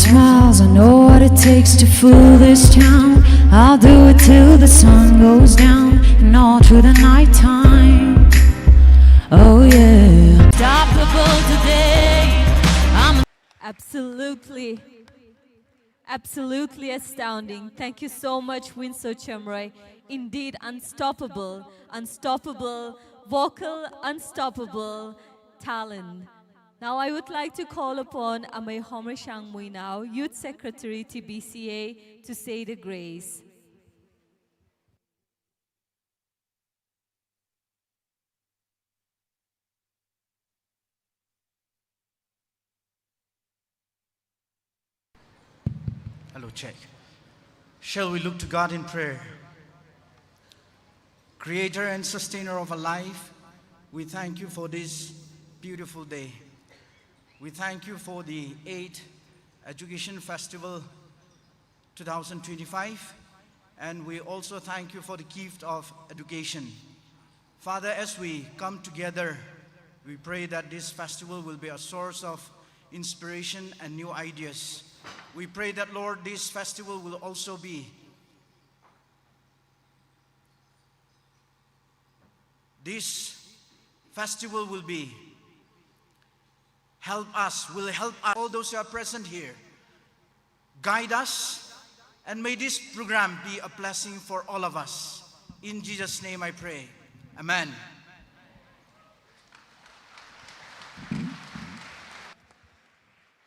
smiles, I know what it takes to fool this town. I'll do it till the sun goes down and all through the night time. Oh yeah. Unstoppable today. Absolutely astounding. Thank you so much, Winsor Chamroy. Indeed, unstoppable vocal, unstoppable talent. Now I would like to call upon Amei now, Youth Secretary TBCA, to say the grace. Hello, check. Shall we look to God in prayer? Creator and sustainer of our life, we thank you for this beautiful day. We thank you for the 8th Education Festival 2025, and we also thank you for the gift of education. Father, as we come together, we pray that this festival will be a source of inspiration and new ideas. We pray that, Lord, this festival will also be will help us, all those who are present here, guide us, and may this program be a blessing for all of us. In Jesus' name I pray. Amen.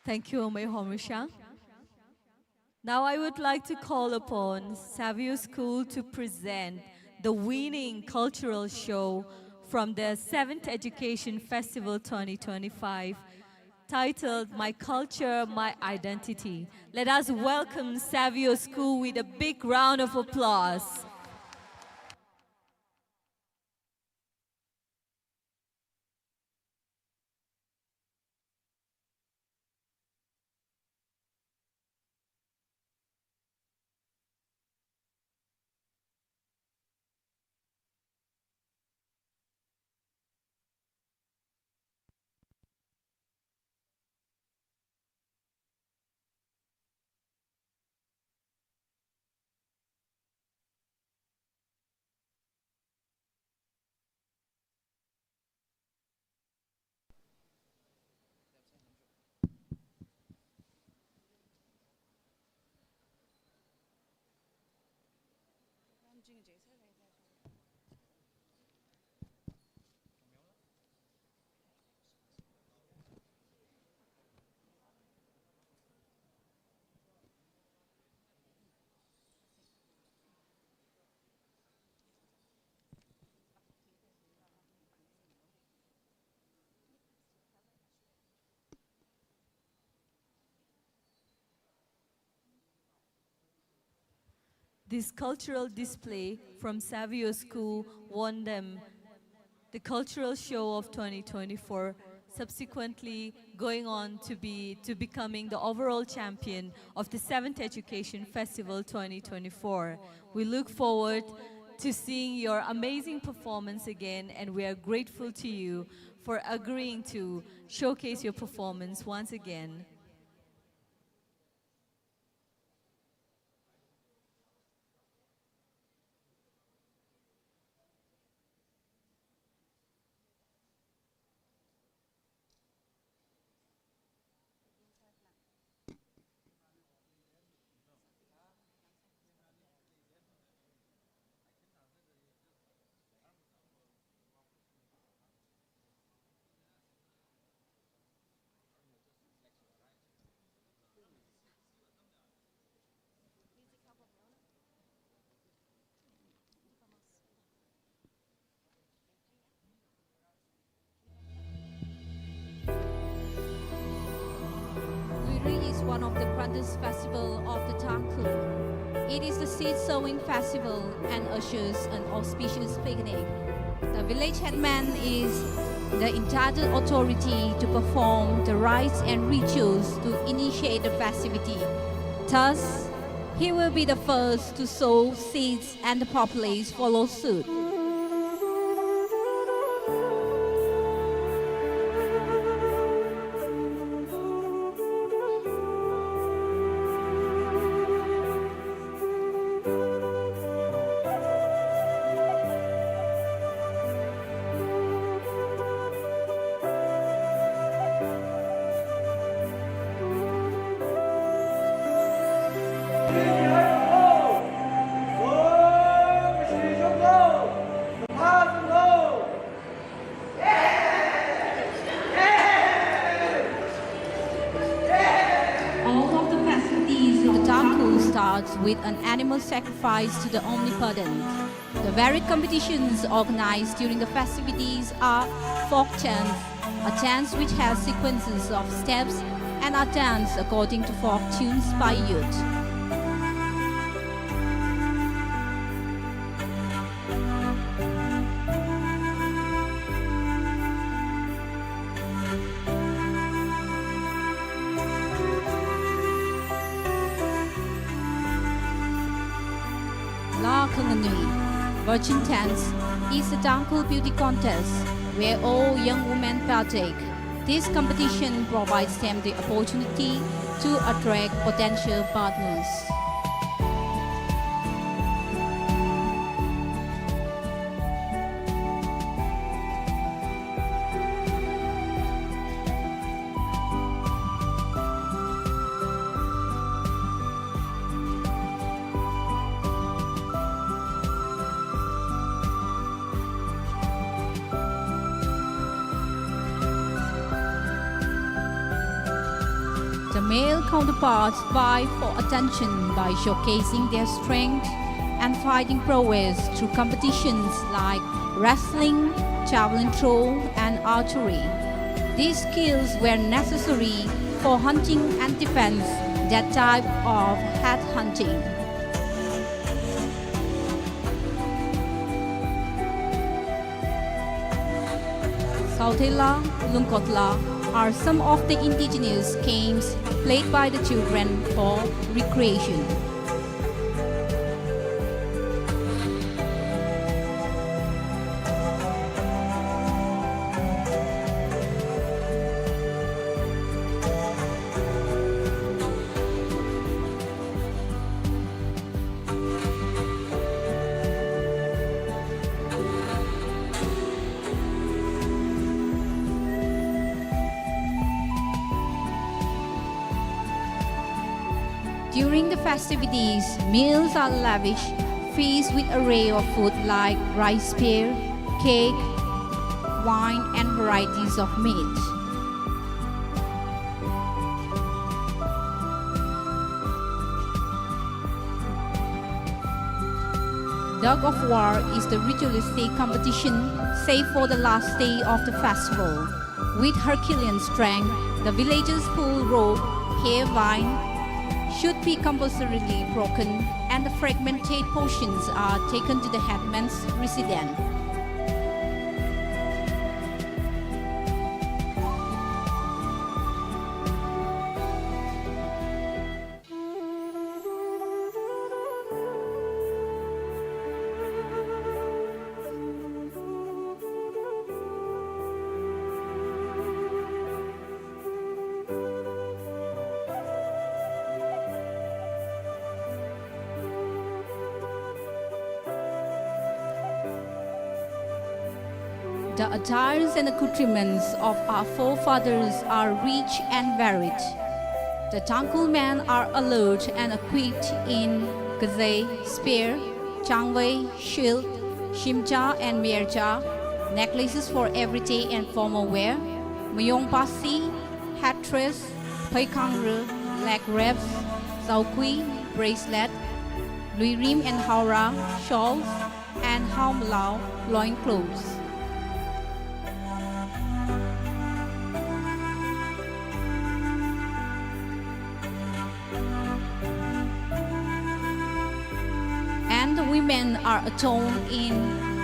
Thank you, Amei. Now I would like to call upon Savio School to present the winning cultural show from the 7th Education Festival 2025, titled My Culture, My Identity. Let us welcome Savio School with a big round of applause. This cultural display from Savio School won them the cultural show of 2024, subsequently going on to becoming the overall champion of the 7th Education Festival 2024. We look forward to seeing your amazing performance again, and we are grateful to you for agreeing to showcase your performance once again. Is one of the grandest festivals of the Tangkhul. It is the seed sowing festival and ushers an auspicious picnic. The village headman is the entitled authority to perform the rites and rituals to initiate the festivity. Thus, he will be the first to sow seeds and the populace follow suit. All of the festivities of the Tangkhul starts with an animal sacrifice to the omnipotent. The varied competitions organized during the festivities are folk chants, a dance which has sequences of steps and are danced according to folk tunes by youth. Virgin Dance is a Tangkhul beauty contest where all young women partake. This competition provides them the opportunity to attract potential partners. The male counterparts vie for attention by showcasing their strength and fighting prowess through competitions like wrestling, javelin throw, and archery. These skills were necessary for hunting and defense, that type of head hunting. Sautela, Lungkotla are some of the indigenous games played by the children for recreation. During the festivities, meals are lavish, feast with array of food like rice beer, cake, wine, and varieties of meat. Tug of war is the ritualistic competition save for the last day of the festival. With Herculean strength, the villagers pull rope, hair vine, should be compulsorily broken, and the fragmented portions are taken to the headman's residence. The attires and accoutrements of our forefathers are rich and varied. The Tangkhul men are alert and equipped in khalei, spear, changwei, shield, shimcha and meercha, necklaces for everyday and formal wear, mayong pasi, headdress, paikangre, leg wraps, saukui, bracelet, luirim and haura, shawls, and haumlao, loincloths. Women are adorned in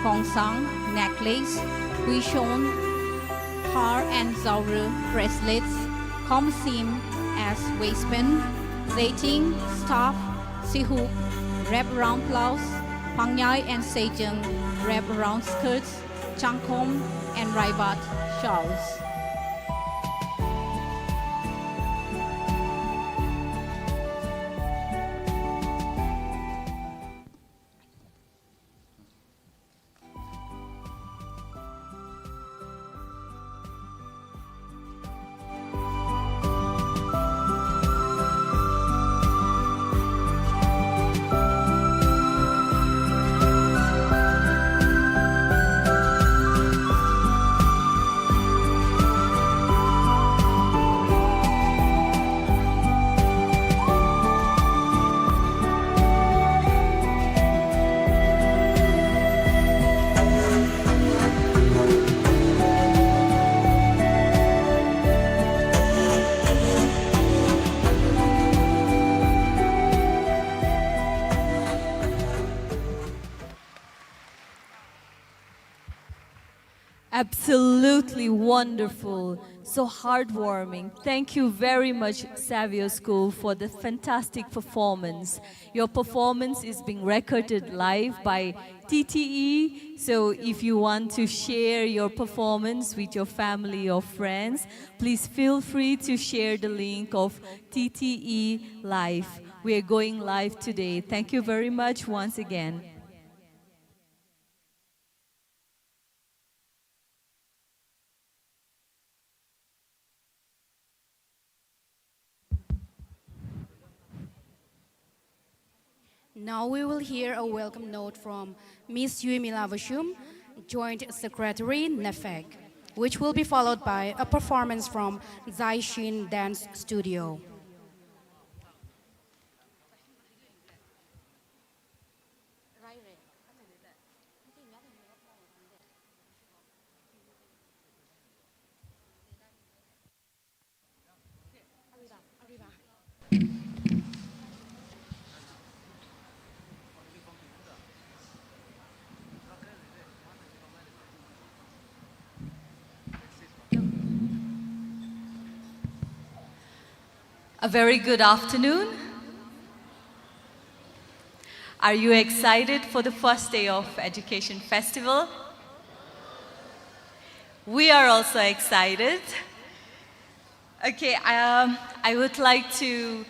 kongsang, necklace, huishon, har and zaure bracelets, komsim as waistband, plating, staff, sihuk, wrap-around blouse, pangyai and sejeng, wrap-around skirts, changkom and raibat shawls. Absolutely wonderful, so heartwarming. Thank you very much, Savio School, for the fantastic performance. Your performance is being recorded live by TTE, so if you want to share your performance with your family or friends, please feel free to share the link of TTE Live. We are going live today. Thank you very much once again. Now we will hear a welcome note from Miss Yui Milavashum, Joint Secretary, NEFEC, which will be followed by a performance from Zaishin Dance Studio. A very good afternoon. Are you excited for the first day of Education Festival? We are also excited. Okay, I would like to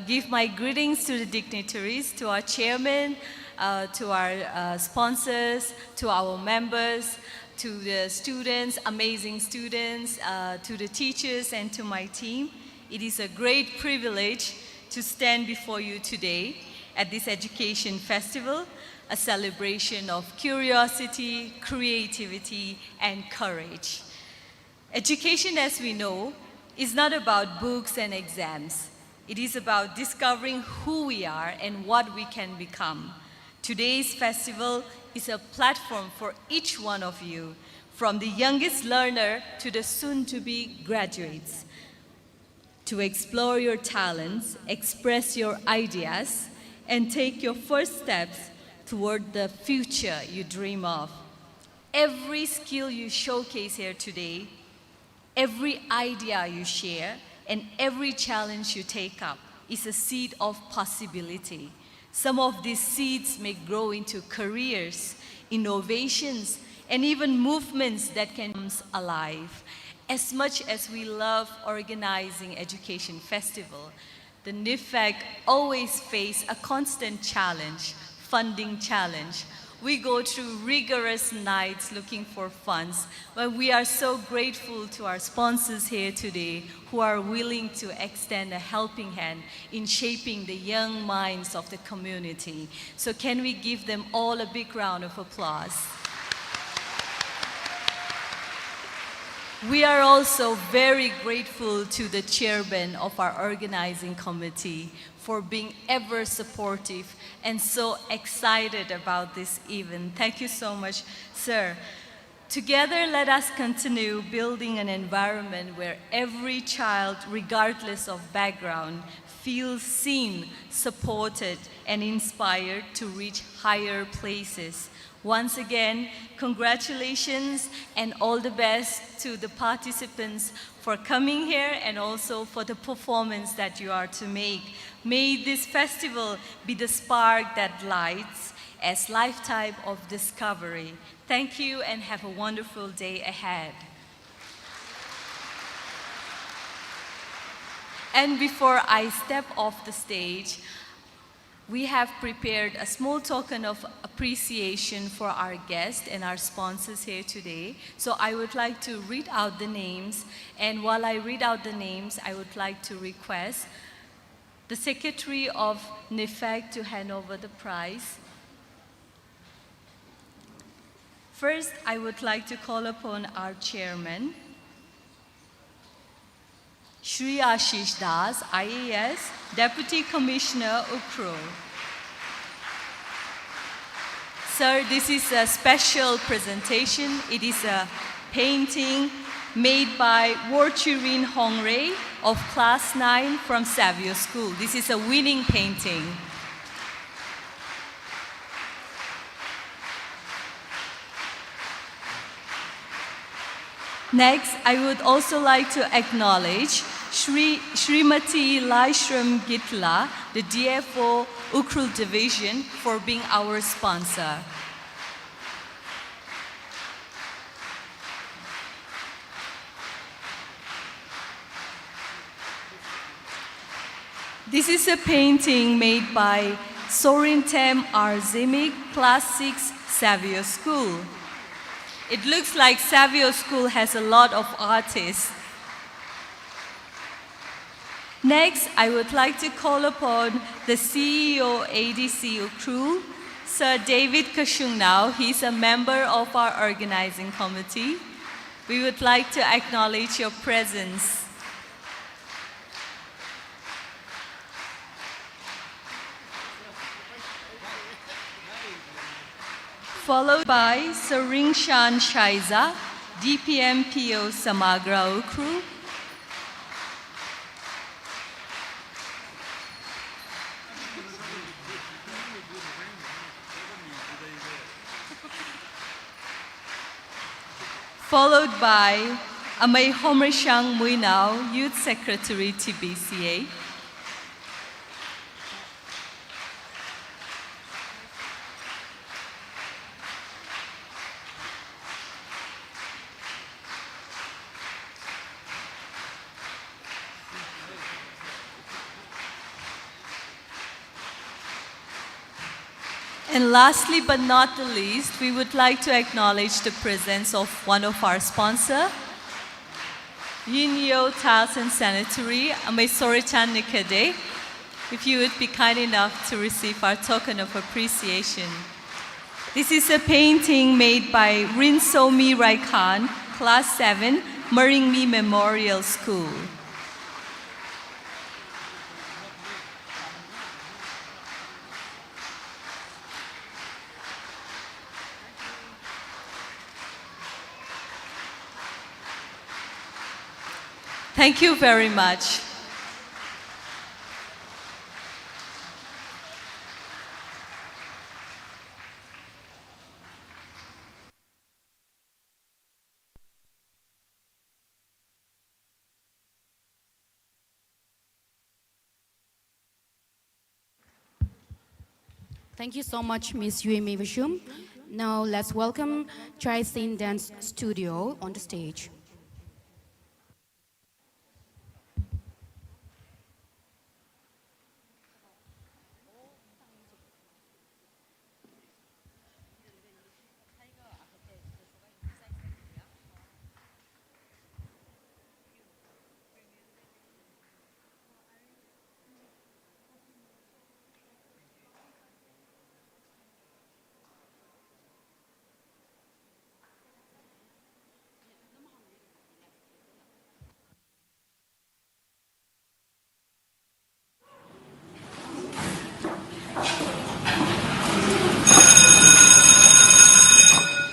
give my greetings to the dignitaries, to our chairman, to our sponsors, to our members, to the students, amazing students, to the teachers, and to my team. It is a great privilege to stand before you today at this Education Festival, a celebration of curiosity, creativity, and courage. Education, as we know, is not about books and exams. It is about discovering who we are and what we can become. Today's festival is a platform for each one of you, from the youngest learner to the soon-to-be graduates, to explore your talents, express your ideas, and take your first steps toward the future you dream of. Every skill you showcase here today, every idea you share, and every challenge you take up is a seed of possibility. Some of these seeds may grow into careers, innovations, and even movements that can come alive. As much as we love organizing Education Festival, the NIFAC always face a constant challenge, funding challenge. We go through rigorous nights looking for funds, but we are so grateful to our sponsors here today who are willing to extend a helping hand in shaping the young minds of the community. So can we give them all a big round of applause? We are also very grateful to the chairman of our organizing committee for being ever supportive and so excited about this event. Thank you so much, sir. Together, let us continue building an environment where every child, regardless of background, feels seen, supported, and inspired to reach higher places. Once again, congratulations and all the best to the participants for coming here and also for the performance that you are to make. May this festival be the spark that lights as lifetime of discovery. Thank you and have a wonderful day ahead. And before I step off the stage, we have prepared a small token of appreciation for our guests and our sponsors here today. So I would like to read out the names, and while I read out the names, I would like to request the Secretary of NIFAC to hand over the prize. First, I would like to call upon our chairman, Shri Ashish Das, IAS, Deputy Commissioner, Ukro. Sir, this is a special presentation. It is a painting made by Warchirin Hongre of Class 9 from Savio School. This is a winning painting. Next, I would also like to acknowledge Srimati Laishram Gitla, the DFO Ukrul Division, for being our sponsor. This is a painting made by Sorintem Arzimik, Class 6, Savio School. It looks like Savio School has a lot of artists. Next, I would like to call upon the CEO ADC Ukrul, Sir David Kashungnau. He's a member of our organizing committee. We would like to acknowledge your presence. Followed by Sir Ringshan Shaiza, DPMPO Samagra Ukrul. Followed by Amei Homershang Muinao, Youth Secretary TBCA. And lastly but not the least, we would like to acknowledge the presence of one of our sponsors, Yinyo Tiles and Sanitary, Amei Sorichan Nikade, if you would be kind enough to receive our token of appreciation. This is a painting made by Rinsomi Raikan, Class 7, Maringmi Memorial School. Thank you very much. Thank you so much, Ms. Yue Mavashum. Now let's welcome Chai Sin Dance Studio on the stage.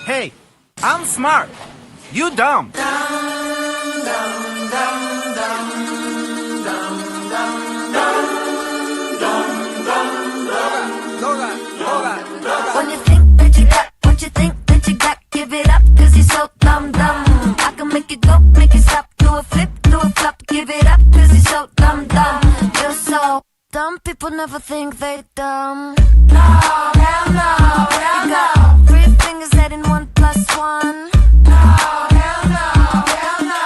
Hey, I'm smart. You dumb. When you think that you got what you think that you got, give it up, cause you're so dumb. I can make it go, make it stop, do a flip, do a flop, give it up, cause you're so dumb. You're so dumb, people never think they dumb. No, hell no, hell no. 3 fingers adding 1 + 1. No, hell no, hell no.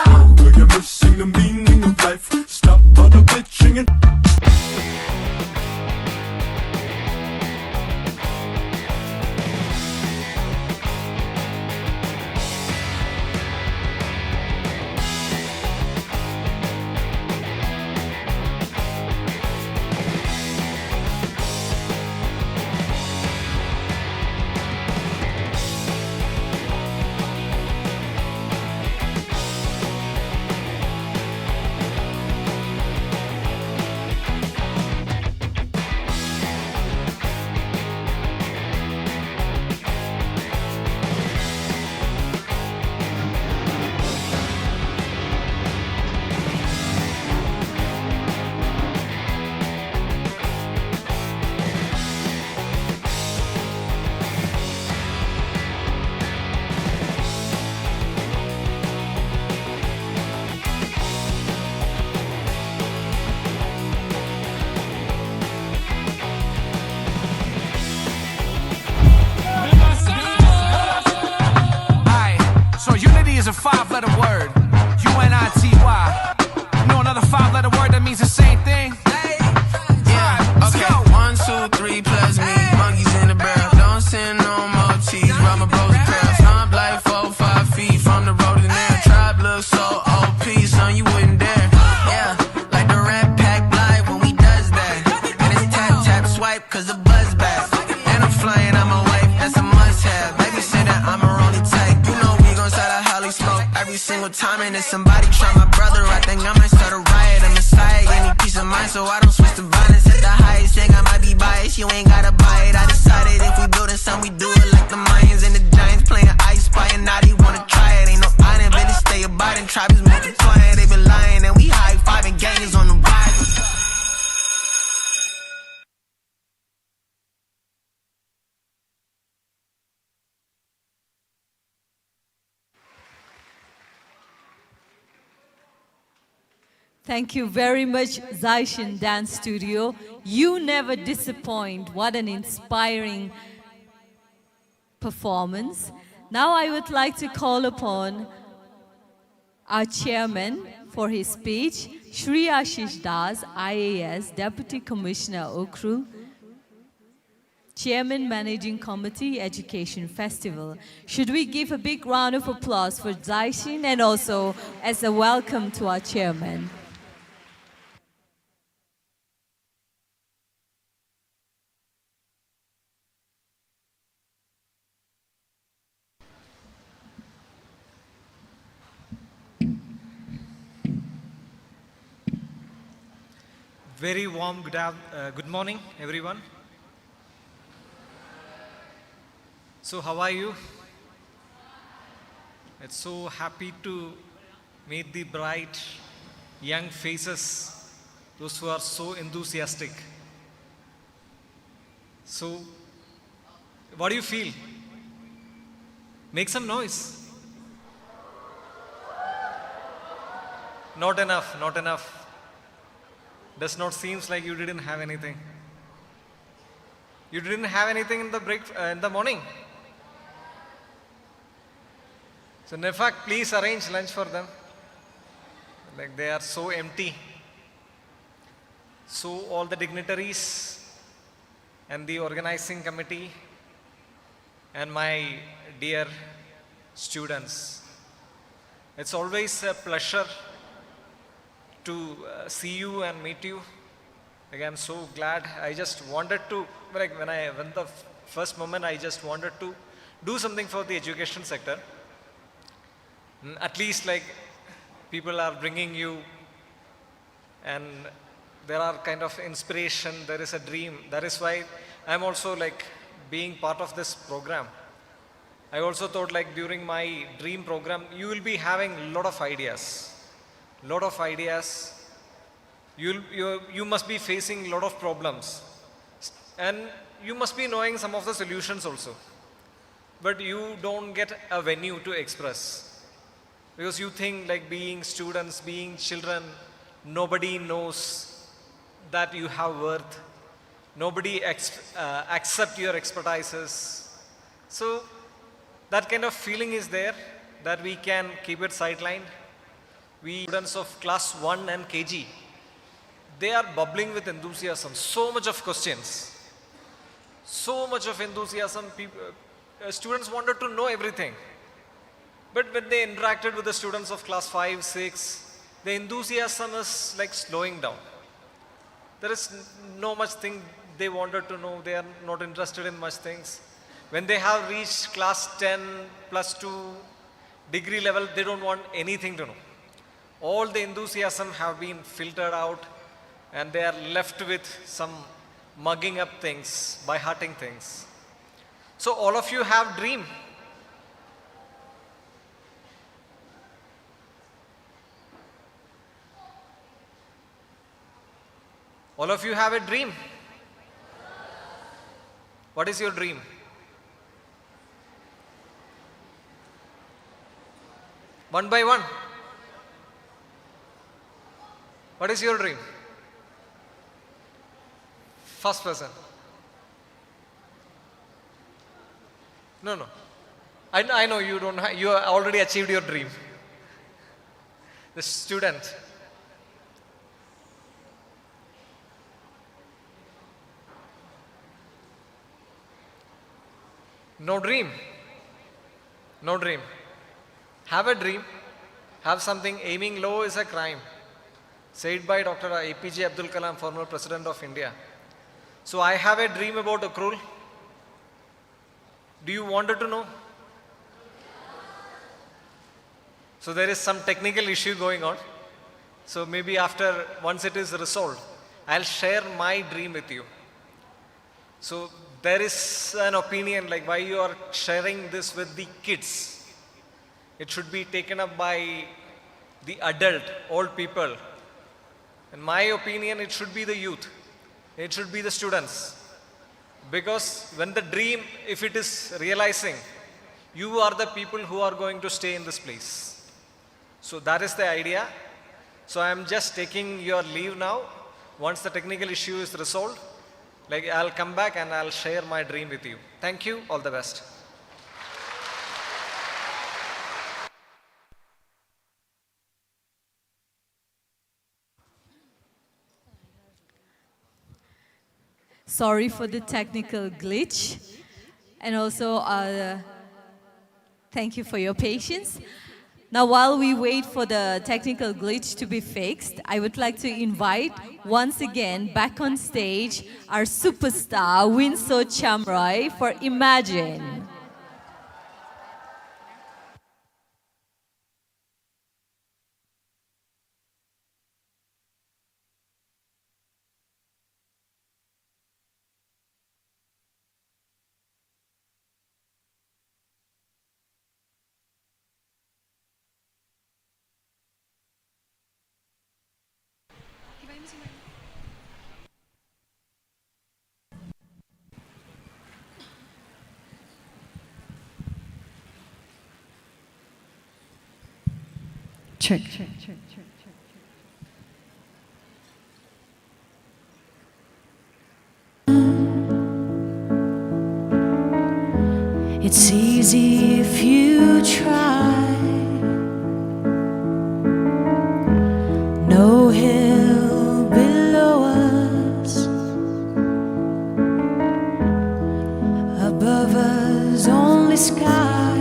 You're missing the meaning of life. Stop all the bitching and 5-letter word. UNITY. You know another 5-letter word that means the same thing? Yeah, okay. 1, 2, 3 plus me. Monkeys in the barrel. Don't send no more cheese. Run my bros and crabs. Stomp like 4, 5 feet from the road to there. Tribe looks so OP, son, you wouldn't dare. Yeah, like the Rat Pack Blind when we does that. And it's tap, tap, swipe, cause the buzz back. And I'm flying on my wife, that's a must have. Baby say that I'm her only type. You know we gon' start a holly smoke every single time. And if somebody try my brother, I think I might start a riot. A messiah, give me peace of mind so I don't switch to violence. At the highest thing, I might be biased, you ain't gotta buy it. I decided if we building something, we do it like the Mayans and the Giants playing I Spy and now they wanna try it. Ain't no island, but stay about it. Tribe is multiplying, they been lying and we high-fiving gangs on the ride. Thank you very much, Zaishin Dance Studio. You never disappoint. What an inspiring performance. Now I would like to call upon our chairman for his speech, Shri Ashish Das, IAS, Deputy Commissioner, Ukhrul, Chairman, Managing Committee, Education Festival. Should we give a big round of applause for Zaishin and also as a welcome to our chairman. Very warm good morning, everyone. So how are you? It's so happy to meet the bright young faces, those who are so enthusiastic. So what do you feel? Make some noise. Not enough, not enough. Does not seems like you didn't have anything. You didn't have anything in the break in the morning. So in fact, please arrange lunch for them. Like they are so empty. So all the dignitaries and the organizing committee and my dear students, it's always a pleasure to see you and meet you. Like, I'm so glad. I just wanted to, like when the first moment, I just wanted to do something for the education sector. At least like people are bringing you and there are kind of inspiration, there is a dream. That is why I'm also like being part of this program. I also thought like during my dream program, you will be having a lot of ideas. Lot of ideas. You must be facing a lot of problems. And you must be knowing some of the solutions also. But you don't get a venue to express. Because you think like being students, being children, nobody knows that you have worth. Nobody accept your expertises. So that kind of feeling is there that we can keep it sidelined. We students of class 1 and KG, they are bubbling with enthusiasm. So much of questions, so much of enthusiasm. Students wanted to know everything. But when they interacted with the students of class 5, 6, the enthusiasm is like slowing down. There is no much thing they wanted to know. They are not interested in much things. When they have reached class 10, plus 2, degree level, they don't want anything to know. All the enthusiasm have been filtered out and they are left with some mugging up things, by hearting things. So all of you have dream. All of you have a dream. What is your dream? One by one. What is your dream? First person. No. I know you don't. You already achieved your dream. the student. No dream. No dream. Have a dream. Have something. Aiming low is a crime. Said by Dr. APJ Abdul Kalam, former President of India. So I have a dream about Ukrul. Do you wanted to know? So there is some technical issue going on. So maybe after, once it is resolved, I'll share my dream with you. So there is an opinion like why you are sharing this with the kids. It should be taken up by the adult, old people. In my opinion, it should be the youth. It should be the students. Because when the dream, if it is realizing, you are the people who are going to stay in this place. So that is the idea. So I am just taking your leave now. Once the technical issue is resolved, like I'll come back and I'll share my dream with you. Thank you. All the best. Sorry for the technical glitch. And also, thank you for your patience. Now, while we wait for the technical glitch to be fixed, I would like to invite once again back on stage our superstar, Winsor Chamroy, for Imagine. Check. It's easy if you try. No hill below us, above us only sky.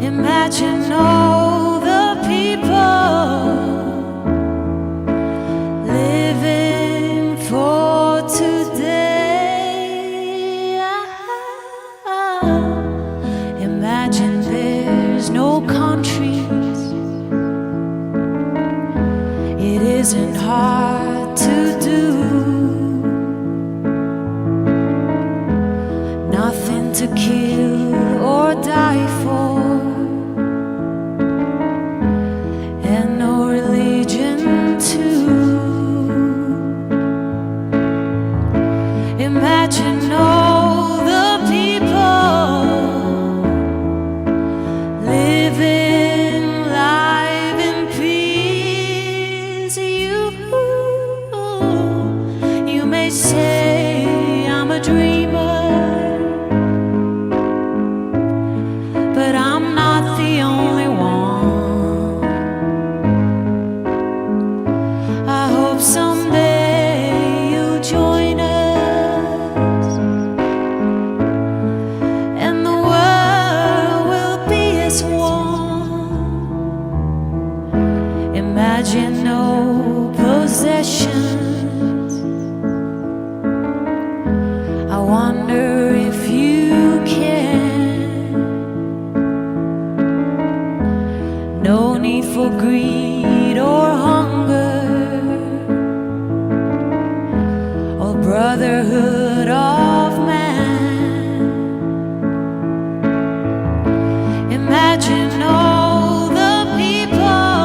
Imagine all the people living for today. Imagine there's no countries. It isn't hard to do. Nothing to kill or die for. Imagine all the people living life in peace. You may say I'm a dreamer, but I'm not the only one. I hope someday you'll join us. Imagine no possessions. I wonder if you can. No need for greed or hunger or brotherhood of man. Imagine all the people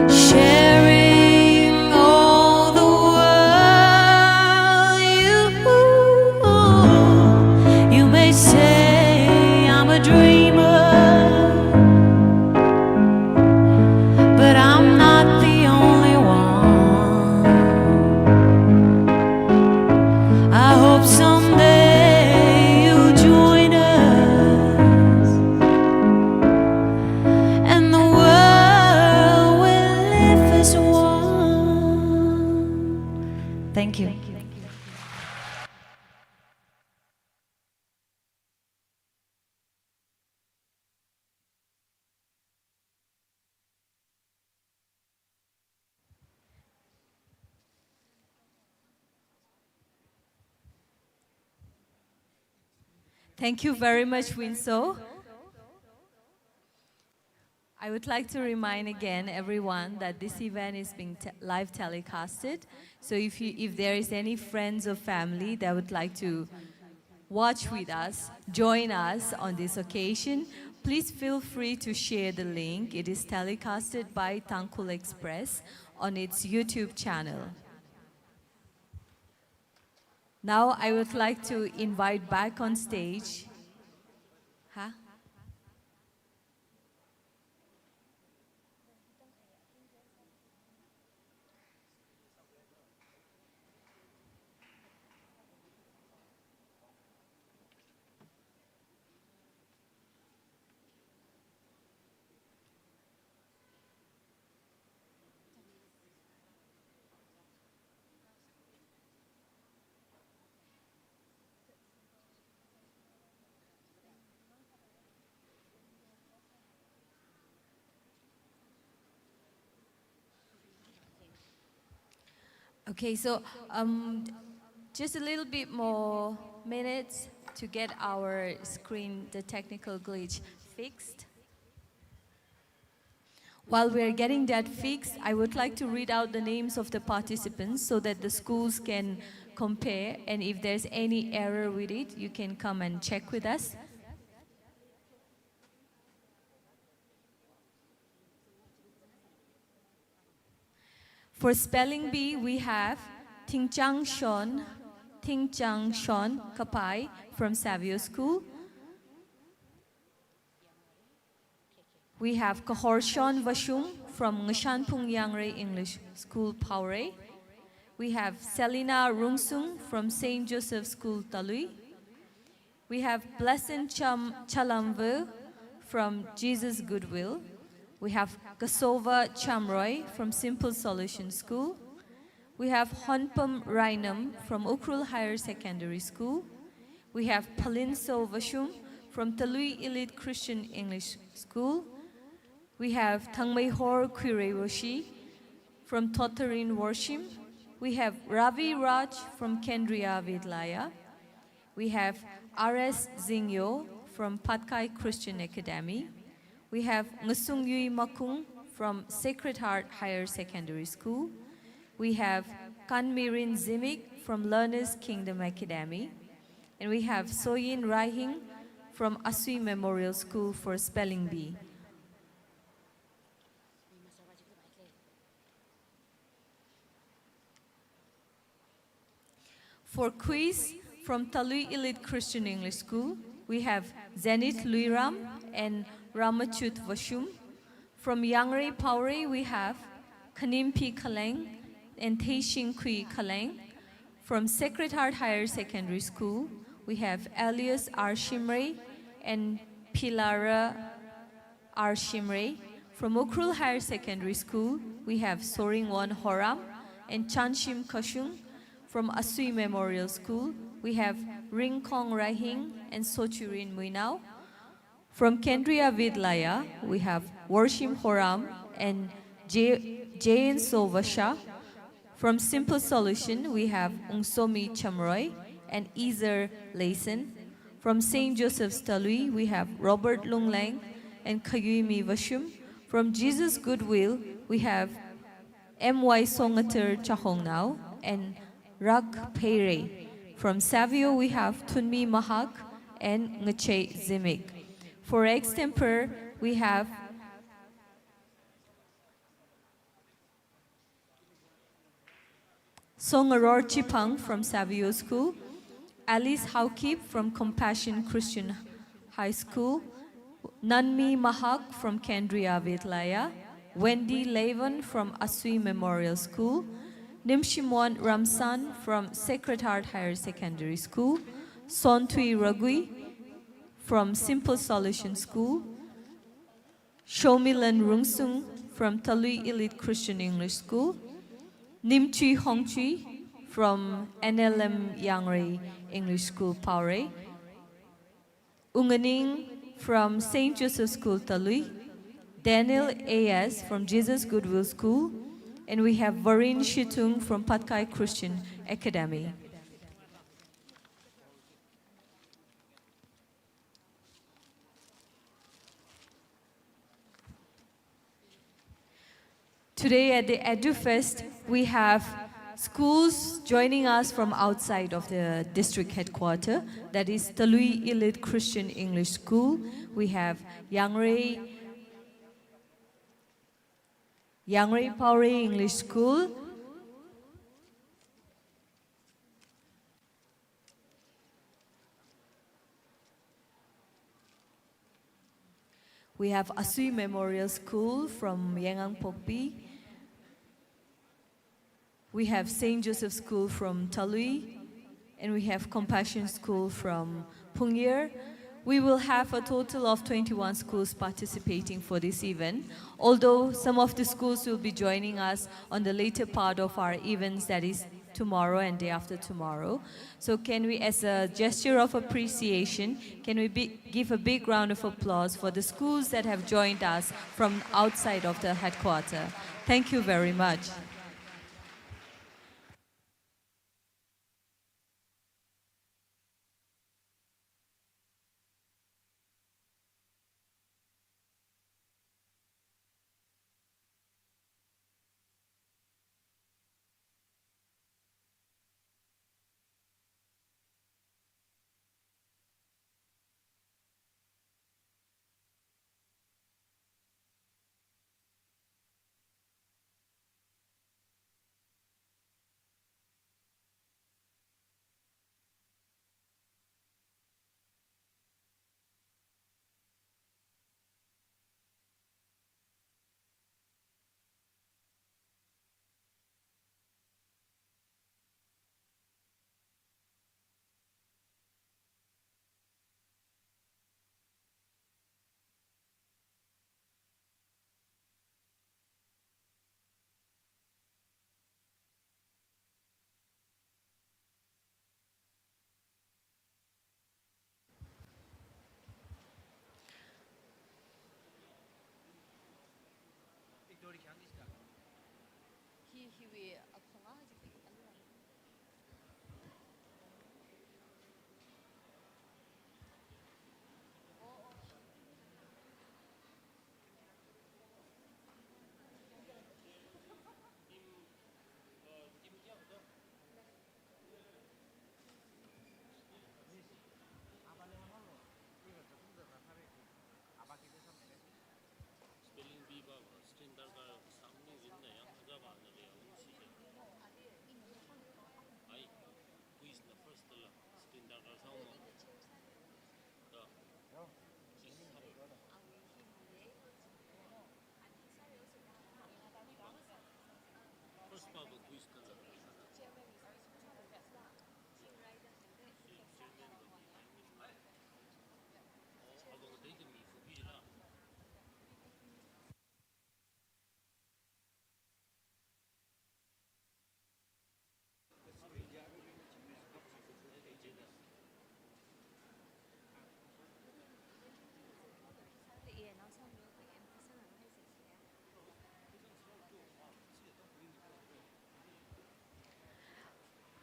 sharing all the world. You may say I'm a dreamer, but I'm not the only one. Thank you. Thank you very much, Winso. I would like to remind again everyone that this event is being live telecasted. So if there is any friends or family that would like to watch with us, join us on this occasion, please feel free to share the link. It is telecasted by Tangkhul Express on its YouTube channel. Now I would like to invite back on stage. Huh? Okay, so just a little bit more minutes to get our screen, the technical glitch, fixed. While we're getting that fixed, I would like to read out the names of the participants so that the schools can compare, and if there's any error with it, you can come and check with us. For spelling bee, we have Tingchang Shon Kapai from Savio School. We have Kahorshon Vashum from Ngashanpung Yangre English School, Paure. We have Selina Rungsung from St. Joseph School, Talui. We have Blessed Chalamvu from Jesus Goodwill. We have Kasova Chamroy from Simple Solution School. We have Honpum Rainam from Ukrul Higher Secondary School. We have Palinso Vashum from Talui Elite Christian English School. We have Tangmei Kwire Woshi from Totarin Worshim. We have Ravi Raj from Kendriya Vidlaya. We have R.S. Zingyo from Patkai Christian Academy. We have Ngasung Yui Makung from Sacred Heart Higher Secondary School. We have Kanmirin Zimik from Learners Kingdom Academy. And we have Soyin Raihing from Asui Memorial School for Spelling Bee. For quiz from Talui Elite Christian English School, we have Zenith Luiram and Ramachut Vashum. From Yangre Paure, we have Kanimpi Kaleng and Teishin Kui Kaleng. From Sacred Heart Higher Secondary School, we have Elias R. Shimre and Pilara R. Shimre. From Ukrul Higher Secondary School, we have Soringwon Horam and Chanshim Kashung. From Asui Memorial School, we have Ringkong Rahing and Sochurin Muinao. From Kendriya Vidlaya, we have Worshim Horam and Jayan Sovasha. From Simple Solution, we have Ungsomi Chamroy and Ezer Layson. From St. Joseph's Talui, we have Robert Lunglang and Kayumi Vashum. From Jesus Goodwill, we have M.Y. Songater Chahongnao and Rak Peire. From Savio, we have Tunmi Mahak and Ngache Zimik. For extemper, we have Songaror Chipang from Savio School, Alice Haukip from Compassion Christian High School, Nanmi Mahak from Kendriya Vidlaya, Wendy Levin from Asui Memorial School, Nimshimwan Ramsan from Sacred Heart Higher Secondary School, Sontui Ragui from Simple Solution School, Shomilan Rungsung from Talui Elite Christian English School, Nimchui Hongchui from NLM Yangri English School, Paure. Unganing from St. Joseph School, Talui. Daniel A.S. from Jesus Goodwill School. And we have Varin Shitung from Patkai Christian Academy. Today at the EduFest, we have schools joining us from outside of the district headquarters. That is Talui Elite Christian English School. We have Yangri Paure English School. We have Arui Memorial School from Yangang Pokpi. We have St. Joseph School from Talui, and we have Compassion School from Punggir. We will have a total of 21 schools participating for this event, although some of the schools will be joining us on the later part of our events, that is tomorrow and day after tomorrow. So can we, as a gesture of appreciation, can we give a big round of applause for the schools that have joined us from outside of the headquarters? Thank you very much.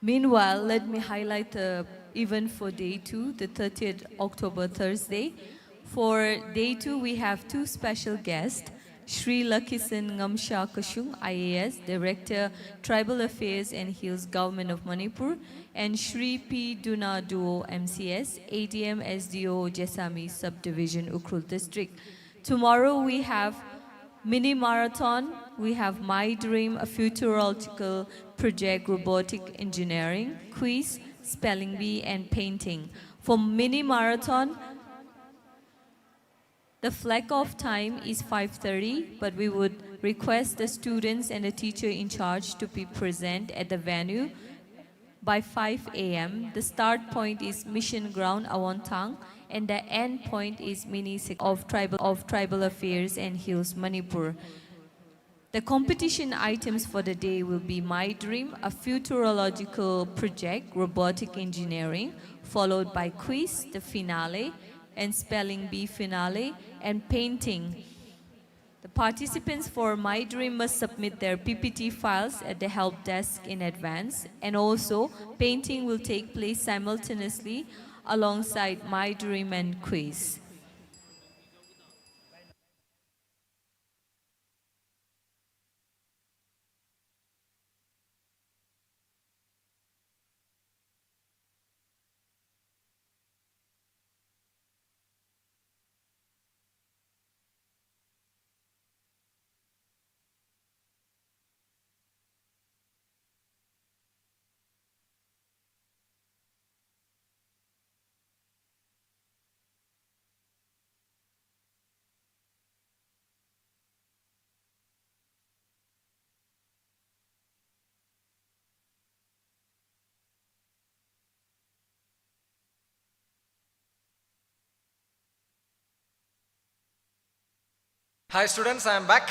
Meanwhile, let me highlight the event for day 2, the 30th October, Thursday. For day 2, we have 2 special guests. Shri Lakisan Ngamsha Kashung, IAS, Director, Tribal Affairs and Hills, Government of Manipur, and Shri P. Duna Duo, MCS, ADM SDO, Jesami Subdivision, Ukhrul District. Tomorrow we have mini marathon. We have My Dream, a futurological project, robotic engineering, quiz, spelling bee, and painting. For mini marathon, the flag off time is 5:30, but we would request the students and the teacher in charge to be present at the venue by 5 a.m. The start point is Mission Ground, Awontang, and the end point is Mini of Tribal Affairs and Hills, Manipur. The competition items for the day will be My Dream, a futurological project, robotic engineering, followed by quiz, the finale, and spelling bee finale, and painting. The participants for My Dream must submit their PPT files at the help desk in advance, and also painting will take place simultaneously alongside My Dream and quiz. Hi students, I am back.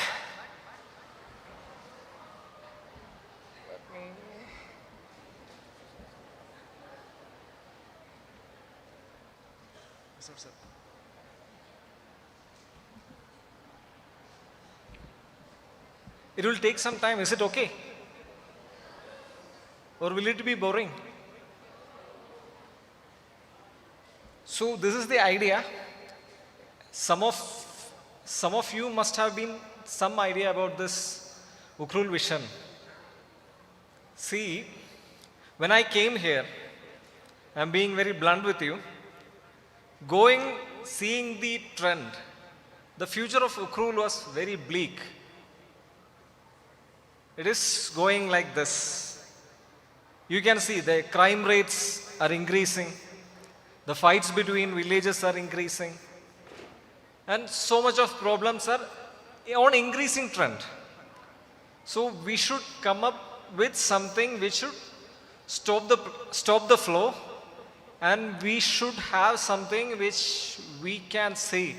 It will take some time, is it okay? Or will it be boring? So this is the idea. Some of you must have been some idea about this Ukhrul vision. See, when I came here, I'm being very blunt with you, seeing the trend, the future of Ukhrul was very bleak. It is going like this. You can see the crime rates are increasing, the fights between villages are increasing, and so much of problems are on increasing trend. So we should come up with something which should stop the flow, and we should have something which we can see.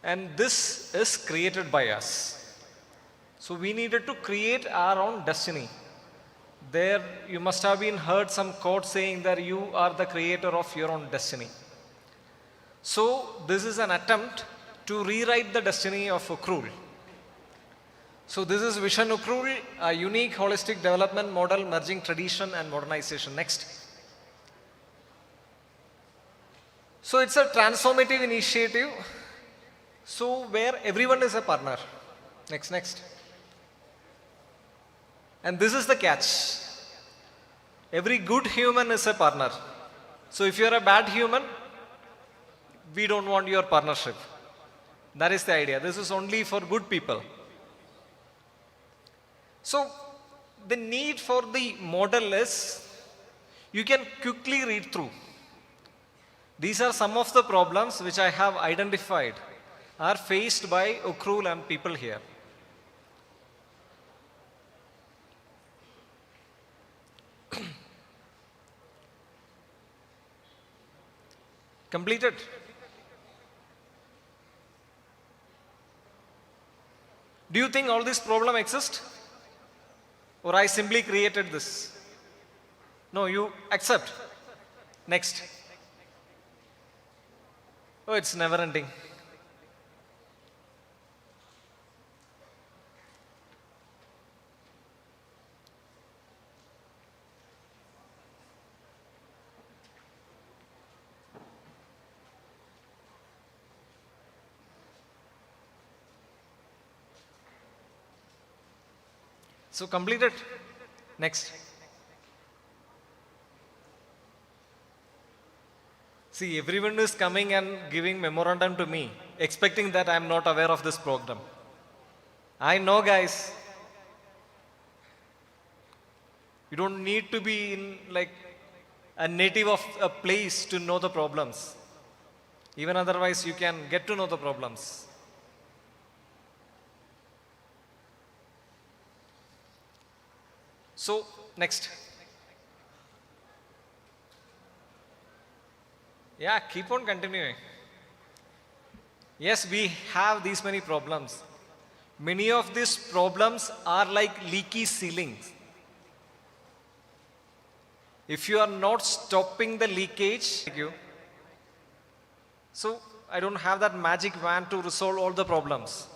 And this is created by us. So we needed to create our own destiny. There you must have been heard some quote saying that you are the creator of your own destiny. So this is an attempt to rewrite the destiny of Ukhrul. So this is Vision Ukhrul, a unique holistic development model merging tradition and modernization. Next. So it's a transformative initiative, so where everyone is a partner. Next. And this is the catch. Every good human is a partner. So if you're a bad human, we don't want your partnership. That is the idea. This is only for good people. So the need for the model is, you can quickly read through. These are some of the problems which I have identified are faced by Ukhrul and people here. Completed? Do you think all this problem exists? Or I simply created this? No, you accept. Next. Oh, it's never ending. So completed. Next. See, everyone is coming and giving memorandum to me, expecting that I am not aware of this program. I know, guys. You don't need to be in like a native of a place to know the problems. Even otherwise, you can get to know the problems. So, next. Yeah, keep on continuing. Yes, we have these many problems. Many of these problems are like leaky ceilings. If you are not stopping the leakage, so I don't have that magic wand to resolve all the problems.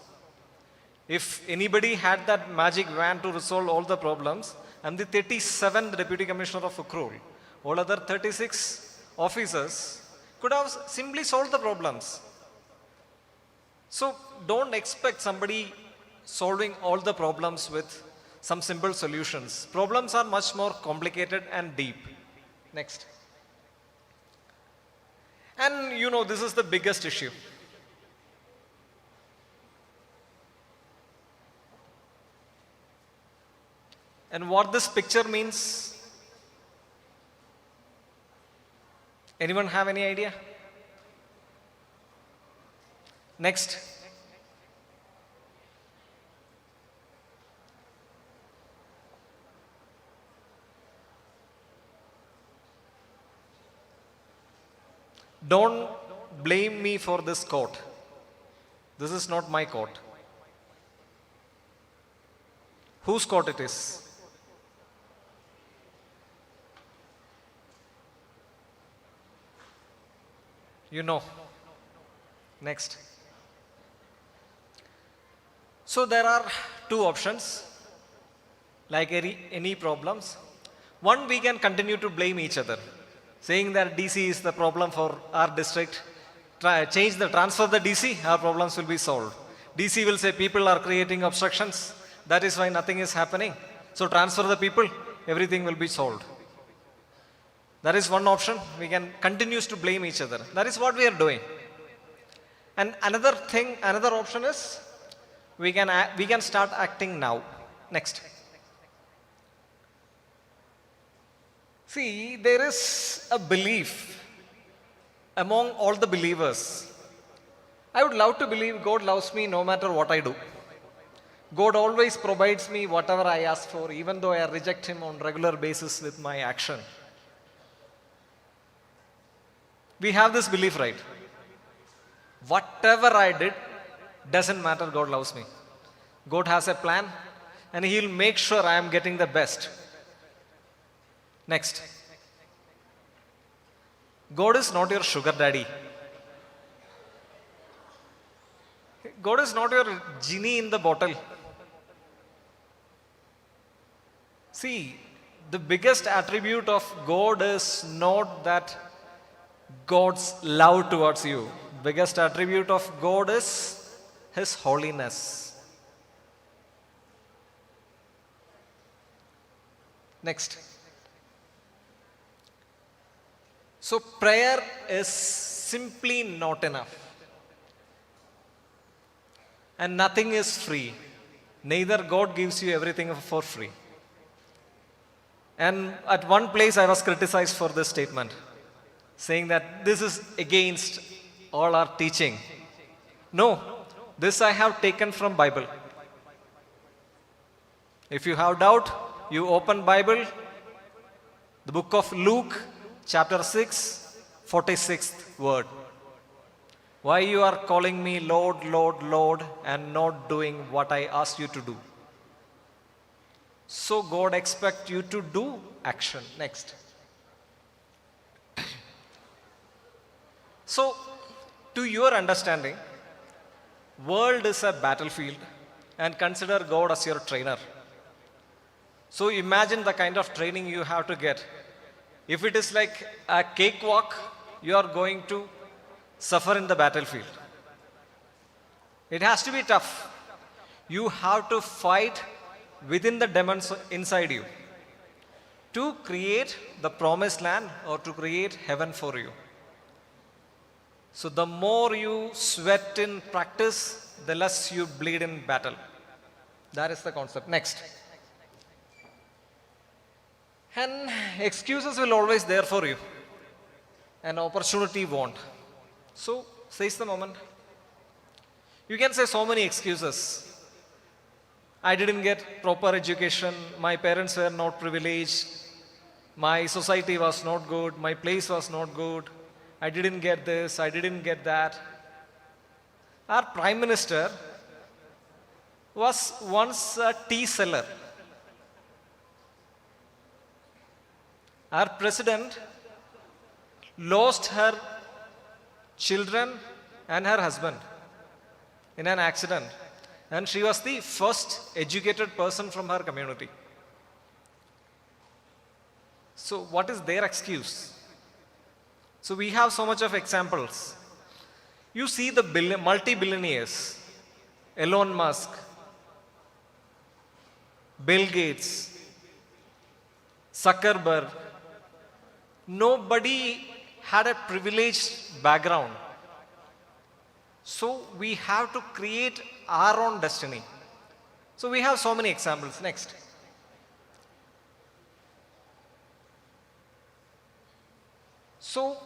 If anybody had that magic wand to resolve all the problems, I'm the 37th Deputy Commissioner of Ukrul. All other 36 officers could have simply solved the problems. So don't expect somebody solving all the problems with some simple solutions. Problems are much more complicated and deep. Next. And you know, this is the biggest issue. And what this picture means, anyone have any idea? Next. Don't blame me for this quote. This is not my quote. Whose quote it is? You know. Next. So there are two options, like any problems. One, we can continue to blame each other, saying that DC is the problem for our district. Transfer the DC, our problems will be solved. DC will say people are creating obstructions, that is why nothing is happening. So transfer the people, everything will be solved. That is one option. We can continue to blame each other. That is what we are doing. And another option is we can start acting now. Next. See, there is a belief among all the believers. I would love to believe God loves me no matter what I do. God always provides me whatever I ask for, even though I reject Him on regular basis with my action. We have this belief, right? Whatever I did, doesn't matter, God loves me. God has a plan and He'll make sure I am getting the best. Next. God is not your sugar daddy. God is not your genie in the bottle. See, the biggest attribute of God is not that God's love towards you. Biggest attribute of God is His holiness. Next. So prayer is simply not enough. And nothing is free. Neither God gives you everything for free. And at one place I was criticized for this statement, saying that this is against all our teaching. No, this I have taken from Bible. If you have doubt, you open Bible, the book of Luke, chapter 6, 46th word. Why you are calling me Lord, Lord, Lord, and not doing what I asked you to do? So God expects you to do action. Next. So, to your understanding, world is a battlefield and consider God as your trainer. So imagine the kind of training you have to get. If it is like a cakewalk, you are going to suffer in the battlefield. It has to be tough. You have to fight within the demons inside you to create the promised land or to create heaven for you. So the more you sweat in practice, the less you bleed in battle. That is the concept. Next. And excuses will always there for you. An opportunity won't. So, seize the moment. You can say so many excuses. I didn't get proper education. My parents were not privileged. My society was not good. My place was not good. I didn't get this. I didn't get that. Our Prime Minister was once a tea seller. Our president lost her children and her husband in an accident, and she was the first educated person from her community. So what is their excuse? So we have so much of examples. You see the multi-billionaires, Elon Musk, Bill Gates, Zuckerberg. Nobody had a privileged background. So we have to create our own destiny. So we have so many examples. Next. So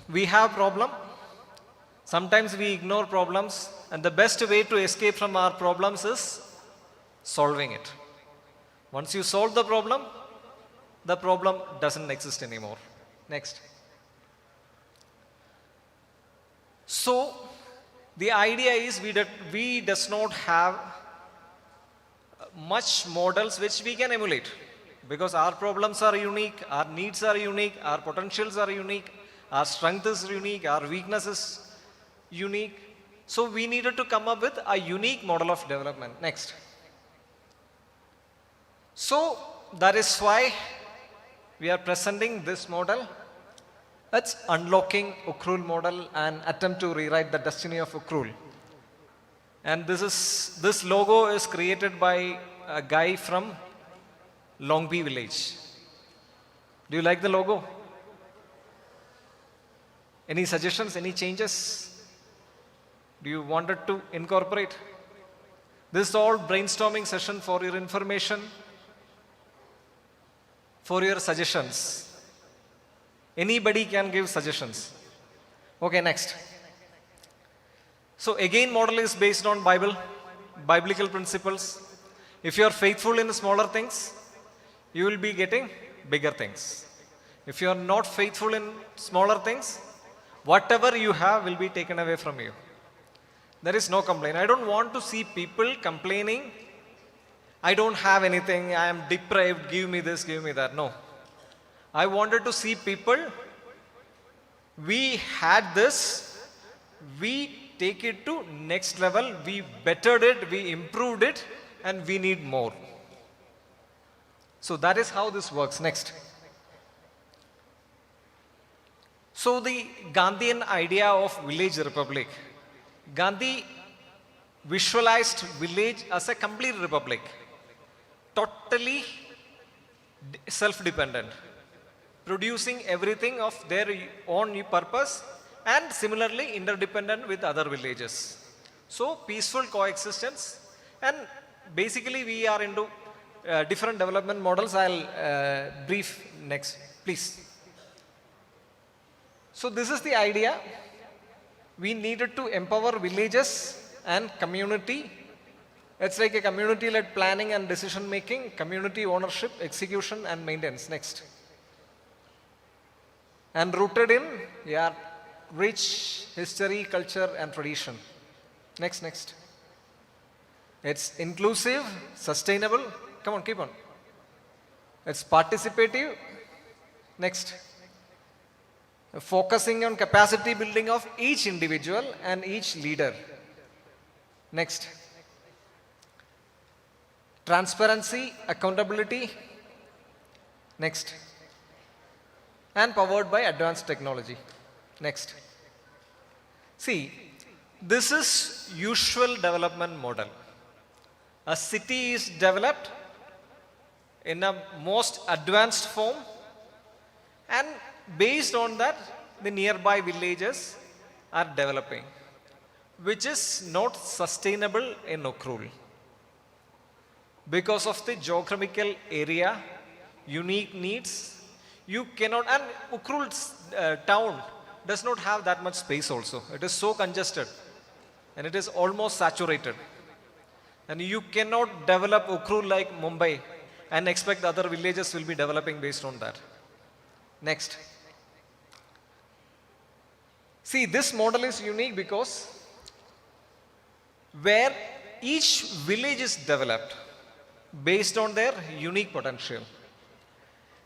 we have problem. Sometimes we ignore problems, and the best way to escape from our problems is solving it. Once you solve the problem doesn't exist anymore. Next. So the idea is we does not have much models which we can emulate, because our problems are unique, our needs are unique, our potentials are unique, our strength is unique, our weakness is unique. So we needed to come up with a unique model of development. Next. So that is why we are presenting this model. It's unlocking Ukhrul model, and attempt to rewrite the destiny of Ukhrul. And this logo is created by a guy from Longpi village. Do you like the logo? Any suggestions, any changes? Do you want it to incorporate? This is all brainstorming session for your information, for your suggestions. Anybody can give suggestions. Okay, next. So again, model is based on biblical principles. If you are faithful in smaller things, you will be getting bigger things. If you are not faithful in smaller things, whatever you have will be taken away from you. There is no complaint. I don't want to see people complaining, I don't have anything, I am deprived, give me this, give me that. No. I wanted to see people, we had this, we take it to next level, we bettered it, we improved it, and we need more. So that is how this works. Next. So the Gandhian idea of village republic. Gandhi visualized village as a complete republic, totally self-dependent, producing everything of their own purpose, and similarly interdependent with other villages. So peaceful coexistence, and basically we are into different development models. I'll brief next, please. So this is the idea. We needed to empower villages and community. It's like a community-led planning and decision making, community ownership, execution and maintenance. Next. And rooted in rich history, culture and tradition. Next, next. It's inclusive, sustainable. Come on, keep on. It's participative. Next. Focusing on capacity building of each individual and each leader. Next. Transparency, accountability. Next. And powered by advanced technology. Next. See, this is usual development model. A city is developed in a most advanced form, and based on that, the nearby villages are developing, which is not sustainable in Ukhrul. Because of the geographical area, unique needs, you cannot, and Ukhrul's town does not have that much space also. It is so congested and it is almost saturated. And you cannot develop Ukhrul like Mumbai and expect other villages will be developing based on that. Next. See, this model is unique because where each village is developed based on their unique potential.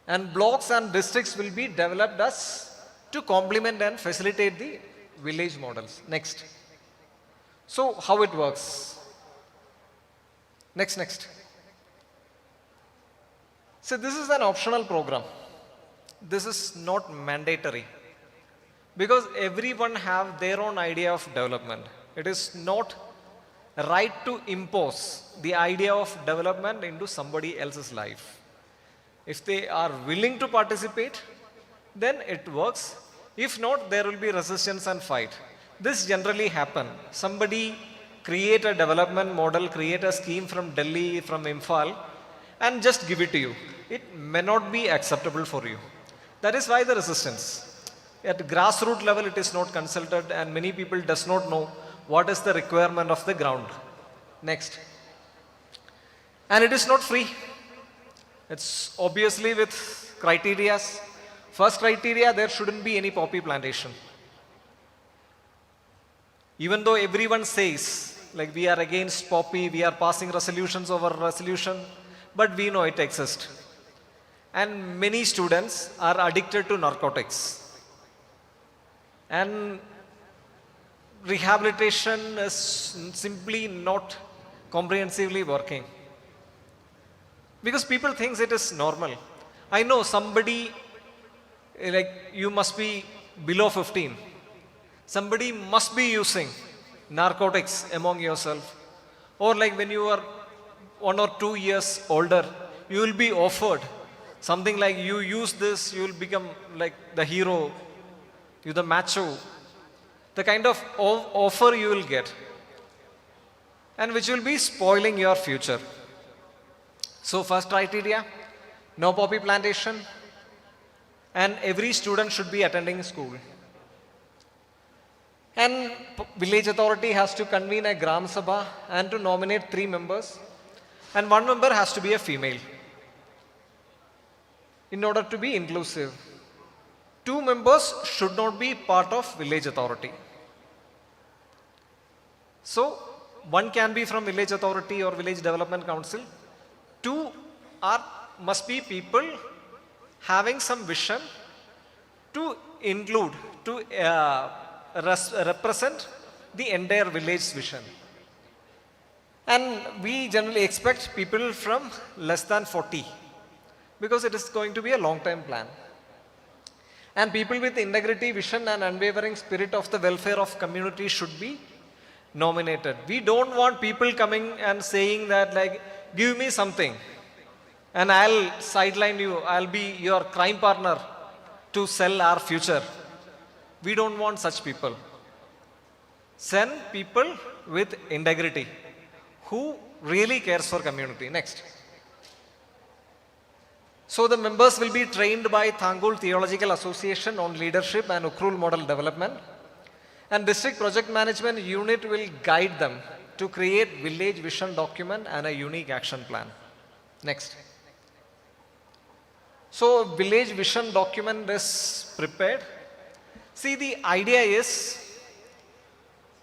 And blocks and districts will be developed as to complement and facilitate the village models. Next. So how it works? Next. So this is an optional program. This is not mandatory because everyone have their own idea of development. It is not right to impose the idea of development into somebody else's life. If they are willing to participate, then it works. If not, there will be resistance and fight. This generally happen. Somebody create a development model, create a scheme from Delhi, from Imphal, and just give it to you. It may not be acceptable for you. That is why the resistance. At grassroots level, it is not consulted, and many people does not know what is the requirement of the ground. Next. And it is not free. It's obviously with criteria. First criteria, there shouldn't be any poppy plantation. Even though everyone says, like we are against poppy, we are passing resolutions over resolution, but we know it exists. And many students are addicted to narcotics. And rehabilitation is simply not comprehensively working. Because people think it is normal. I know somebody, like you must be below 15. Somebody must be using narcotics among yourself. Or like when you are 1 or 2 years older, you will be offered something like you use this, you will become like the hero, you the macho. The kind of offer you will get. And which will be spoiling your future. So first criteria, no poppy plantation, and every student should be attending school. And village authority has to convene a Gram Sabha and to nominate 3 members, and 1 member has to be a female in order to be inclusive. 2 members should not be part of village authority. So 1 can be from village authority or village development council. 2 must be people having some vision to include, to represent the entire village vision. And we generally expect people from less than 40 because it is going to be a long-term plan. And people with integrity, vision and unwavering spirit of the welfare of community should be nominated. We don't want people coming and saying that like, give me something and I'll sideline you, I'll be your crime partner to sell our future. We don't want such people. Send people with integrity who really cares for community. Next. So the members will be trained by Tangkhul Theological Association on leadership and Ukhrul model development. And district project management unit will guide them to create village vision document and a unique action plan. Next. So village vision document is prepared. See, the idea is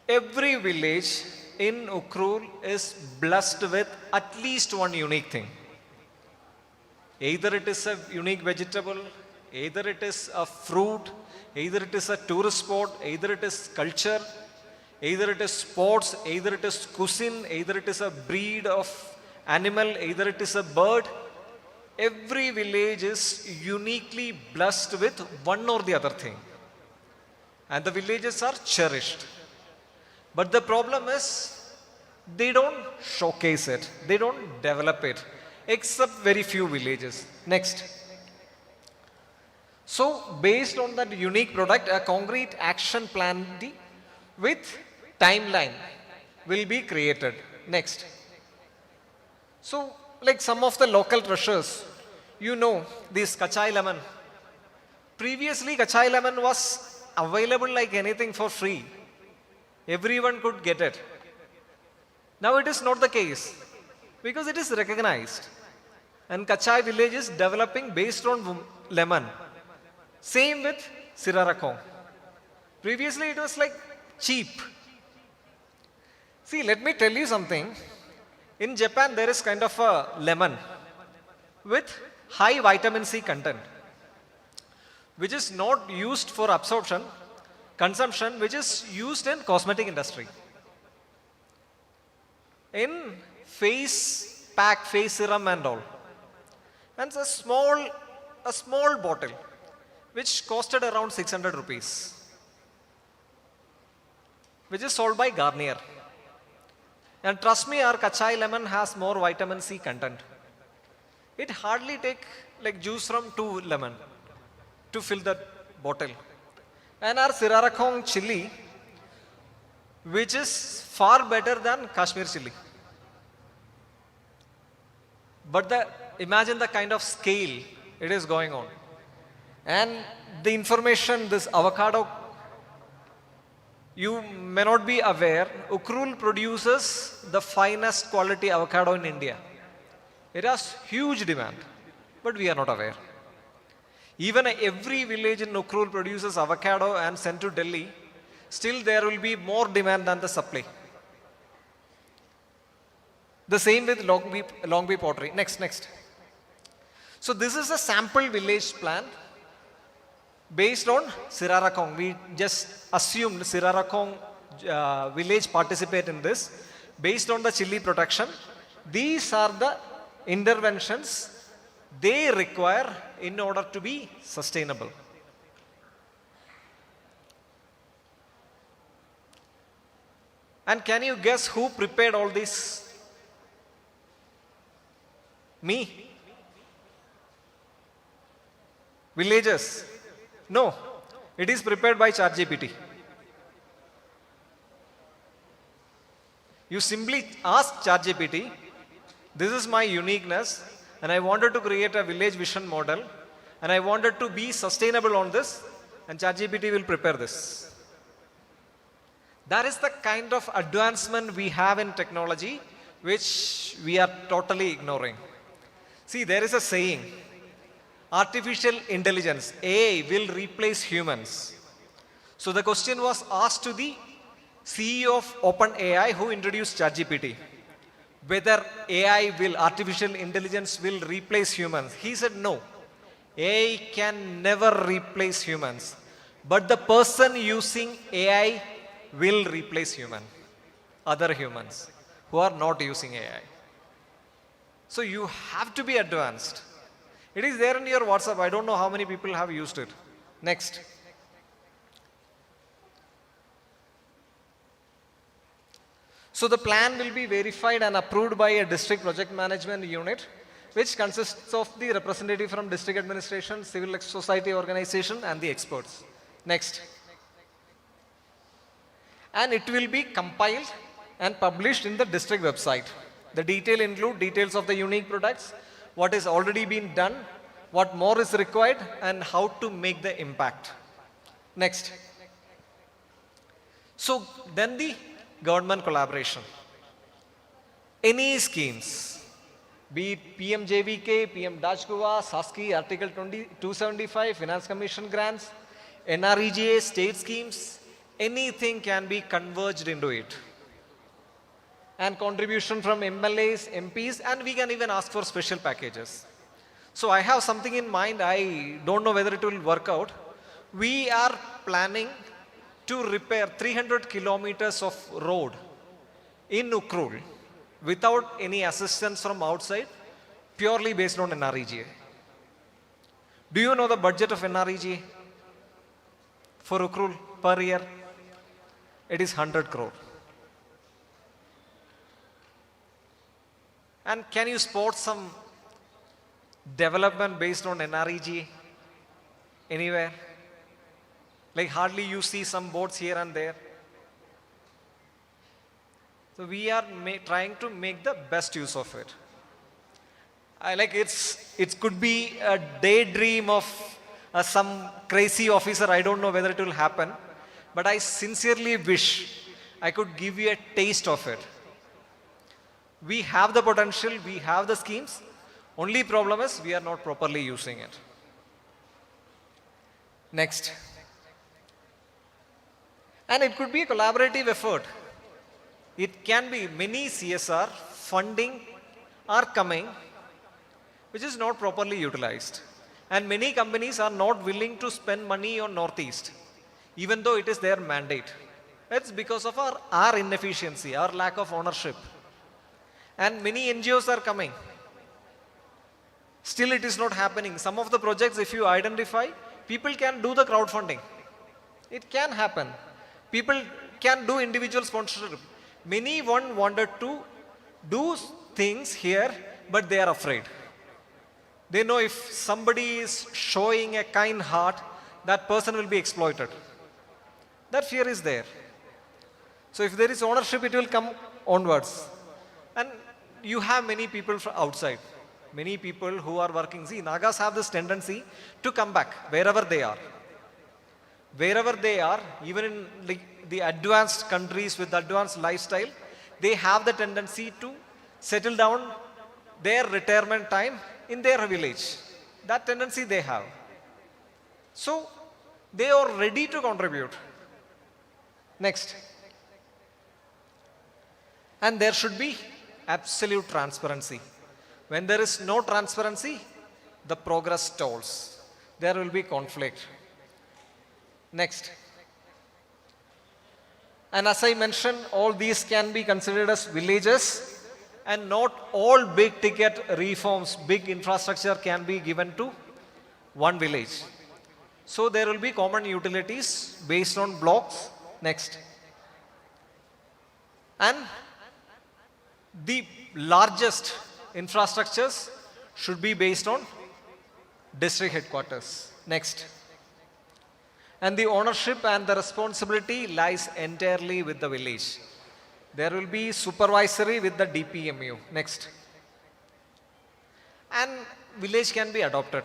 every village in Ukhrul is blessed with at least one unique thing. Either it is a unique vegetable, either it is a fruit, either it is a tourist spot, either it is culture, either it is sports, either it is cuisine, either it is a breed of animal, either it is a bird. Every village is uniquely blessed with one or the other thing. And the villages are cherished. But the problem is, they don't showcase it, they don't develop it, except very few villages. Next. So, based on that unique product, a concrete action plan with timeline will be created. Next. So, like some of the local treasures, you know, this kachai lemon. Previously, kachai lemon was available like anything for free. Everyone could get it. Now it is not the case because it is recognized. And kachai village is developing based on lemon. Same with Sirarakong. Previously it was like cheap. See, let me tell you something. In Japan, there is kind of a lemon with high vitamin C content, which is not used for absorption, consumption, which is used in cosmetic industry. In face pack, face serum and all. And it's a small bottle, which costed around 600 rupees, which is sold by Garnier. And trust me, our kachai lemon has more vitamin C content. It hardly take like juice from 2 lemon to fill that bottle. And our Sirarakong chili, which is far better than Kashmir chili. But imagine the kind of scale it is going on. And the information, this avocado, you may not be aware, Ukrul produces the finest quality avocado in India. It has huge demand, but we are not aware. Even every village in Ukrul produces avocado and sent to Delhi, still there will be more demand than the supply. The same with Longby pottery. Next. So this is a sample village plan based on Sirarakong. We just assumed Sirarakong village participate in this. Based on the chili production, these are the interventions they require in order to be sustainable. And can you guess who prepared all this? Me? Villagers? No, it is prepared by ChatGPT. You simply ask ChatGPT, this is my uniqueness and I wanted to create a village vision model and I wanted to be sustainable on this, and ChatGPT will prepare this. That is the kind of advancement we have in technology which we are totally ignoring. See, there is a saying, artificial intelligence, AI, will replace humans. So the question was asked to the CEO of OpenAI who introduced ChatGPT, whether artificial intelligence will replace humans. He said no, AI can never replace humans, but the person using AI will replace other humans who are not using AI. So you have to be advanced. It is there in your WhatsApp. I don't know how many people have used it. Next. So the plan will be verified and approved by a district project management unit, which consists of the representative from district administration, civil society organization and the experts. Next. And it will be compiled and published in the district website. The detail include details of the unique products, what is already been done, what more is required, and how to make the impact. Next. So then the government collaboration. Any schemes, be it PMJVK, PM Dajkuva, SASKI, Article 275, Finance Commission grants, NREGA, state schemes, anything can be converged into it. And contribution from MLAs, MPs, and we can even ask for special packages. So I have something in mind. I don't know whether it will work out. We are planning to repair 300 kilometers of road in Ukrul without any assistance from outside, purely based on NREGA. Do you know the budget of NREGA for Ukrul per year? It is 100 crore. And can you spot some development based on NREGA anywhere? Like hardly you see some boards here and there. So we are trying to make the best use of it. It could be a daydream of some crazy officer. I don't know whether it will happen, but I sincerely wish I could give you a taste of it. We have the potential, we have the schemes. Only problem is we are not properly using it. Next. And it could be a collaborative effort. It can be many CSR funding are coming, which is not properly utilized. And many companies are not willing to spend money on Northeast, even though it is their mandate. It's because of our inefficiency, our lack of ownership. And many NGOs are coming. Still it is not happening. Some of the projects, if you identify, people can do the crowdfunding. It can happen. People can do individual sponsorship. Many wanted to do things here, but they are afraid. They know if somebody is showing a kind heart, that person will be exploited. That fear is there. So if there is ownership, it will come onwards. And you have many people from outside. Many people who are working. See, Nagas have this tendency to come back wherever they are. Wherever they are, even in the advanced countries with advanced lifestyle, they have the tendency to settle down their retirement time in their village. That tendency they have. So, they are ready to contribute. Next. And there should be absolute transparency. When there is no transparency, the progress stalls. There will be conflict. Next. And as I mentioned, all these can be considered as villages, and not all big ticket reforms, big infrastructure can be given to one village. So there will be common utilities based on blocks. Next. And the largest infrastructures should be based on district headquarters. Next. And the ownership and the responsibility lies entirely with the village. There will be supervisory with the DPMU. Next. And village can be adopted.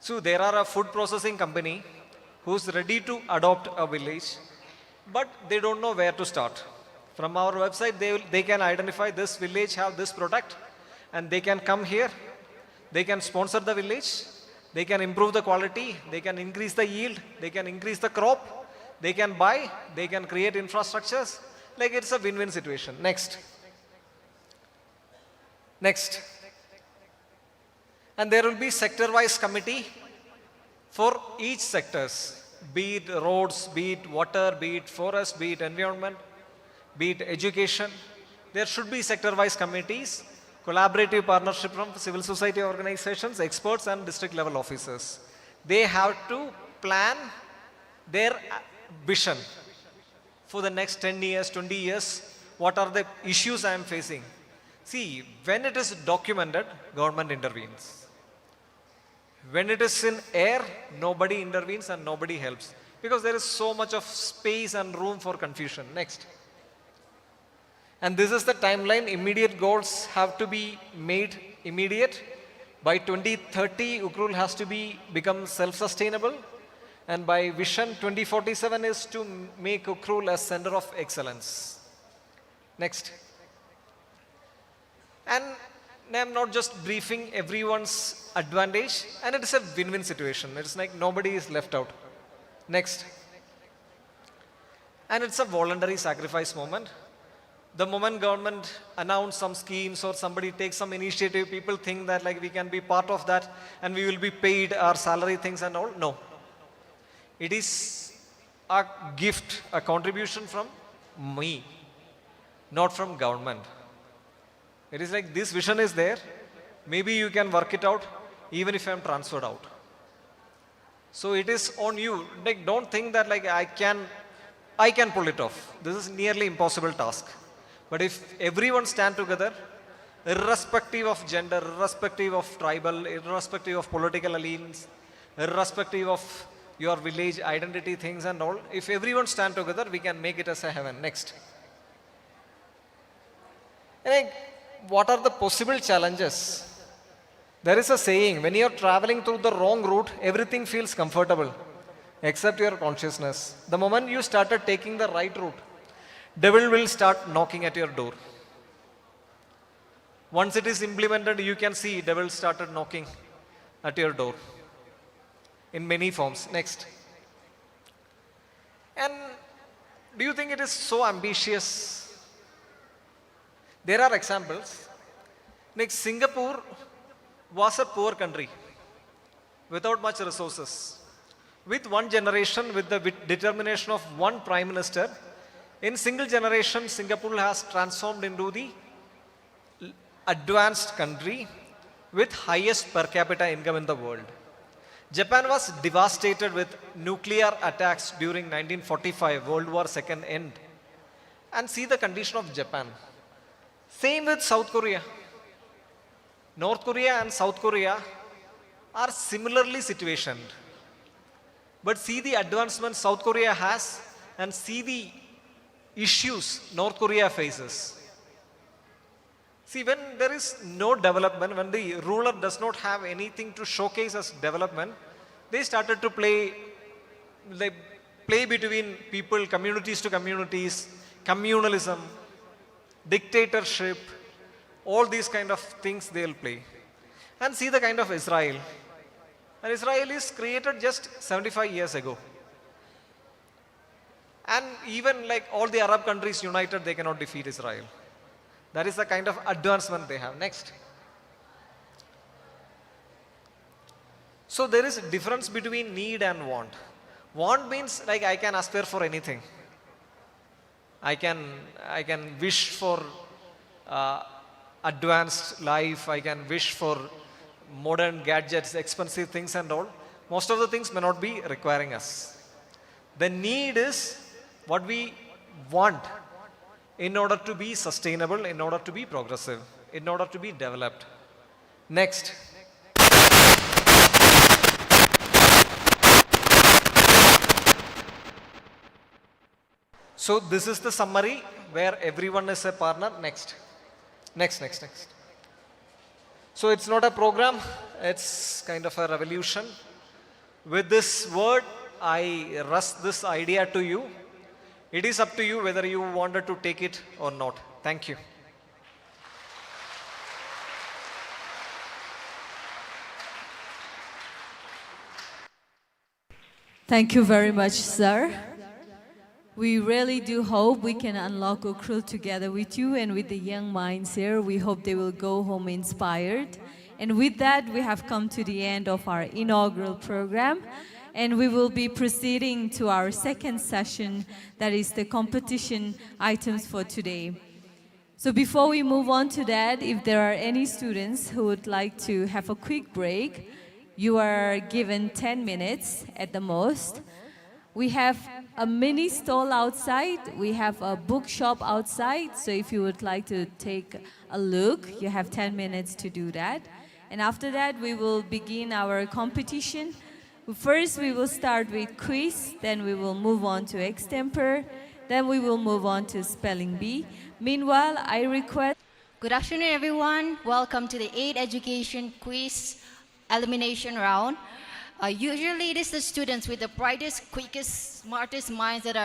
So there are a food processing company who's ready to adopt a village, but they don't know where to start. From our website, they can identify this village have this product, and they can come here. They can sponsor the village. They can improve the quality. They can increase the yield. They can increase the crop. They can buy. They can create infrastructures. Like it's a win-win situation. Next. Next. And there will be sector-wise committee for each sectors, be it roads, be it water, be it forest, be it environment, be it education. There should be sector-wise committees, collaborative partnership from civil society organizations, experts and district level officers. They have to plan their vision for the next 10 years, 20 years. What are the issues I am facing? See, when it is documented, government intervenes. When it is in air, nobody intervenes and nobody helps, because there is so much of space and room for confusion. Next. And this is the timeline. Immediate goals have to be made immediate. By 2030, Ukhrul has to become self-sustainable. And by Vision 2047 is to make Ukhrul a center of excellence. Next. And I'm not just briefing everyone's advantage, and it is a win-win situation. It's like nobody is left out. Next. And it's a voluntary sacrifice moment. The moment government announce some schemes or somebody takes some initiative, people think that like we can be part of that and we will be paid our salary things and all. No. It is a gift, a contribution from me, not from government. It is like this vision is there. Maybe you can work it out even if I am transferred out. So it is on you. Like, don't think that like I can pull it off. This is nearly impossible task. But if everyone stand together, irrespective of gender, irrespective of tribal, irrespective of political allegiance, irrespective of your village identity things and all, if everyone stand together, we can make it as a heaven. Next. And what are the possible challenges? There is a saying, when you are traveling through the wrong route, everything feels comfortable except your consciousness. The moment you started taking the right route, devil will start knocking at your door. Once it is implemented, you can see devil started knocking at your door in many forms. Next. And Do you think it is so ambitious? There are examples. Next, Singapore was a poor country without much resources. With one generation, with the determination of one prime minister, in single generation, Singapore has transformed into the advanced country with highest per capita income in the world. Japan was devastated with nuclear attacks during 1945, World War II end. And see the condition of Japan. Same with South Korea. North Korea and South Korea are similarly situationed. But see the advancement South Korea has and see the issues North Korea faces. See, when there is no development, when the ruler does not have anything to showcase as development, they started to play between people, communities to communities, communalism, dictatorship, all these kind of things they'll play. And see the kind of Israel. And Israel is created just 75 years ago. And even like all the Arab countries united, they cannot defeat Israel. That is the kind of advancement they have. Next. So there is a difference between need and want. Want means like I can aspire for anything. I can wish for advanced life. I can wish for modern gadgets, expensive things and all. Most of the things may not be requiring us. The need is what we want in order to be sustainable, in order to be progressive, in order to be developed. Next. So this is the summary where everyone is a partner. Next. So it's not a program, it's kind of a revolution. With this word, I rush this idea to you. It is up to you whether you wanted to take it or not. Thank you. Thank you very much, sir. We really do hope we can unlock Ukhrul together with you and with the young minds here. We hope they will go home inspired. And with that, we have come to the end of our inaugural program. And we will be proceeding to our second session, that is the competition items for today. So before we move on to that, if there are any students who would like to have a quick break, you are given 10 minutes at the most. We have a mini stall outside. We have a bookshop outside. So if you would like to take a look, you have 10 minutes to do that. And after that, we will begin our competition. First, we will start with quiz, then we will move on to extempore, then we will move on to spelling bee. Meanwhile, I request... Good afternoon, everyone. Welcome to the 8 Education Quiz Elimination Round. Usually, it is the students with the brightest, quickest, smartest minds that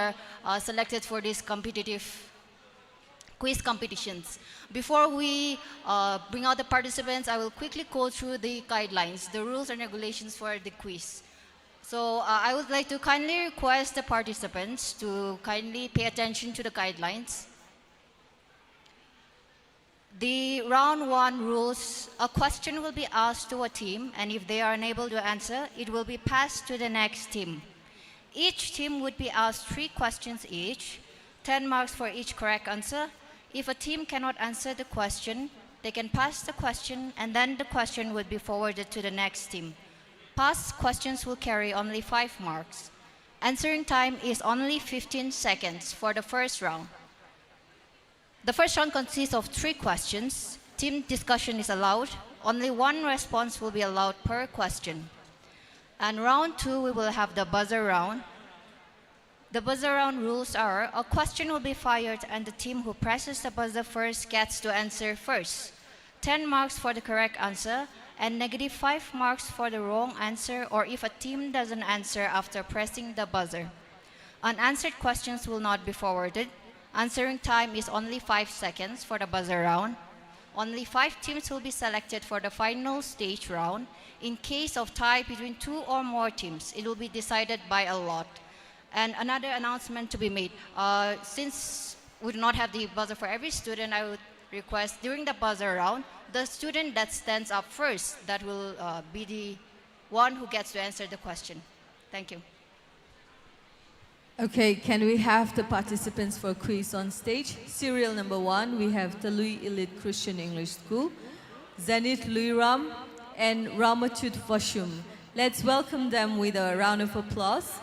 are selected for these competitive quiz competitions. Before we bring out the participants, I will quickly go through the guidelines, the rules and regulations for the quiz. So I would like to kindly request the participants to kindly pay attention to the guidelines. The round 1 rules, a question will be asked to a team, and if they are unable to answer, it will be passed to the next team. Each team would be asked 3 questions each, 10 marks for each correct answer. If a team cannot answer the question, they can pass the question, and then the question would be forwarded to the next team. Passed questions will carry only 5 marks. Answering time is only 15 seconds for the first round. The first round consists of 3 questions. Team discussion is allowed. Only 1 response will be allowed per question. And round 2, we will have the buzzer round. The buzzer round rules are, a question will be fired and the team who presses the buzzer first gets to answer first. 10 marks for the correct answer and negative 5 marks for the wrong answer or if a team doesn't answer after pressing the buzzer. Unanswered questions will not be forwarded. Answering time is only 5 seconds for the buzzer round. Only 5 teams will be selected for the final stage round. In case of tie between 2 or more teams, it will be decided by a lot. And another announcement to be made. Since we do not have the buzzer for every student, I would request during the buzzer round, the student that stands up first, that will be the one who gets to answer the question. Thank you. Okay, can we have the participants for quiz on stage? Serial number 1, we have Talui Elite Christian English School, Zenith Luiram, and Ramachut Vashum. Let's welcome them with a round of applause.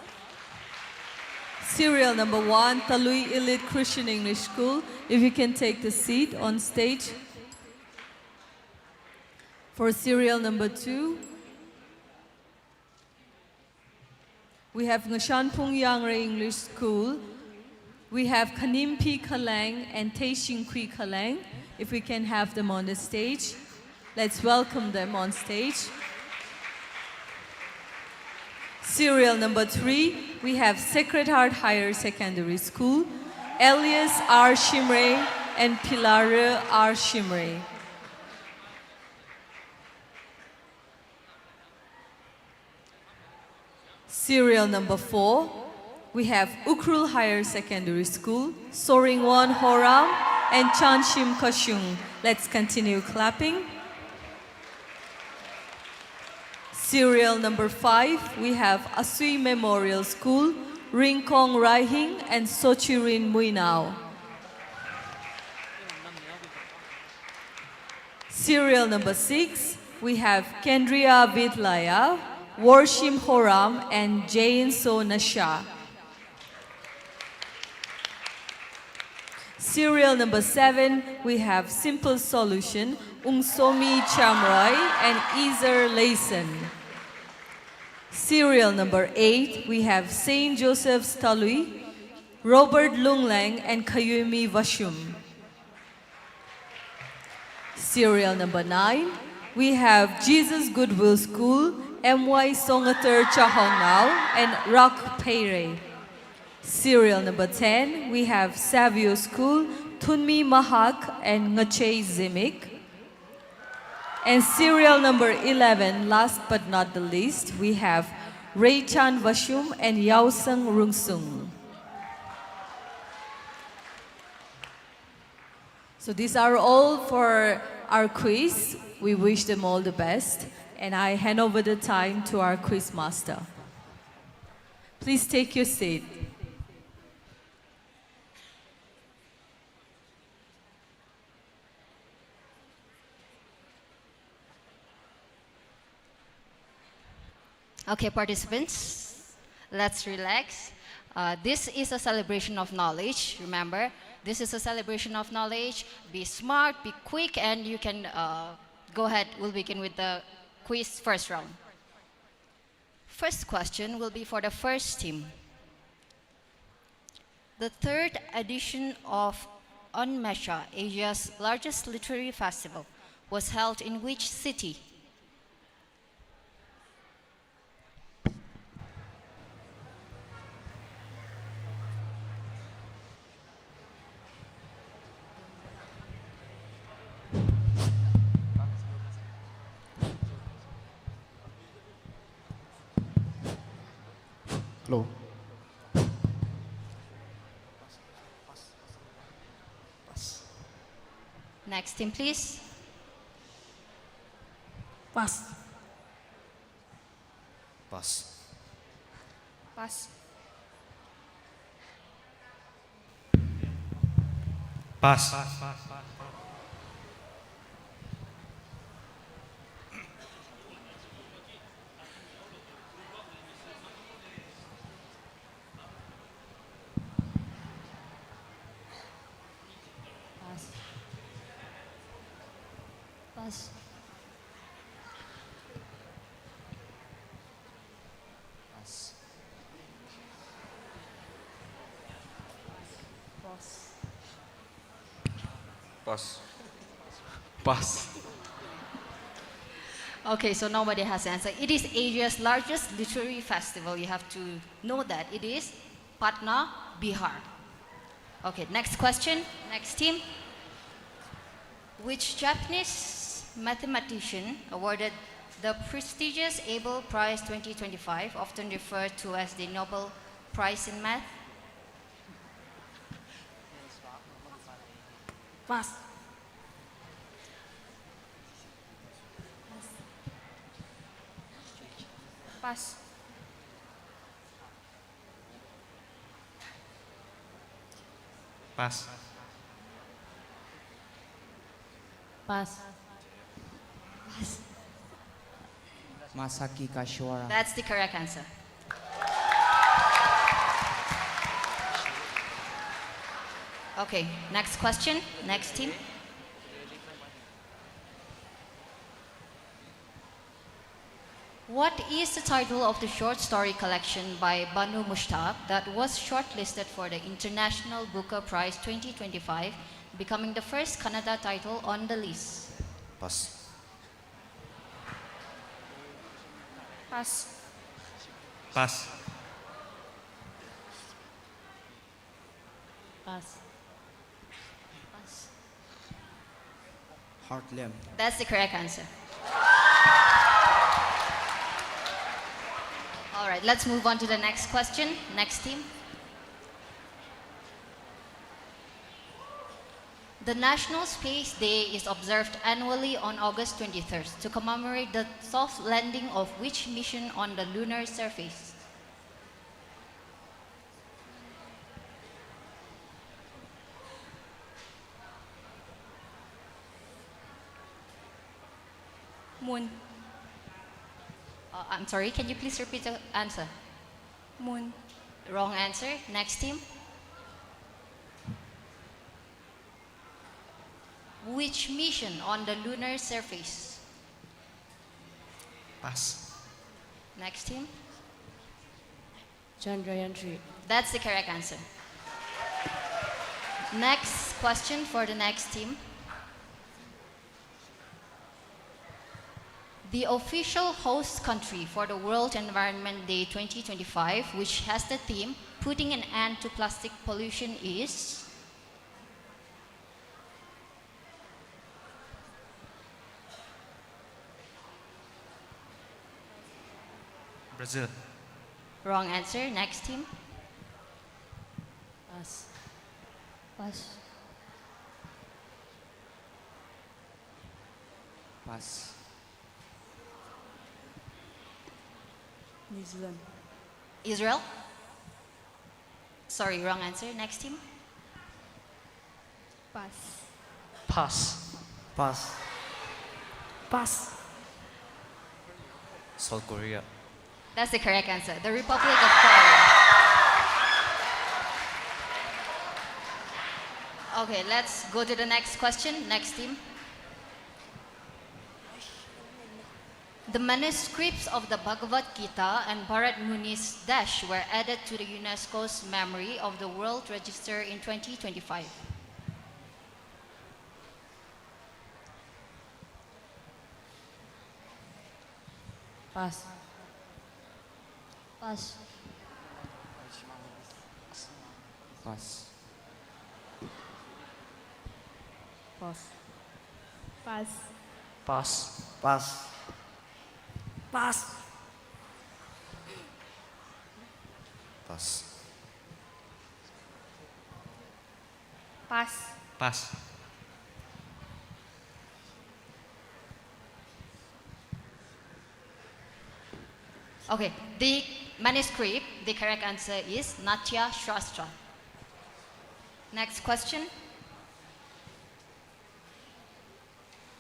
Serial number 1, Talui Elite Christian English School. If you can take the seat on stage. For serial number 2, we have Ngashanpung Yangre English School. We have Kanim P. Kalang and Taishin Kui Kalang. If we can have them on the stage. Let's welcome them on stage. Serial number 3, we have Sacred Heart Higher Secondary School, Elias R. Shimre and Pilar R. Shimre. Serial number 4, we have Ukrul Higher Secondary School, Soringwon Horam and Chanshim Kashung. Let's continue clapping. Serial number 5, we have Asui Memorial School, Ringkong Raihing and Sochirin Muinao. Serial number 6, we have Kendria Vidlaya, Warshim Horam and Jain So Nasha. Serial number 7, we have Simple Solution, Ungsomi Chamroy and Ezer Layson. Serial number 8, we have St. Joseph's Talui, Robert Lunglang and Kayumi Vashum. Serial number 9, we have Jesus Goodwill School, MY Songater Chahongnao and Rock Pere. Serial number 10, we have Savio School, Tunmi Mahak and Ngache Zimik. And serial number 11, last but not the least, we have Raychan Vashum and Yaoseng Rungsung. So these are all for our quiz. We wish them all the best. And I hand over the time to our quiz master. Please take your seat. Okay, participants, let's relax. This is a celebration of knowledge. Remember, this is a celebration of knowledge. Be smart, be quick, and you can go ahead. We'll begin with the quiz first round. First question will be for the first team. The third edition of Unmesha, Asia's largest literary festival, was held in which city? Hello. Next team, please. Pass. Pass. Pass. Pass. Pass. Pass. Pass. Okay, so nobody has answered. It is Asia's largest literary festival. You have to know that. It is Patna, Bihar. Okay, next question. Next team. Which Japanese mathematician awarded the prestigious Abel Prize 2025, often referred to as the Nobel prize in math? Pass. Pass. Pass. Pass. Masaki Kashwara. That's the correct answer. Okay, next question, next team. What is the title of the short story collection by Banu Mushtaq that was shortlisted for the International Booker Prize 2025, becoming the first Kannada title on the list? Pass. Pass. Pass. Pass. Pass. Heartland. That's the correct answer. All right, let's move on to the next question. Next team. The National Space Day is observed annually on August 23rd to commemorate the soft landing of which mission on the lunar surface? Moon. I'm sorry, can you please repeat the answer? Moon. Wrong answer. Next team. Which mission on the lunar surface? Pass. Next team. Chandrayaan-3. That's the correct answer. Next question for the next team. The official host country for the World Environment Day 2025, which has the theme Putting an End to Plastic Pollution, is? Brazil. Wrong answer. Next team. Pass. Pass. Pass. New Zealand. Israel? Sorry, wrong answer. Next team. Pass. Pass. Pass. Pass. South Korea. That's the correct answer. The Republic of Korea. Okay, let's go to the next question. Next team. The manuscripts of the Bhagavad Gita and Bharat Muni's Dash were added to the UNESCO's Memory of the World Register in 2025. Pass. Pass. Pass. Pass. Pass. Pass. Pass. Pass. Pass. Pass. Pass. Okay, the manuscript, the correct answer is Natya Shastra. Next question.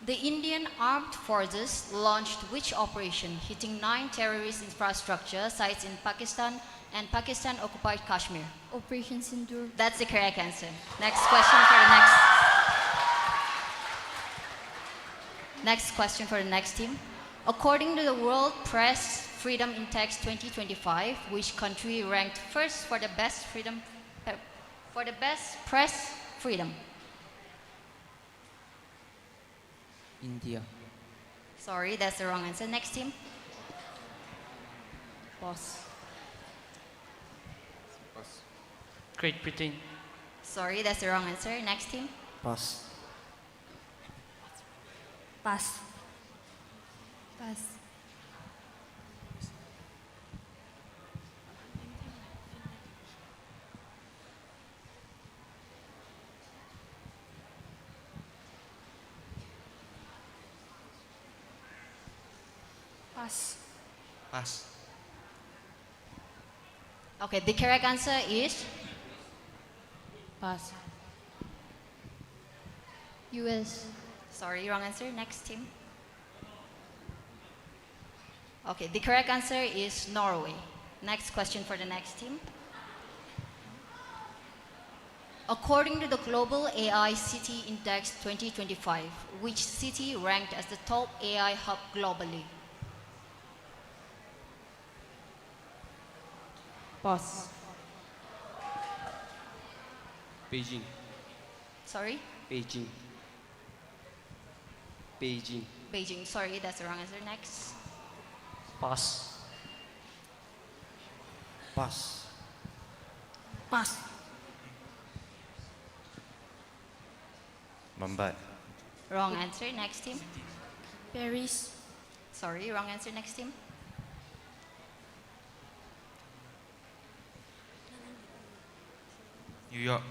The Indian Armed Forces launched which operation, hitting 9 terrorist infrastructure sites in Pakistan and Pakistan-occupied Kashmir? Operation Sindoor. That's the correct answer. Next question for the next question for the next team. According to the World Press Freedom Index 2025, which country ranked first for the best press freedom? India. Sorry, that's the wrong answer. Next team. Pass. Great Britain. Sorry, that's the wrong answer. Next team. Pass. Pass. Pass. Pass. Pass. Okay, the correct answer is Pass. US. sorry, wrong answer. Next team. Okay, the correct answer is Norway. Next question for the next team. According to the Global AI City Index 2025, which city ranked as the top AI hub globally? Pass. Beijing. Sorry? Beijing. Beijing. Beijing. Sorry, that's the wrong answer. Next. Pass. Pass. Pass. Mumbai. Wrong answer. Next team. Paris. Sorry, wrong answer. Next team. New York.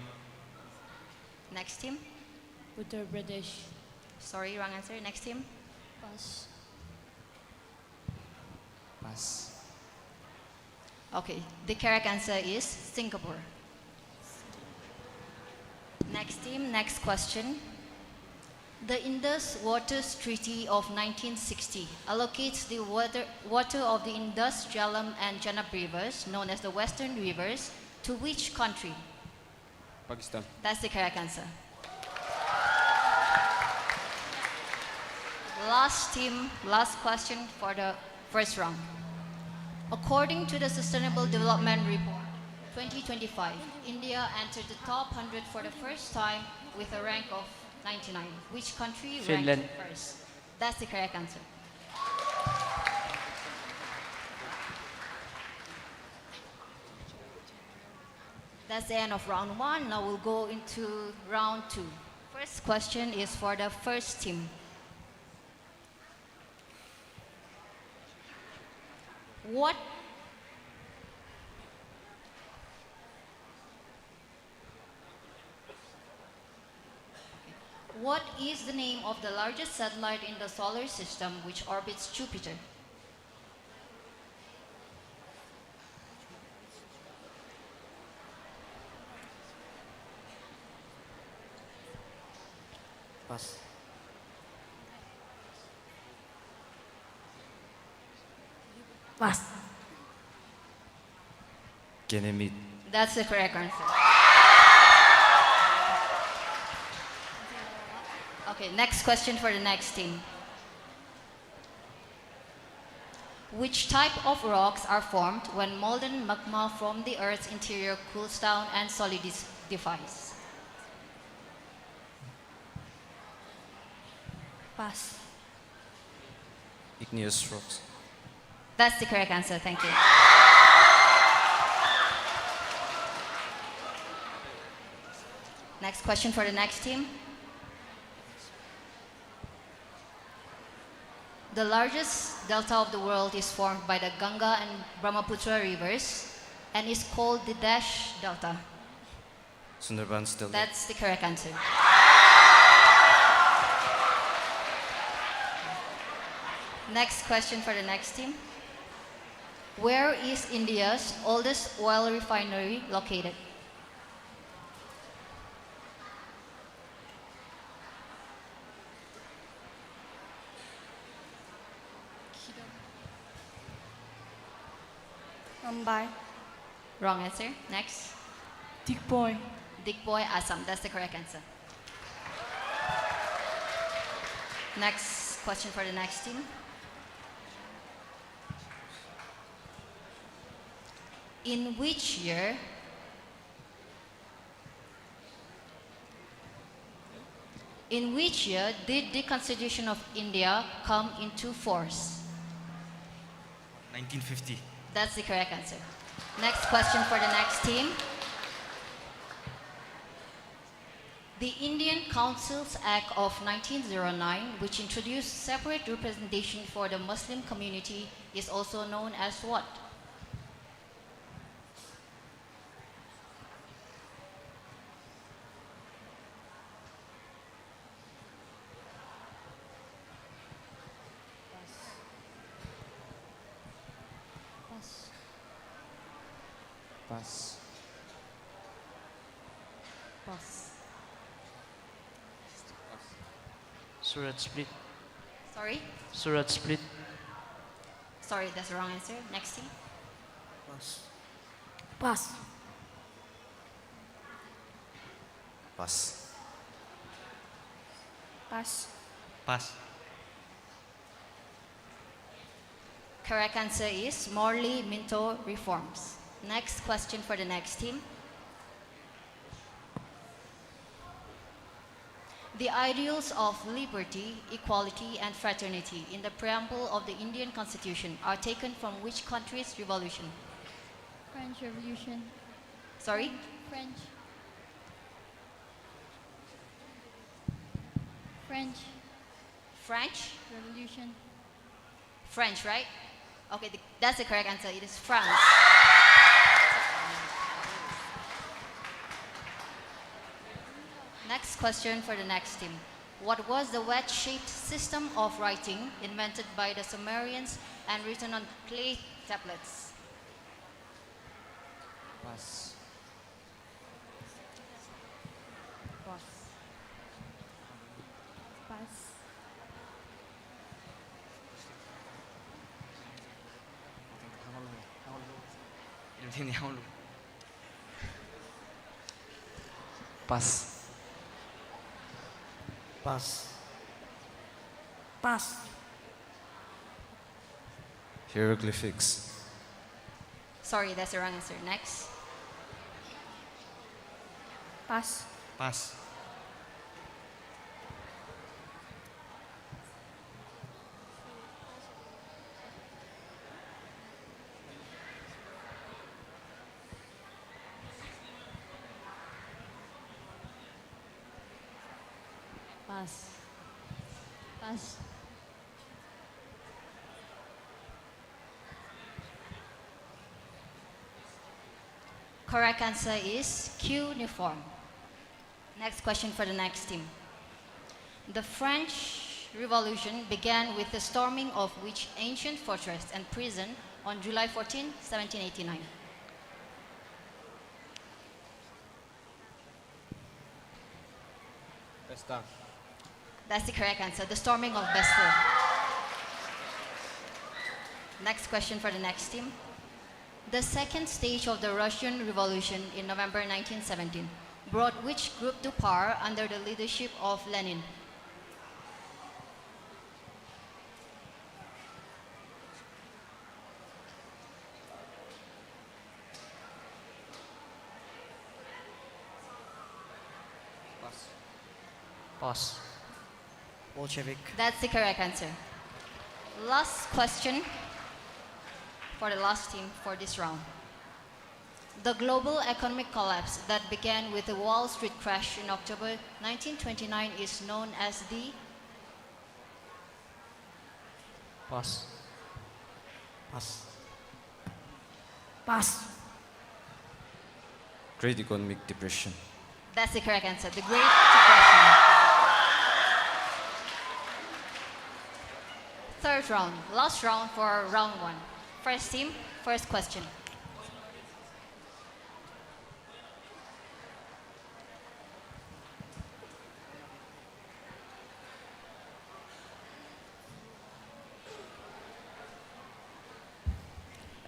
Next team. Uttar Pradesh. Sorry, wrong answer. Next team. Pass. Pass. Okay, the correct answer is Singapore. Next team, next question. The Indus Waters Treaty of 1960 allocates the water of the Indus, Shalam, and Chenab rivers, known as the Western rivers, to which country? Pakistan. That's the correct answer. Last team, last question for the first round. According to the Sustainable Development Report 2025, India entered the top 100 for the first time with a rank of 99. Which country Finland. ranked first? That's the correct answer. That's the end of round one. Now we'll go into round two. First question is for the first team. What is the name of the largest satellite in the solar system which orbits Jupiter? Pass. Pass. Ganymede. That's the correct answer. Okay, next question for the next team. Which type of rocks are formed when molten magma from the Earth's interior cools down and solidifies? Pass. Igneous rocks. That's the correct answer, thank you. Next question for the next team. The largest delta of the world is formed by the Ganga and Brahmaputra rivers and is called the Dash Delta. Sundarbans Delta. That's the correct answer. Next question for the next team. Where is India's oldest oil refinery located? Mumbai. Wrong answer. Next. Digboy. Digboy, Assam. That's the correct answer. Next question for the next team. In which year did the Constitution of India come into force? 1950. That's the correct answer. Next question for the next team. The Indian Councils Act of 1909, which introduced separate representation for the Muslim community, is also known as what? Pass. Pass. Surat split. Sorry? Surat split. Sorry, that's the wrong answer. Next team. Pass. Pass. Pass. Pass. Pass. Correct answer is Morley Minto reforms. Next question for the next team. The ideals of liberty, equality, and fraternity in the preamble of the Indian Constitution are taken from which country's revolution? French Revolution. Sorry? French. French French? Revolution. French, right? Okay, that's the correct answer. It is France. Next question for the next team. What was the wedge-shaped system of writing invented by the Sumerians and written on clay tablets? Pass. Pass. Pass. Pass. Pass. Pass. Hieroglyphics. Sorry, that's the wrong answer. Next. Pass. Pass. Pass. Pass. Correct answer is cuneiform. Next question for the next team. The French Revolution began with the storming of which ancient fortress and prison on July 14, 1789? Bastille. That's the correct answer, the storming of Bastille. Next question for the next team. The second stage of the Russian Revolution in November 1917 brought which group to power under the leadership of Lenin? Pass. Bolshevik. That's the correct answer. Last question for the last team for this round. The global economic collapse that began with the Wall Street crash in October 1929 is known as the... Pass. Pass. Pass. Great Economic Depression. That's the correct answer, the Great Depression. Third round, last round for round one. First team, first question.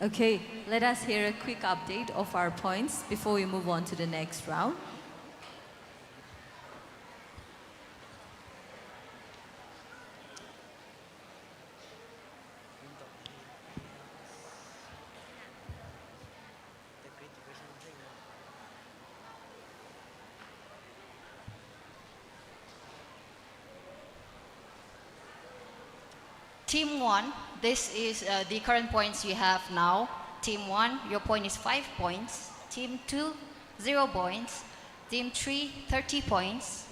Okay, let us hear a quick update of our points before we move on to the next round. Team 1, this is the current points you have now. Team 1, your point is 5 points. Team 2, 0 points. Team 3, 30 points.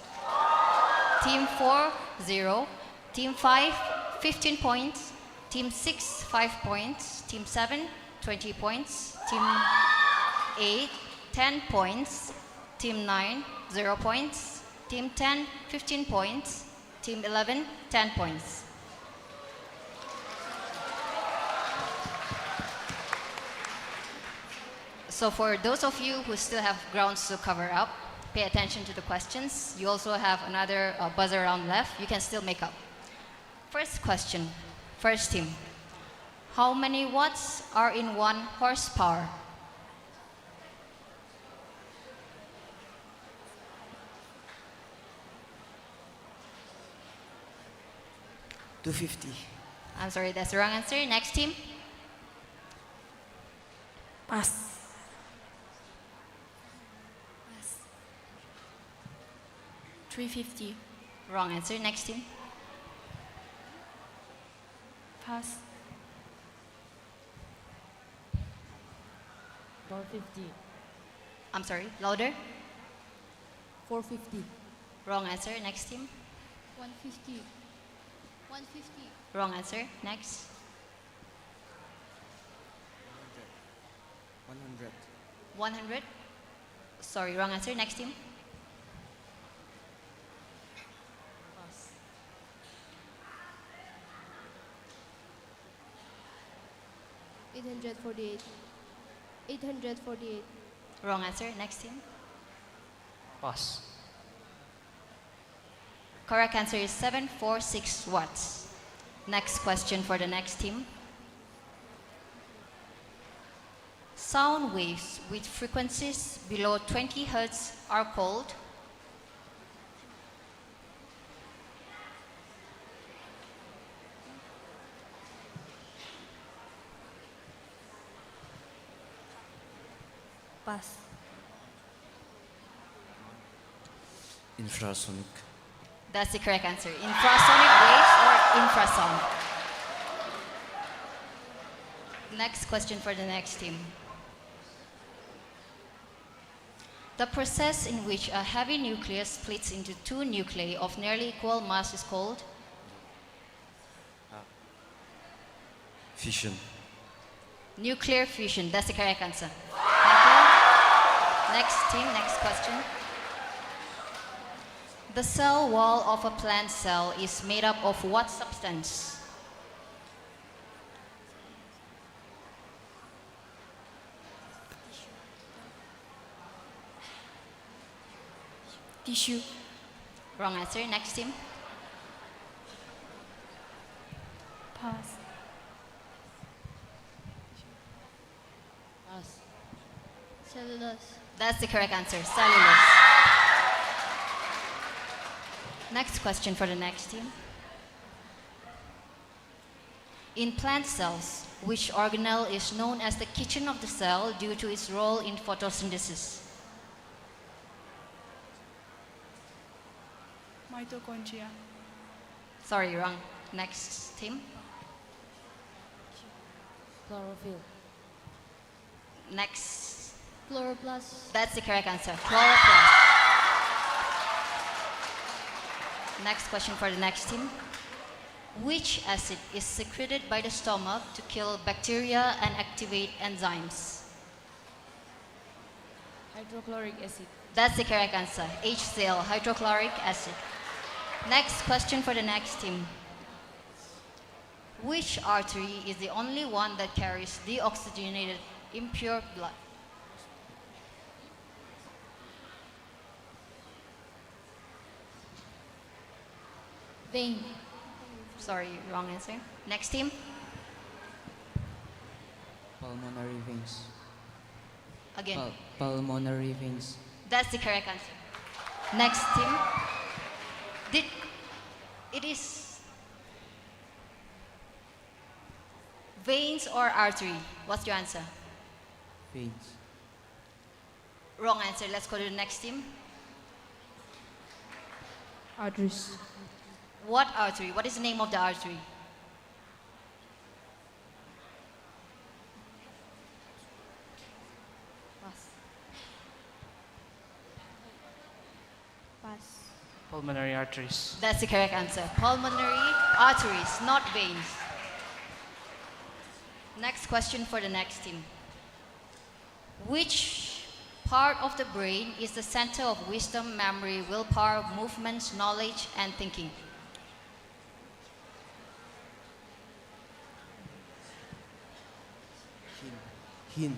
Team 4, 0. Team 5, 15 points. Team 6, 5 points. Team 7, 20 points. Team 8, 10 points. Team 9, 0 points. Team 10, 15 points. Team 11, 10 points. So for those of you who still have grounds to cover up, pay attention to the questions. You also have another buzzer round left. You can still make up. First question, first team. How many watts are in 1 horsepower? $250. I'm sorry, that's the wrong answer. Next team. Pass. 350. Wrong answer. Next team. Pass. 450. I'm sorry, louder. 450. Wrong answer. Next team. 150. 150. Wrong answer. Next. 100. 100. Sorry, wrong answer. Next team. 848. 848. Wrong answer. Next team. Pass. Correct answer is 746 watts. Next question for the next team. Sound waves with frequencies below 20 Hz are called Pass. Infrasonic. That's the correct answer. Infrasonic waves or infrasound. Next question for the next team. The process in which a heavy nucleus splits into 2 nuclei of nearly equal mass is called Fission. nuclear fusion. That's the correct answer. Thank you. Next team, next question. The cell wall of a plant cell is made up of what substance? Tissue. Wrong answer. Next team. Pass. Pass. Cellulose. That's the correct answer. Cellulose. Next question for the next team. In plant cells, which organelle is known as the kitchen of the cell due to its role in photosynthesis? Mitochondria. Sorry, wrong. Next team. Chlorophyll. Next. Chloroplast. That's the correct answer. Chloroplast. Next question for the next team. Which acid is secreted by the stomach to kill bacteria and activate enzymes? Hydrochloric acid. That's the correct answer. HCl, hydrochloric acid. Next question for the next team. Which artery is the only one that carries deoxygenated impure blood? Vein. Sorry, wrong answer. Next team. Pulmonary veins. Again. Pulmonary veins. That's the correct answer. Next team. It is veins or artery? What's your answer? Veins. Wrong answer. Let's go to the next team. Arteries. What artery? What is the name of the artery? Pass. Pass. Pulmonary arteries. That's the correct answer. Pulmonary arteries, not veins. Next question for the next team. Which part of the brain is the center of wisdom, memory, willpower, movements, knowledge, and thinking? Hin.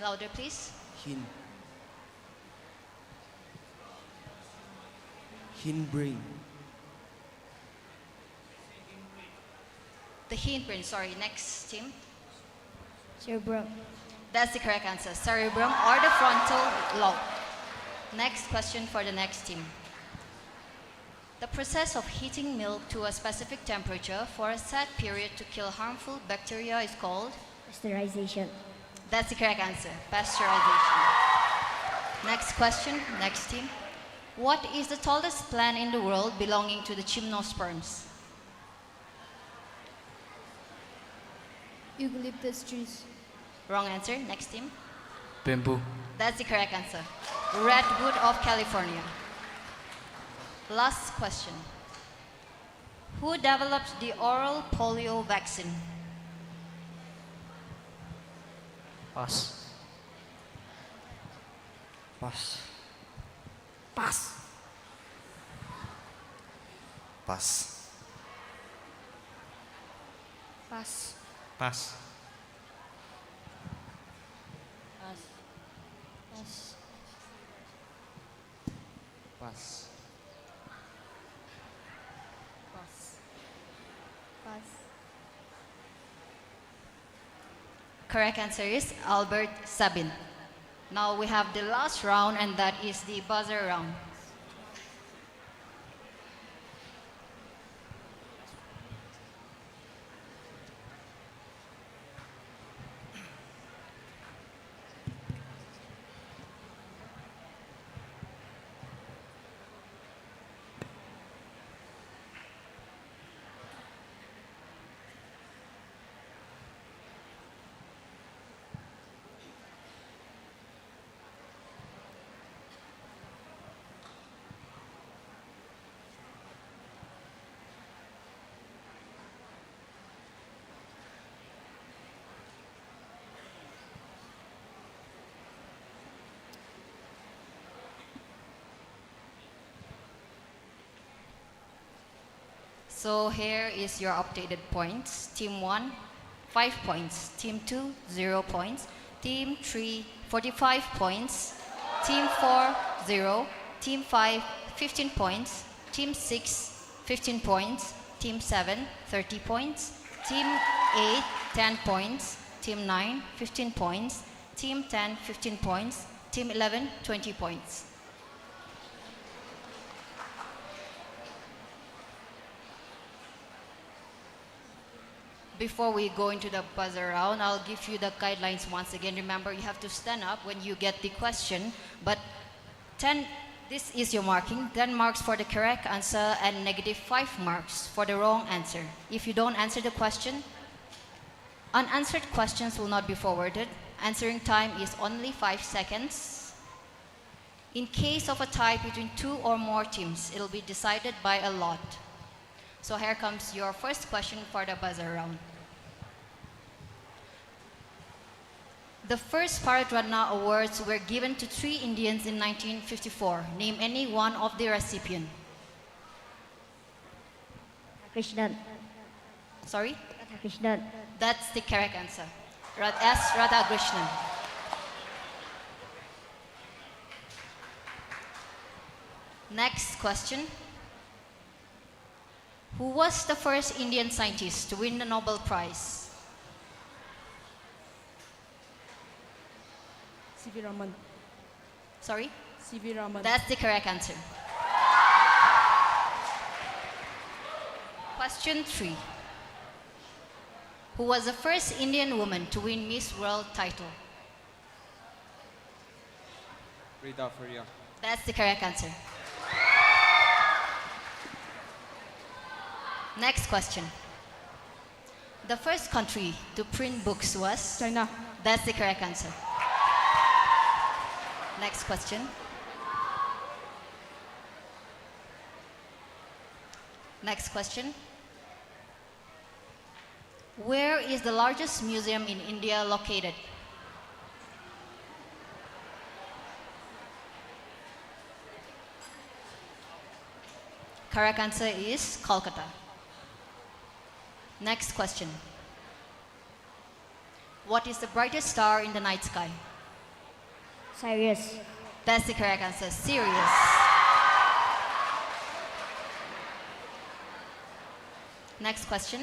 Louder, please. Hin. Hinbrain. The hindbrain, sorry. Next team. Cerebrum. That's the correct answer. Cerebrum or the frontal lobe. Next question for the next team. The process of heating milk to a specific temperature for a set period to kill harmful bacteria is called? Pasteurization. That's the correct answer. Pasteurization. Next question, next team. What is the tallest plant in the world belonging to the gymnosperms? Eucalyptus trees. Wrong answer. Next team. Bamboo. That's the correct answer. Redwood of California. Last question. Who developed the oral polio vaccine? Pass. Pass. Pass. Pass. Pass. Pass. Pass. Pass. Pass. Correct answer is Albert Sabin. Now we have the last round, and that is the buzzer round. So here is your updated points. Team 1, 5 points. Team 2, 0 points. Team 3, 45 points. Team 4, 0. Team 5, 15 points. Team 6, 15 points. Team 7, 30 points. Team 8, 10 points. Team 9, 15 points. Team 10, 15 points. Team 11, 20 points. Before we go into the buzzer round, I'll give you the guidelines once again. Remember, you have to stand up when you get the question, but 10, this is your marking, 10 marks for the correct answer and negative 5 marks for the wrong answer. If you don't answer the question, unanswered questions will not be forwarded. Answering time is only 5 seconds. In case of a tie between 2 or more teams, it'll be decided by a lot. So here comes your first question for the buzzer round. The first Bharat Ratna awards were given to 3 Indians in 1954. Name any one of the recipients. Krishnan. Sorry? Krishnan. That's the correct answer. S. Radhakrishnan. Next question. Who was the first Indian scientist to win the Nobel Prize? C.V. Raman. Sorry? C.V. Raman. That's the correct answer. Question 3. Who was the first Indian woman to win Miss World title? Rida Faria. That's the correct answer. Next question. The first country to print books was? China. That's the correct answer. Next question. Next question. Where is the largest museum in India located? Correct answer is Kolkata. Next question. What is the brightest star in the night sky? Serious. That's the correct answer. Serious. Next question.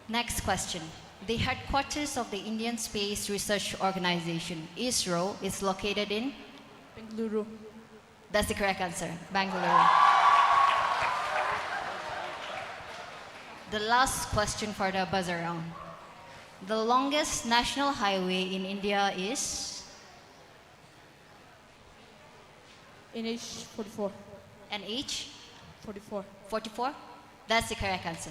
Next question. The headquarters of the Indian Space Research Organization, ISRO, is located in? Bengaluru. That's the correct answer. Bangalore. The last question for the buzzer round. The longest national highway in India is? NH 44. NH? 44. 44? That's the correct answer.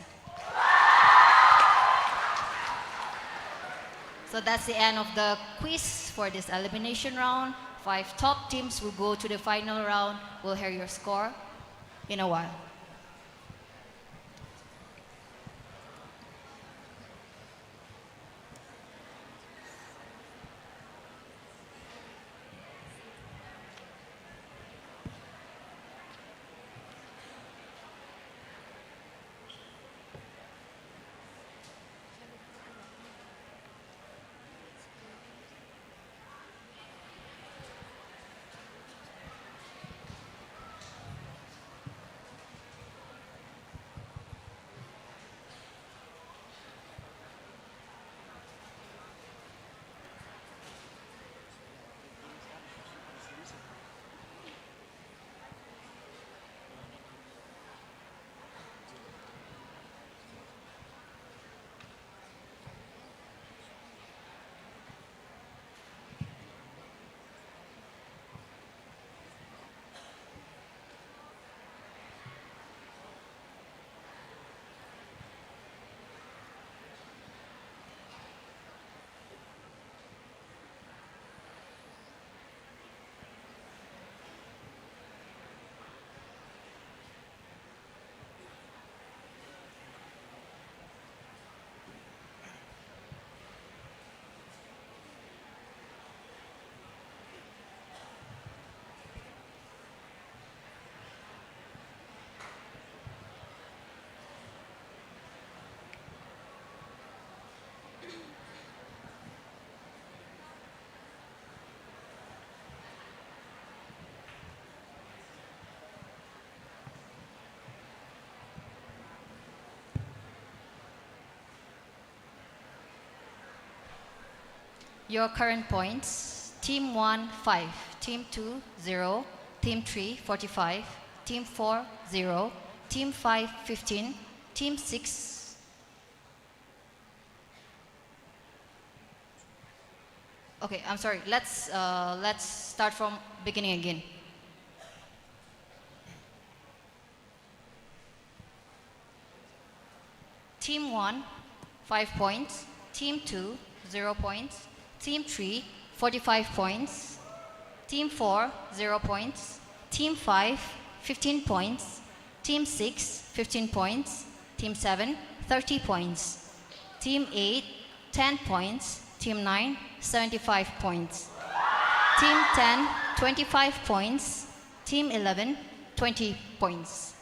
So that's the end of the quiz for this elimination round. 5 top teams will go to the final round. We'll hear your score in a while. Your current points: Team 1, 5, Team 2, 0, Team 3, 45, Team 4, 0, Team 5, 15, Team 6, okay, I'm sorry, let's start from beginning again. Team 1, 5 points, Team 2, 0 points, Team 3, 45 points, Team 4, 0 points, Team 5, 15 points, Team 6, 15 points, Team 7, 30 points, Team 8, 10 points, Team 9, 75 points, Team 10, 25 points, Team 11, 20 points.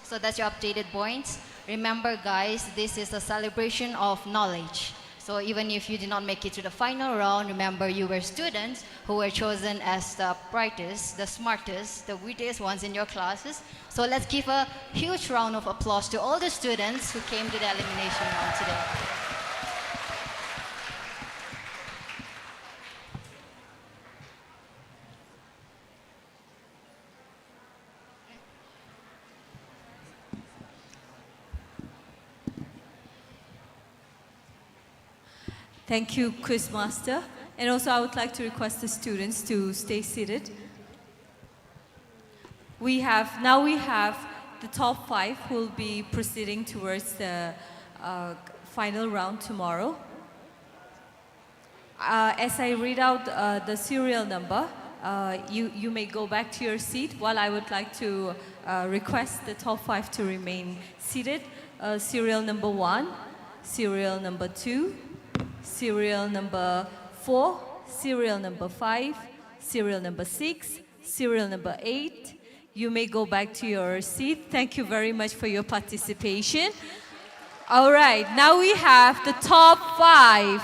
So that's your updated points. Remember guys, this is a celebration of knowledge. So even if you did not make it to the final round, remember you were students who were chosen as the brightest, the smartest, the wittiest ones in your classes. So let's give a huge round of applause to all the students who came to the elimination round today. Thank you, Quizmaster. And also I would like to request the students to stay seated. Now we have the top 5 who will be proceeding towards the final round tomorrow. As I read out the serial number, you may go back to your seat while I would like to request the top 5 to remain seated. Serial number 1, serial number 2, serial number 4, serial number 5, serial number 6, serial number 8. You may go back to your seat. Thank you very much for your participation. All right, now we have the top 5.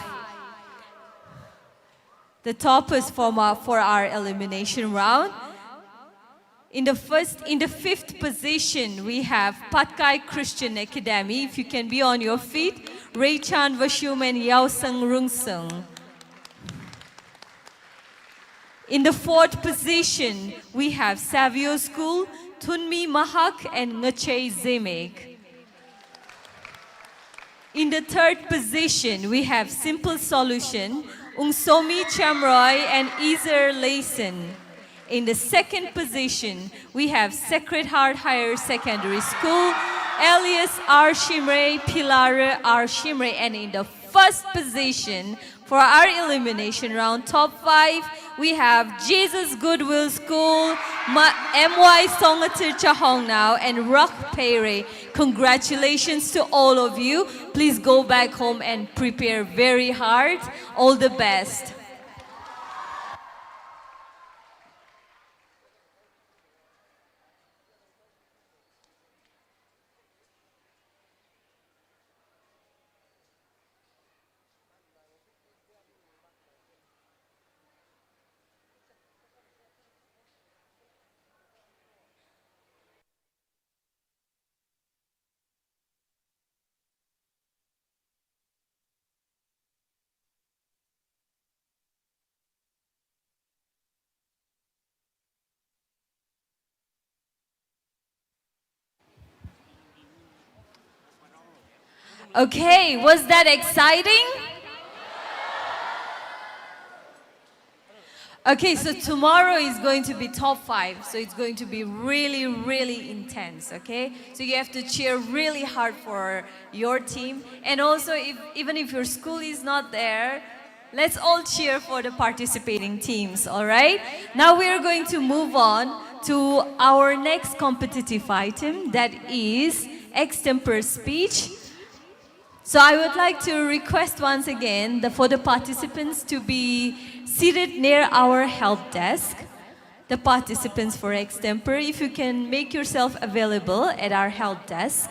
The toppers for our elimination round. In the 5th position, we have Patkai Christian Academy. If you can be on your feet, Ray Chan Vashum and Yao Sung Rung Sung. In the 4th position, we have Savio School, Tunmi Mahak and Ngache Zemek. In the 3rd position, we have Simple Solution, Ungsomi Chamroy and Ezer Layson. In the 2nd position, we have Sacred Heart Higher Secondary School, Elias R. Shimre, Pilar R. Shimre. And in the 1st position, for our elimination round, top 5, we have Jesus Goodwill School, MY Songatir Chahong now, and Rock Pere. Congratulations to all of you. Please go back home and prepare very hard. All the best. Okay, was that exciting? Okay, so tomorrow is going to be top 5, so it's going to be really, really intense, okay? So you have to cheer really hard for your team. And also, even if your school is not there, let's all cheer for the participating teams, all right? Now we are going to move on to our next competitive item, that is extempore speech. So I would like to request once again for the participants to be seated near our help desk. The participants for extempore, if you can make yourself available at our help desk.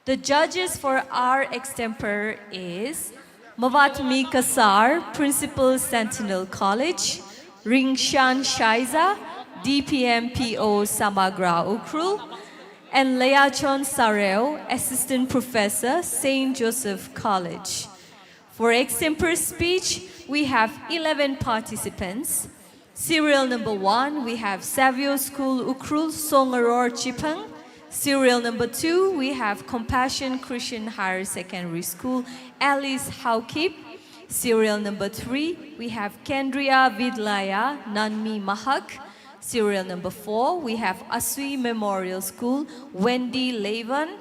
The judges for our extempore is Mavatmi Kasar, Principal Sentinel College, Ringshan Shaiza, DPMPO Samagra Ukrul, and Leachon Sareo, Assistant Professor, St. Joseph College. For extempore speech, we have 11 participants. Serial number 1, we have Savio School Ukrul Songaror Chipang. Serial number 2, we have Compassion Christian Higher Secondary School, Alice Haukip. Serial number 3, we have Kendria Vidlaya Nanmi Mahak. Serial number 4, we have Asui Memorial School, Wendy Levan.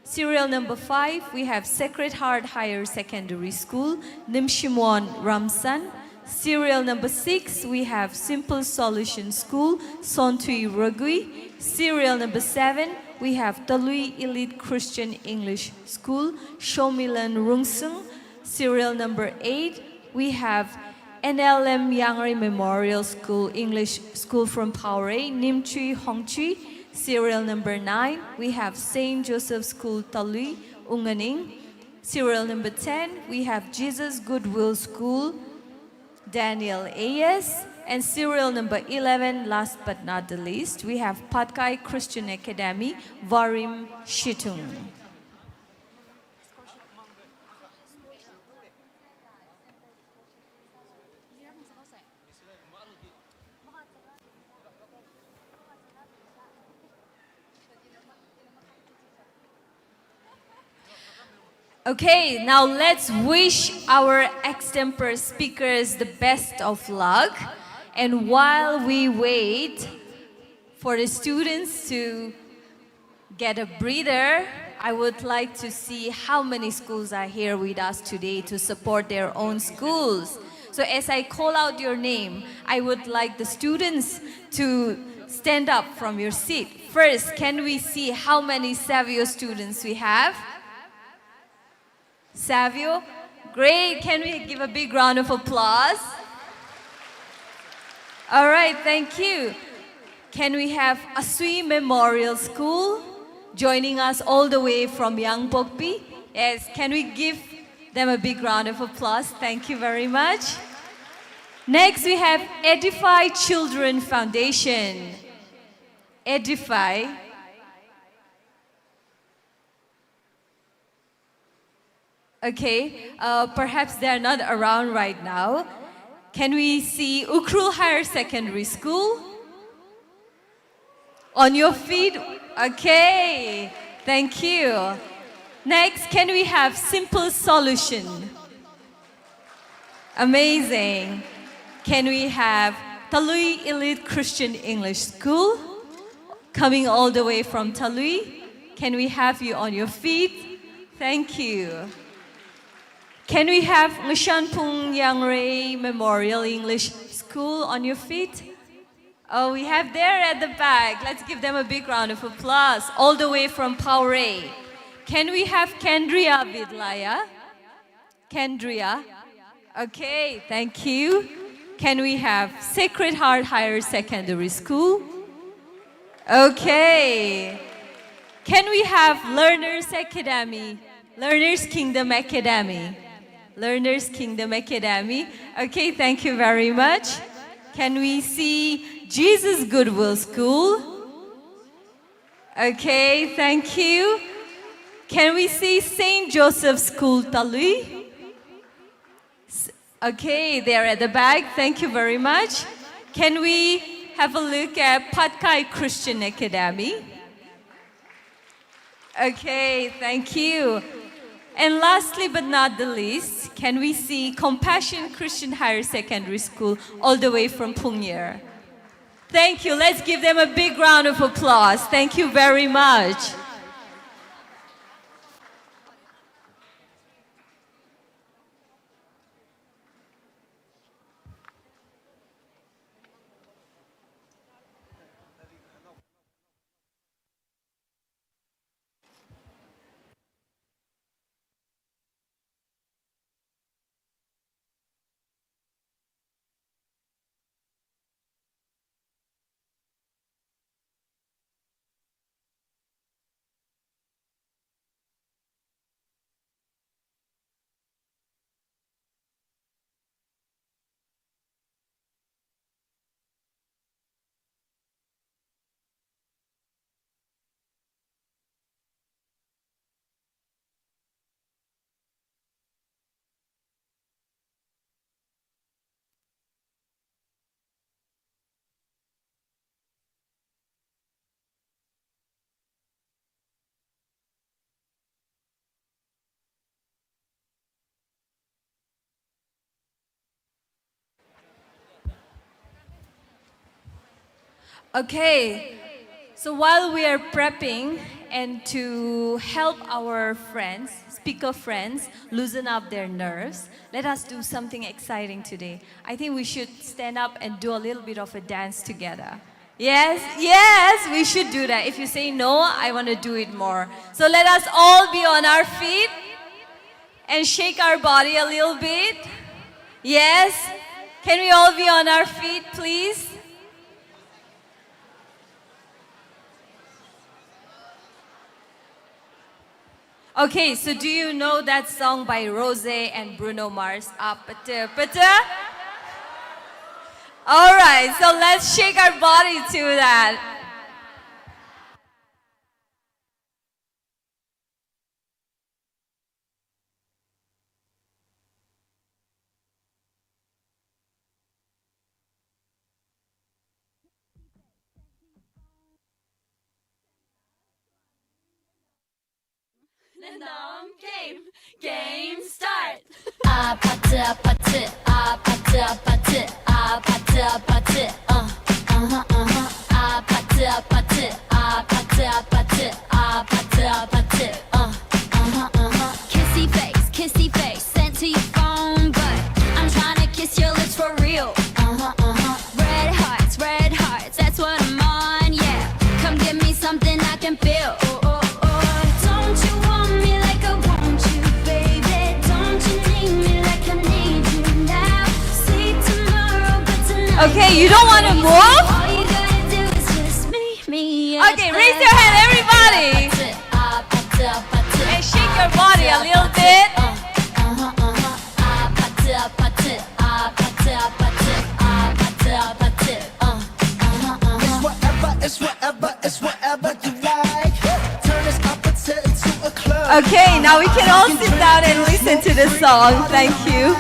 Serial number 5, we have Sacred Heart Higher Secondary School, Nimshimon Ramsan. Serial number 6, we have Simple Solution School, Sontui Ragui. Serial number 7, we have Dalei Elite Christian English School, Shomilan Rungsung. Serial number 8, we have NLM Yangri Memorial School, English School from Paure, Nimchui Hongchui. Serial number 9, we have St. Joseph School, Talui, Unganing. Serial number 10, we have Jesus Goodwill School, Daniel A.S. And serial number 11, last but not the least, we have Patkai Christian Academy, Varim Shitung. Okay, now let's wish our extempore speakers the best of luck. And while we wait for the students to get a breather, I would like to see how many schools are here with us today to support their own schools. So as I call out your name, I would like the students to stand up from your seat. First, can we see how many Savio students we have? Savio? Great, can we give a big round of applause? All right, thank you. Can we have Arui Memorial School joining us all the way from Yangpokpi? Yes, can we give them a big round of applause? Thank you very much. Next, we have Edify Children Foundation. Edify. Okay, perhaps they're not around right now. Can we see Ukrul Higher Secondary School? On your feet? Okay, thank you. Next, can we have Simple Solution? Amazing. Can we have Talui Elite Christian English School? Coming all the way from Talui. Can we have you on your feet? Thank you. Can we have Ngishanpung Yangray Memorial English School on your feet? Oh, we have there at the back. Let's give them a big round of applause. All the way from Paure. Can we have Kendria Vidlaya? Kendria. Okay, thank you. Can we have Sacred Heart Higher Secondary School? Okay. Can we have Learners Academy? Learners Kingdom Academy. Learners Kingdom Academy. Okay, thank you very much. Can we see Jesus Goodwill School? Okay, thank you. Can we see St. Joseph School Talui? Okay, they're at the back. Thank you very much. Can we have a look at Patkai Christian Academy? Okay, thank you. And lastly but not the least, can we see Compassion Christian Higher Secondary School all the way from Pungyer? Thank you. Let's give them a big round of applause. Thank you very much. Okay, so while we are prepping and to help our friends, speaker friends, loosen up their nerves, let us do something exciting today. I think we should stand up and do a little bit of a dance together. Yes, yes, we should do that. If you say no, I want to do it more. So let us all be on our feet and shake our body a little bit. Yes, can we all be on our feet, please? Okay, so do you know that song by Rose and Bruno Mars? Pata, pata? All right, so let's shake our body to that. Game start. 아파트 아파트 아파트 아파트 아파트 아파트 아파트 아파트 아파트 아파트 아파트 아파트 kissy face sent to your phone but I'm trying to kiss your lips for real red hearts that's what I'm on yeah come give me something I can feel don't you want me like I want you baby don't you need me like I need you now sleep tomorrow but tonight Okay, you don't want to move? all you gotta do is just meet me at Okay, raise your hand, everybody. And shake your body a little bit. It's whatever you like. Turn this opposite into a club. Okay, now we can all sit down and listen to the song. Thank you.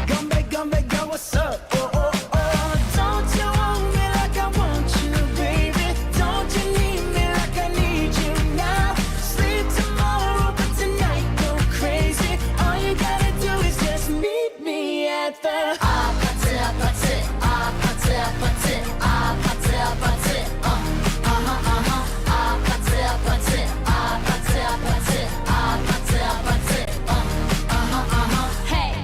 Gumbe, what's up? Don't you want me like I want you, baby? Don't you need me like I need you now? Sleep tomorrow, but tonight go crazy. All you gotta do is just meet me at the Hey,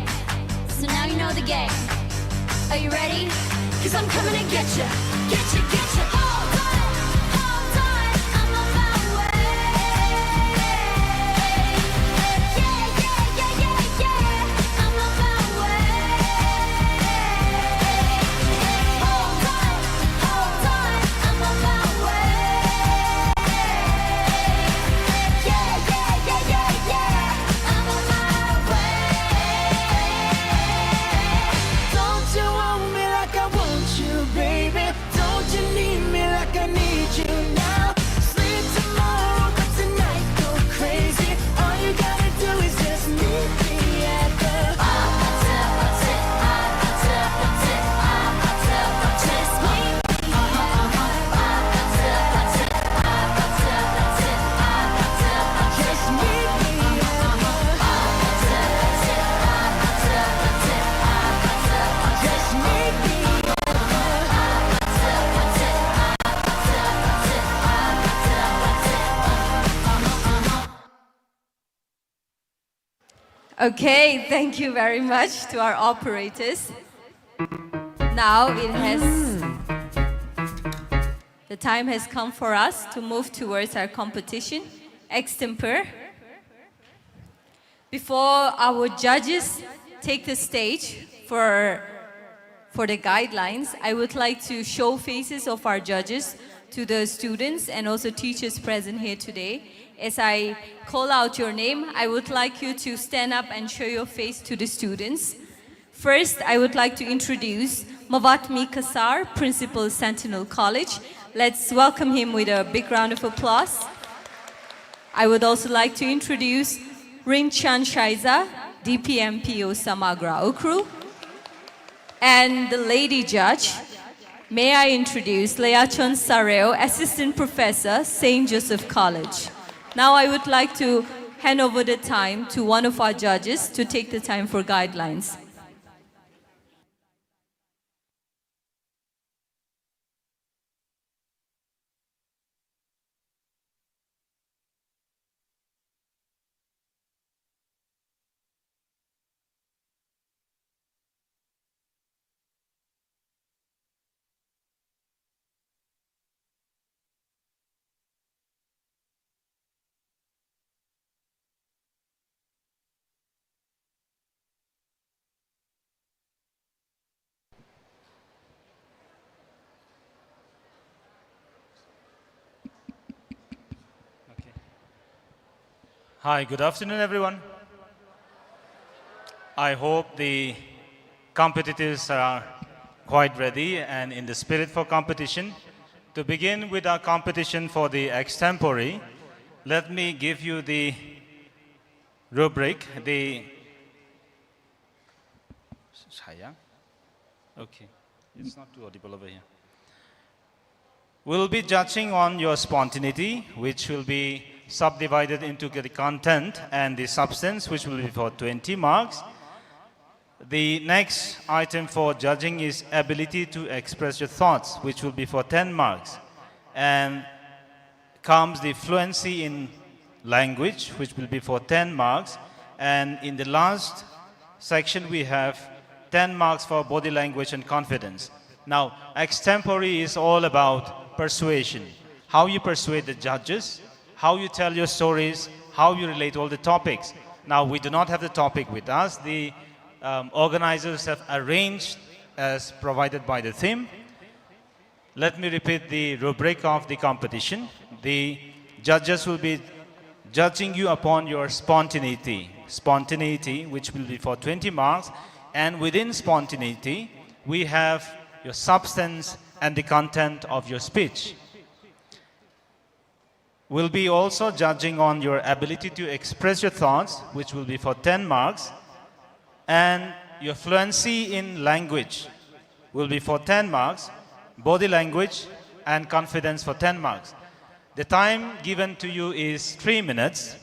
so now you know the game. Are you ready? Cause I'm coming to get you. Get you. Hold on, I'm on my way. Yeah, I'm on my way. Hold on, I'm on my way. Yeah, I'm on my way. Don't you want me like I want you, baby? Don't you need me like I need you now? Sleep tomorrow, but tonight go crazy. All you gotta do is just meet me at the Okay, thank you very much to our operators. Now the time has come for us to move towards our competition, extempore. Before our judges take the stage for the guidelines, I would like to show faces of our judges to the students and also teachers present here today. As I call out your name, I would like you to stand up and show your face to the students. First, I would like to introduce Mavatmi Kasar, Principal, Sentinel College. Let's welcome him with a big round of applause. I would also like to introduce Rimchan Shaiza, DPMPO Samagra Ukru. And the lady judge, may I introduce Leachon Sareo, Assistant Professor, St. Joseph College. Now I would like to hand over the time to one of our judges to take the time for guidelines. Hi, good afternoon, everyone. I hope the competitors are quite ready and in the spirit for competition. To begin with our competition for the extempore, let me give you the rubric, Okay, it's not too audible over here. We'll be judging on your spontaneity, which will be subdivided into the content and the substance, which will be for 20 marks. The next item for judging is ability to express your thoughts, which will be for 10 marks. And comes the fluency in language, which will be for 10 marks. And in the last section, we have 10 marks for body language and confidence. Now, extempore is all about persuasion. How you persuade the judges, how you tell your stories, how you relate all the topics. Now, we do not have the topic with us. The organizers have arranged as provided by the theme. Let me repeat the rubric of the competition. The judges will be judging you upon your spontaneity. Spontaneity, which will be for 20 marks. And within spontaneity, we have your substance and the content of your speech. We'll be also judging on your ability to express your thoughts, which will be for 10 marks. And your fluency in language will be for 10 marks, body language and confidence for 10 marks. The time given to you is 3 minutes.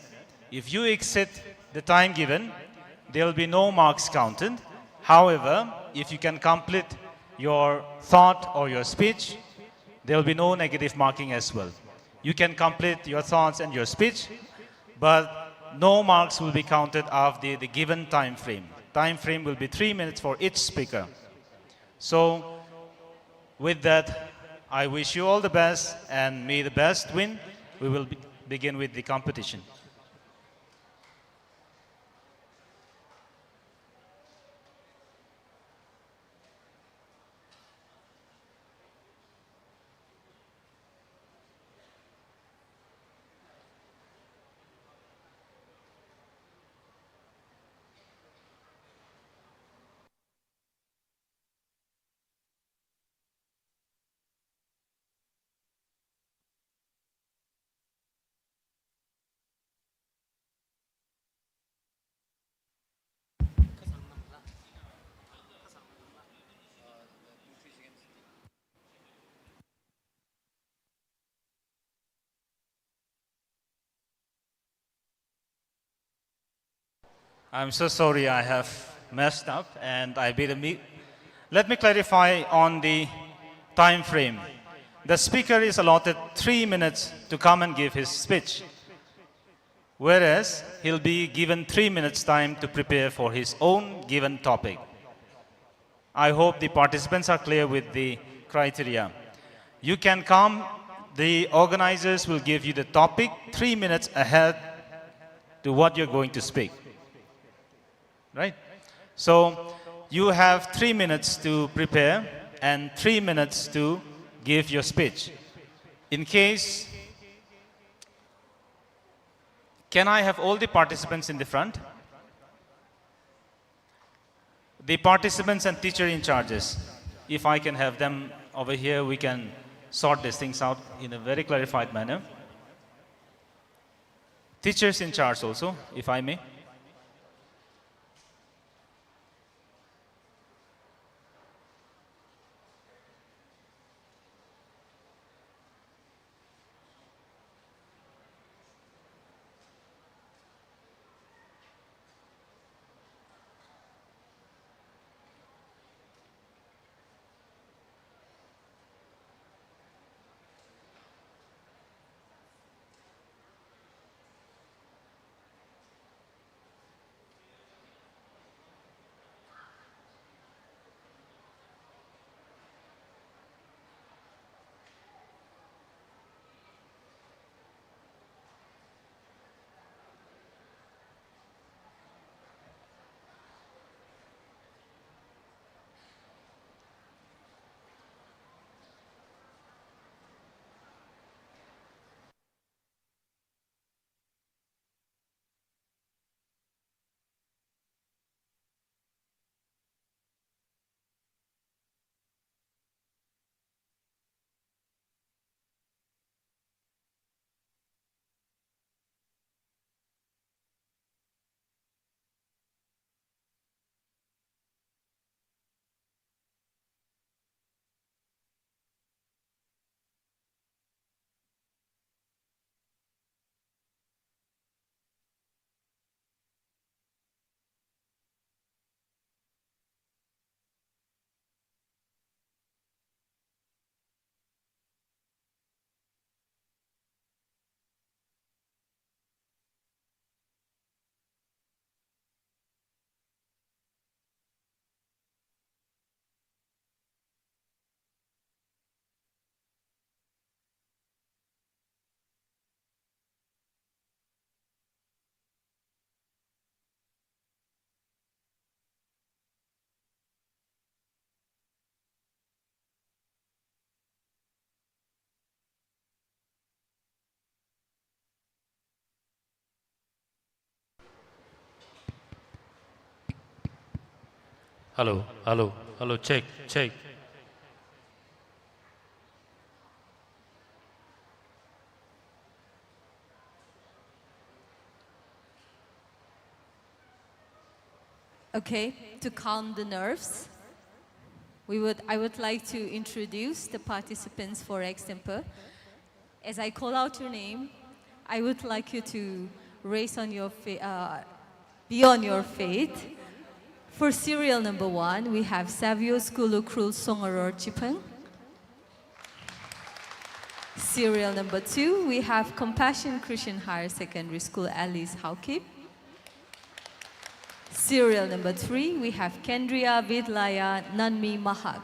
If you exceed the time given, there will be no marks counted. However, if you can complete your thought or your speech, there will be no negative marking as well. You can complete your thoughts and your speech, but no marks will be counted after the given time frame. Time frame will be 3 minutes for each speaker. So, with that, I wish you all the best and may the best win. We will begin with the competition. I'm so sorry I have messed up and I made a Let me clarify on the time frame. The speaker is allotted 3 minutes to come and give his speech, whereas he'll be given 3 minutes time to prepare for his own given topic. I hope the participants are clear with the criteria. You can come, the organizers will give you the topic 3 minutes ahead to what you're going to speak. Right? So you have 3 minutes to prepare and 3 minutes to give your speech. In case, can I have all the participants in the front? The participants and teacher in charges. If I can have them over here, we can sort these things out in a very clarified manner. Teachers in charge also, if I may. Hello, hello, hello, check, check. Okay, to calm the nerves, I would like to introduce the participants for extempo. As I call out your name, I would like you to raise on your be on your feet. For serial number 1, we have Savio Skulu Krul Songaror Chipeng. Serial number 2, we have Compassion Christian Higher Secondary School Alice Haukip. Serial number 3, we have Kendria Vidlaya Nanmi Mahak.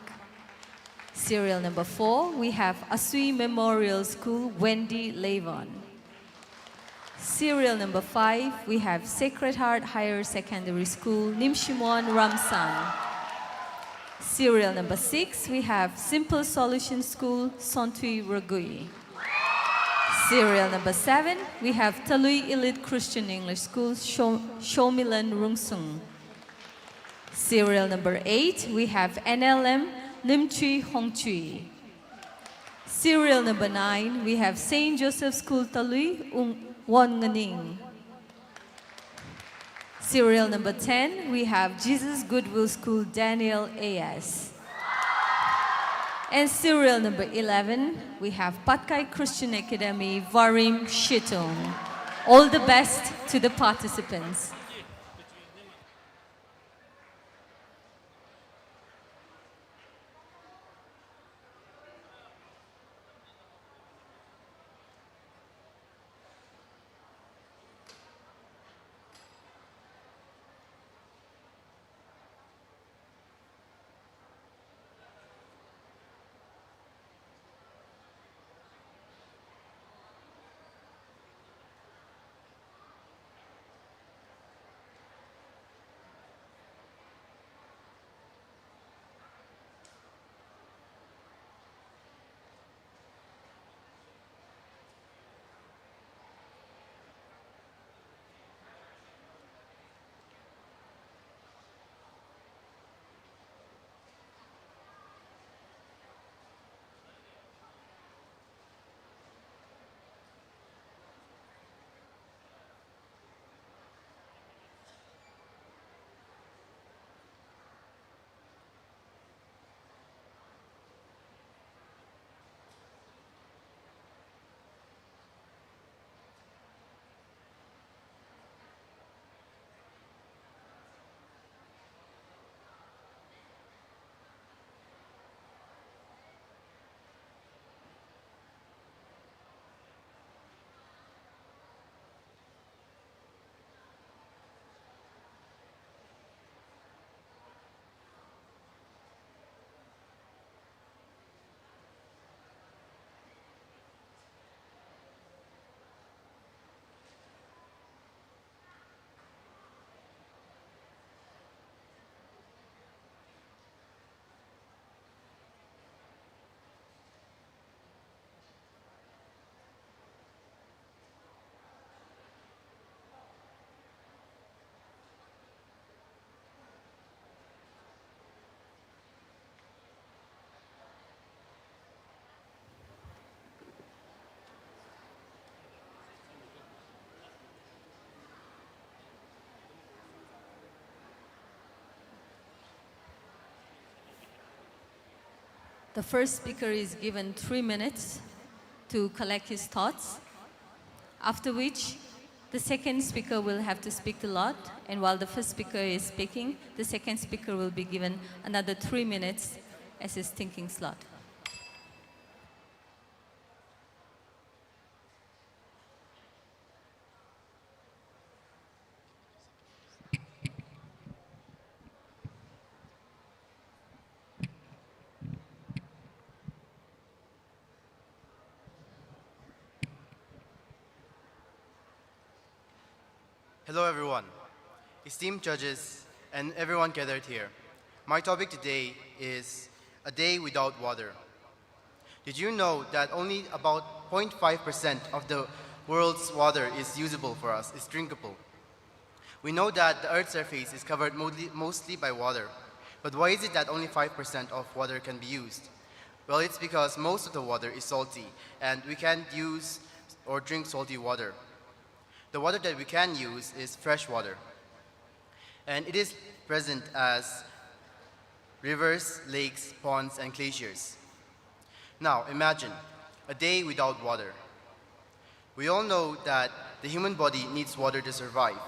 Serial number 4, we have Arui Memorial School Wendy Levon. Serial number 5, we have Sacred Heart Higher Secondary School Nimshimon Ramsan. Serial number 6, we have Simple Solution School Sontui Ragui. Serial number 7, we have Talui Elite Christian English School Shomilan Rungsung. Serial number 8, we have NLM Nimchui Hongchui. Serial number 9, we have St. Joseph School Talui Wonganing. Serial number 10, we have Jesus Goodwill School Daniel A.S. And serial number 11, we have Patkai Christian Academy Varim Shitong. All the best to the participants. The first speaker is given 3 minutes to collect his thoughts, after which the second speaker will have to speak a lot, and while the first speaker is speaking, the second speaker will be given another 3 minutes as his thinking slot. Hello everyone, esteemed judges and everyone gathered here. My topic today is a day without water. Did you know that only about 0.5% of the world's water is usable for us, is drinkable? We know that the Earth's surface is covered mostly by water, But why is it that only 5% of water can be used? Well, it's because most of the water is salty, and we can't use or drink salty water. The water that we can use is fresh water, and it is present as rivers, lakes, ponds, and glaciers. Now, imagine a day without water. We all know that the human body needs water to survive.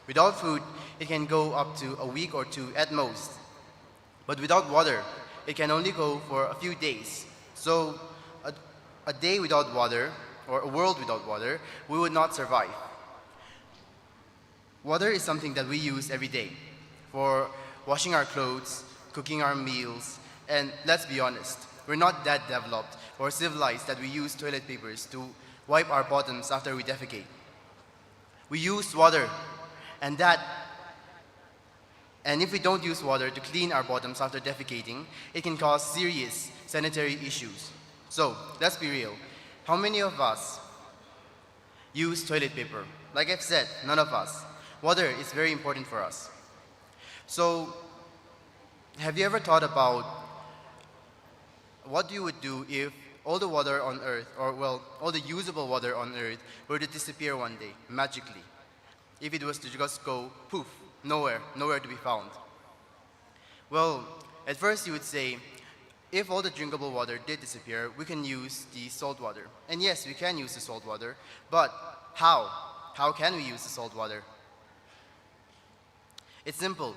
Without food, it can go up to a week or two at most. But without water, it can only go for a few days. So a day without water, or a world without water, we would not survive. Water is something that we use every day for washing our clothes, cooking our meals, and let's be honest, we're not that developed or civilized that we use toilet papers to wipe our bottoms after we defecate. We use water, and if we don't use water to clean our bottoms after defecating, it can cause serious sanitary issues. So, let's be real. How many of us use toilet paper? Like I've said, none of us. Water is very important for us. So, have you ever thought about what you would do if all the water on Earth, or well, all the usable water on Earth were to disappear one day, magically? If it was to just go poof, nowhere to be found. Well, at first you would say, if all the drinkable water did disappear, we can use the salt water. And yes, we can use the salt water, but how? How can we use the salt water? It's simple.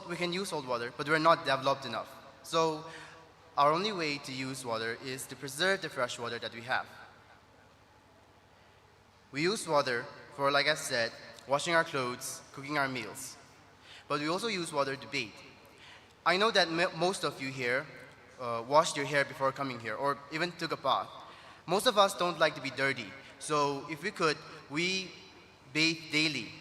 We can use salt water, but we're not developed enough. So our only way to use water is to preserve the fresh water that we have. We use water for, like I said, washing our clothes, cooking our meals. But we also use water to bathe. I know that most of you here washed your hair before coming here, or even took a bath. Most of us don't like to be dirty, so if we could, we bathe daily.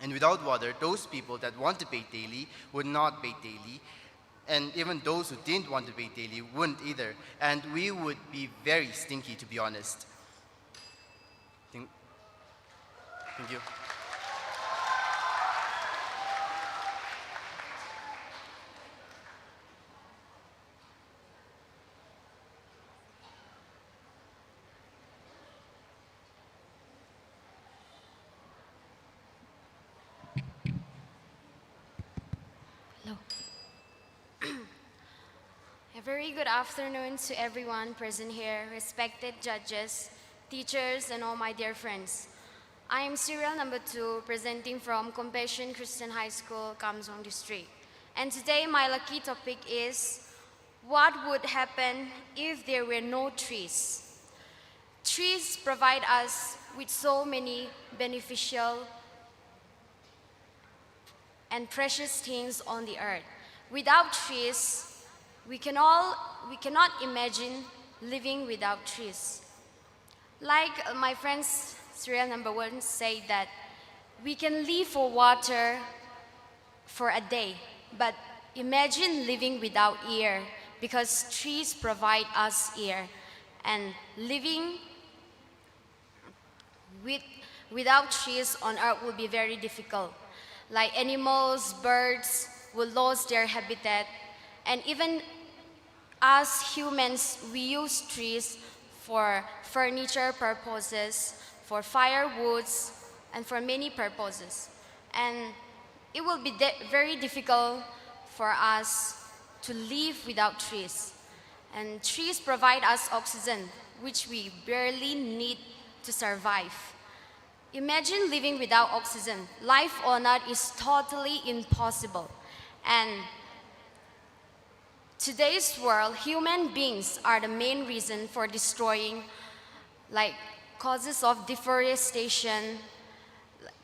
And without water, those people that want to bathe daily would not bathe daily, and even those who didn't want to bathe daily wouldn't either, and we would be very stinky, to be honest. Thank you. A very good afternoon to everyone present here, respected judges, teachers, and all my dear friends. I am serial number 2, presenting from Compassion Christian High School, Kamsong District. And today my lucky topic is, what would happen if there were no trees? Trees provide us with so many beneficial and precious things on the earth. Without trees, we cannot imagine living without trees. Like my friends, serial number 1, say that we can live for water for a day, but imagine living without air, because trees provide us air, and living without trees on earth will be very difficult. Like animals, birds will lose their habitat, and even us humans, we use trees for furniture purposes, for firewoods, and for many purposes. And it will be very difficult for us to live without trees. And trees provide us oxygen, which we barely need to survive. Imagine living without oxygen. Life on Earth is totally impossible. And today's world, human beings are the main reason for destroying, like causes of deforestation.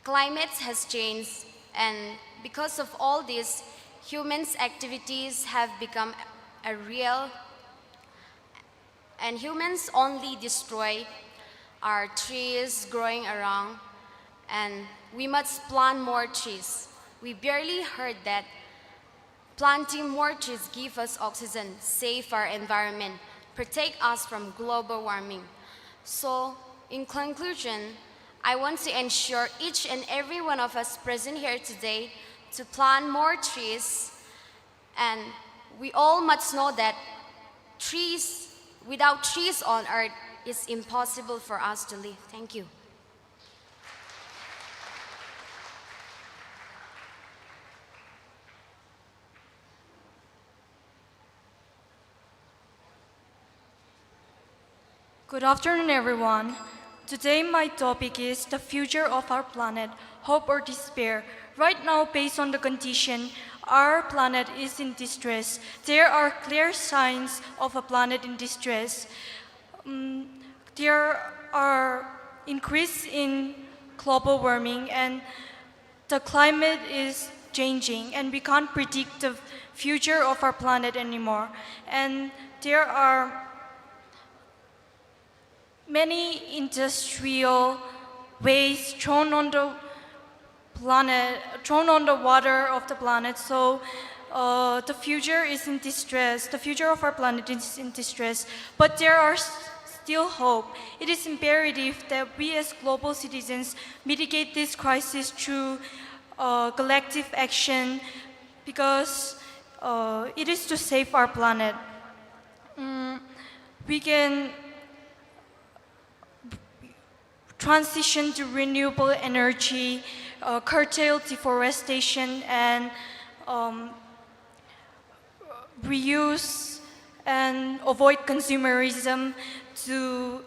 Climate has changed, and because of all this, humans' activities have become a real, and humans only destroy our trees growing around, and we must plant more trees. We barely heard that planting more trees gives us oxygen, save our environment, protect us from global warming. So, in conclusion, I want to ensure each and every one of us present here today to plant more trees And we all must know that without trees on earth, it's impossible for us to live. Thank you. Good afternoon, everyone. Today, my topic is the future of our planet, hope or despair. Right now, based on the condition, our planet is in distress. There are clear signs of a planet in distress. There are increase in global warming, and the climate is changing, and we can't predict the future of our planet anymore. And there are many industrial waste thrown on the planet, thrown on the water of the planet. So the future is in distress. The future of our planet is in distress. But there are still hope. It is imperative that we as global citizens mitigate this crisis through collective action, because it is to save our planet. We can transition to renewable energy, curtail deforestation, and reuse and avoid consumerism to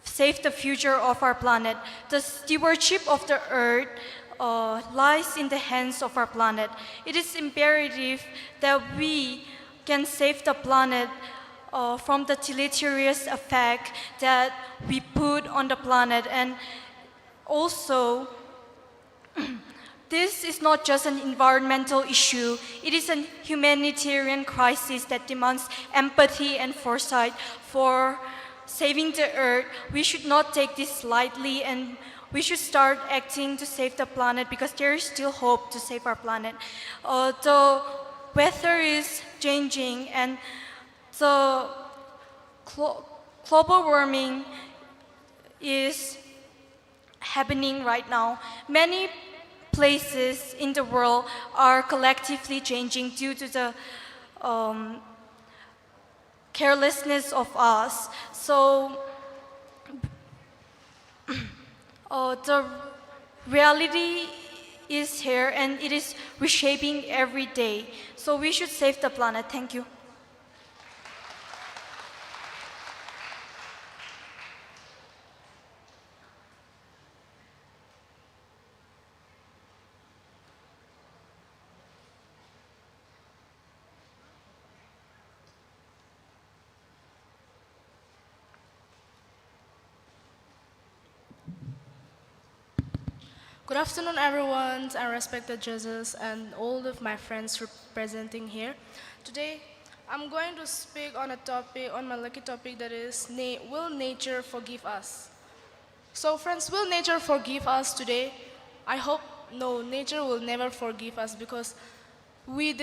save the future of our planet. The stewardship of the earth lies in the hands of our planet. It is imperative that we can save the planet from the deleterious effect that we put on the planet. And also, this is not just an environmental issue, it is a humanitarian crisis that demands empathy and foresight for saving the earth. We should not take this lightly, and we should start acting to save the planet, because there is still hope to save our planet. The weather is changing, and the global warming is happening right now. Many places in the world are collectively changing due to the carelessness of us. So the reality is here, and it is reshaping every day. So we should save the planet. Thank you. Good afternoon, everyone, and respected judges and all of my friends representing here. Today, I'm going to speak on a topic, on my lucky topic, that is, will nature forgive us? So friends, will nature forgive us today? I hope no, nature will never forgive us, because we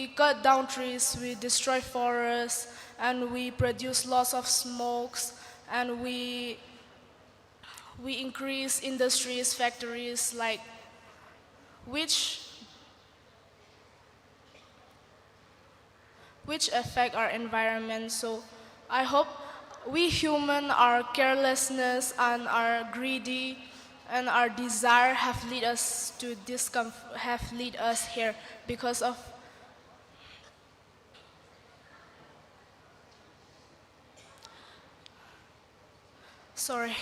cut down trees, we destroy forests, and we produce lots of smokes, and we increase industries, factories, which affect our environment. So I hope we human, our carelessness and our greedy and our desire have lead us to have lead us here because of sorry.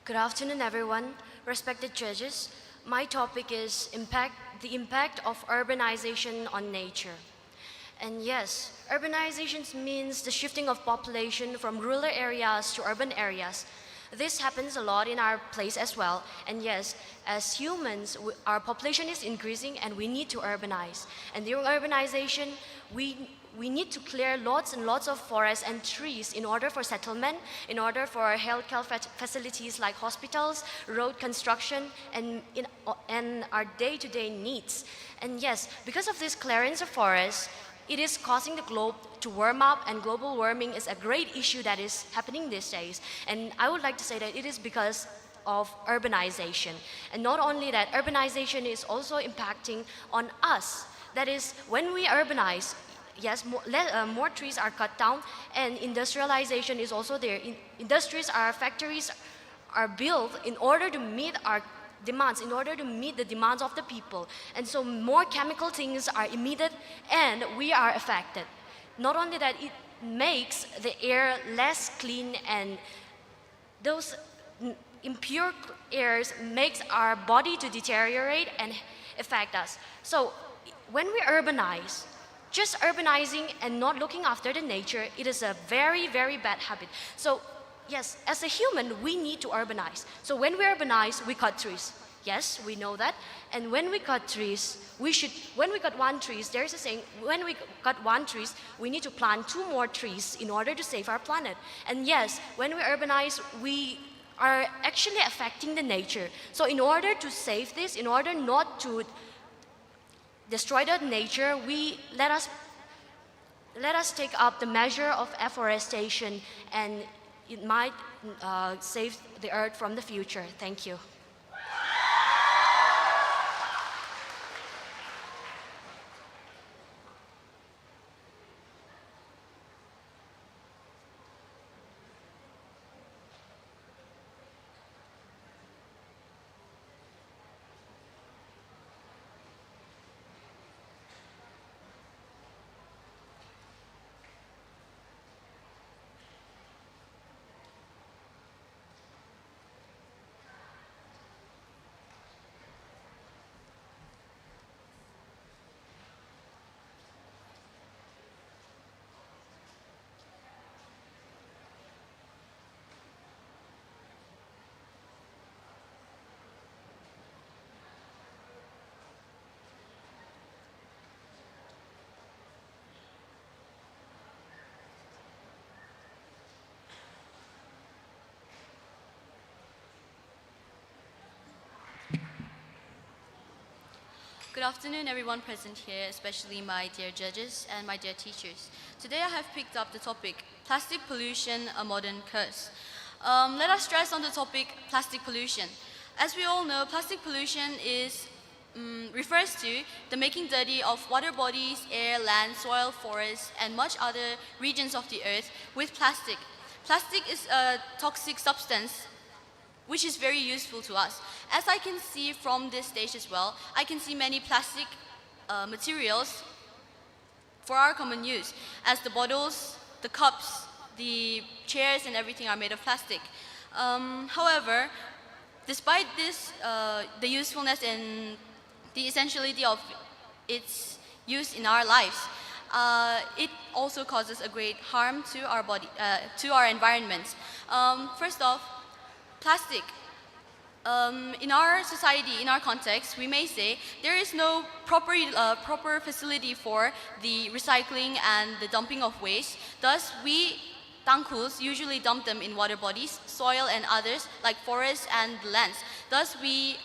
Good afternoon, everyone. Respected judges, my topic is the impact of urbanization on nature. And yes, urbanization means the shifting of population from rural areas to urban areas. This happens a lot in our place as well. And yes, as humans, our population is increasing and we need to urbanize. And during urbanization, we need to clear lots and lots of forests and trees in order for settlement, in order for healthcare facilities like hospitals, road construction, and our day-to-day needs. And yes, because of this clearance of forests, it is causing the globe to warm up, and global warming is a great issue that is happening these days. And I would like to say that it is because of urbanization. And not only that, urbanization is also impacting on us. That is, when we urbanize, yes, more trees are cut down, and industrialization is also there. Factories are built in order to meet our demands, in order to meet the demands of the people. And so more chemical things are emitted and we are affected. Not only that, it makes the air less clean, and those impure airs makes our body to deteriorate and affect us. So when we urbanize, just urbanizing and not looking after the nature, it is a very, very bad habit. So yes, as a human, we need to urbanize. So when we urbanize, we cut trees. Yes, we know that. And when we cut trees, when we cut one tree, there's a saying, when we cut one tree, we need to plant 2 more trees in order to save our planet. And yes, when we urbanize, we are actually affecting the nature. So in order to save this, in order not to destroy the nature, let us take up the measure of afforestation, and it might save the earth from the future. Thank you. Good afternoon, everyone present here, especially my dear judges and my dear teachers. Today I have picked up the topic, Plastic Pollution, a Modern Curse. Let us stress on the topic, plastic pollution. As we all know, plastic pollution refers to the making dirty of water bodies, air, land, soil, forests, and much other regions of the earth with plastic. Plastic is a toxic substance which is very useful to us. As I can see from this stage as well, I can see many plastic materials for our common use, as the bottles, the cups, the chairs, and everything are made of plastic. However, despite this, the usefulness and the essentiality of its use in our lives, it also causes a great harm to our body, to our environment. First off, plastic. In our society, in our context, we may say there is no proper facility for the recycling and the dumping of waste. Thus, we Tangkhuls usually dump them in water bodies, soil, and others like forests and lands. Thus, we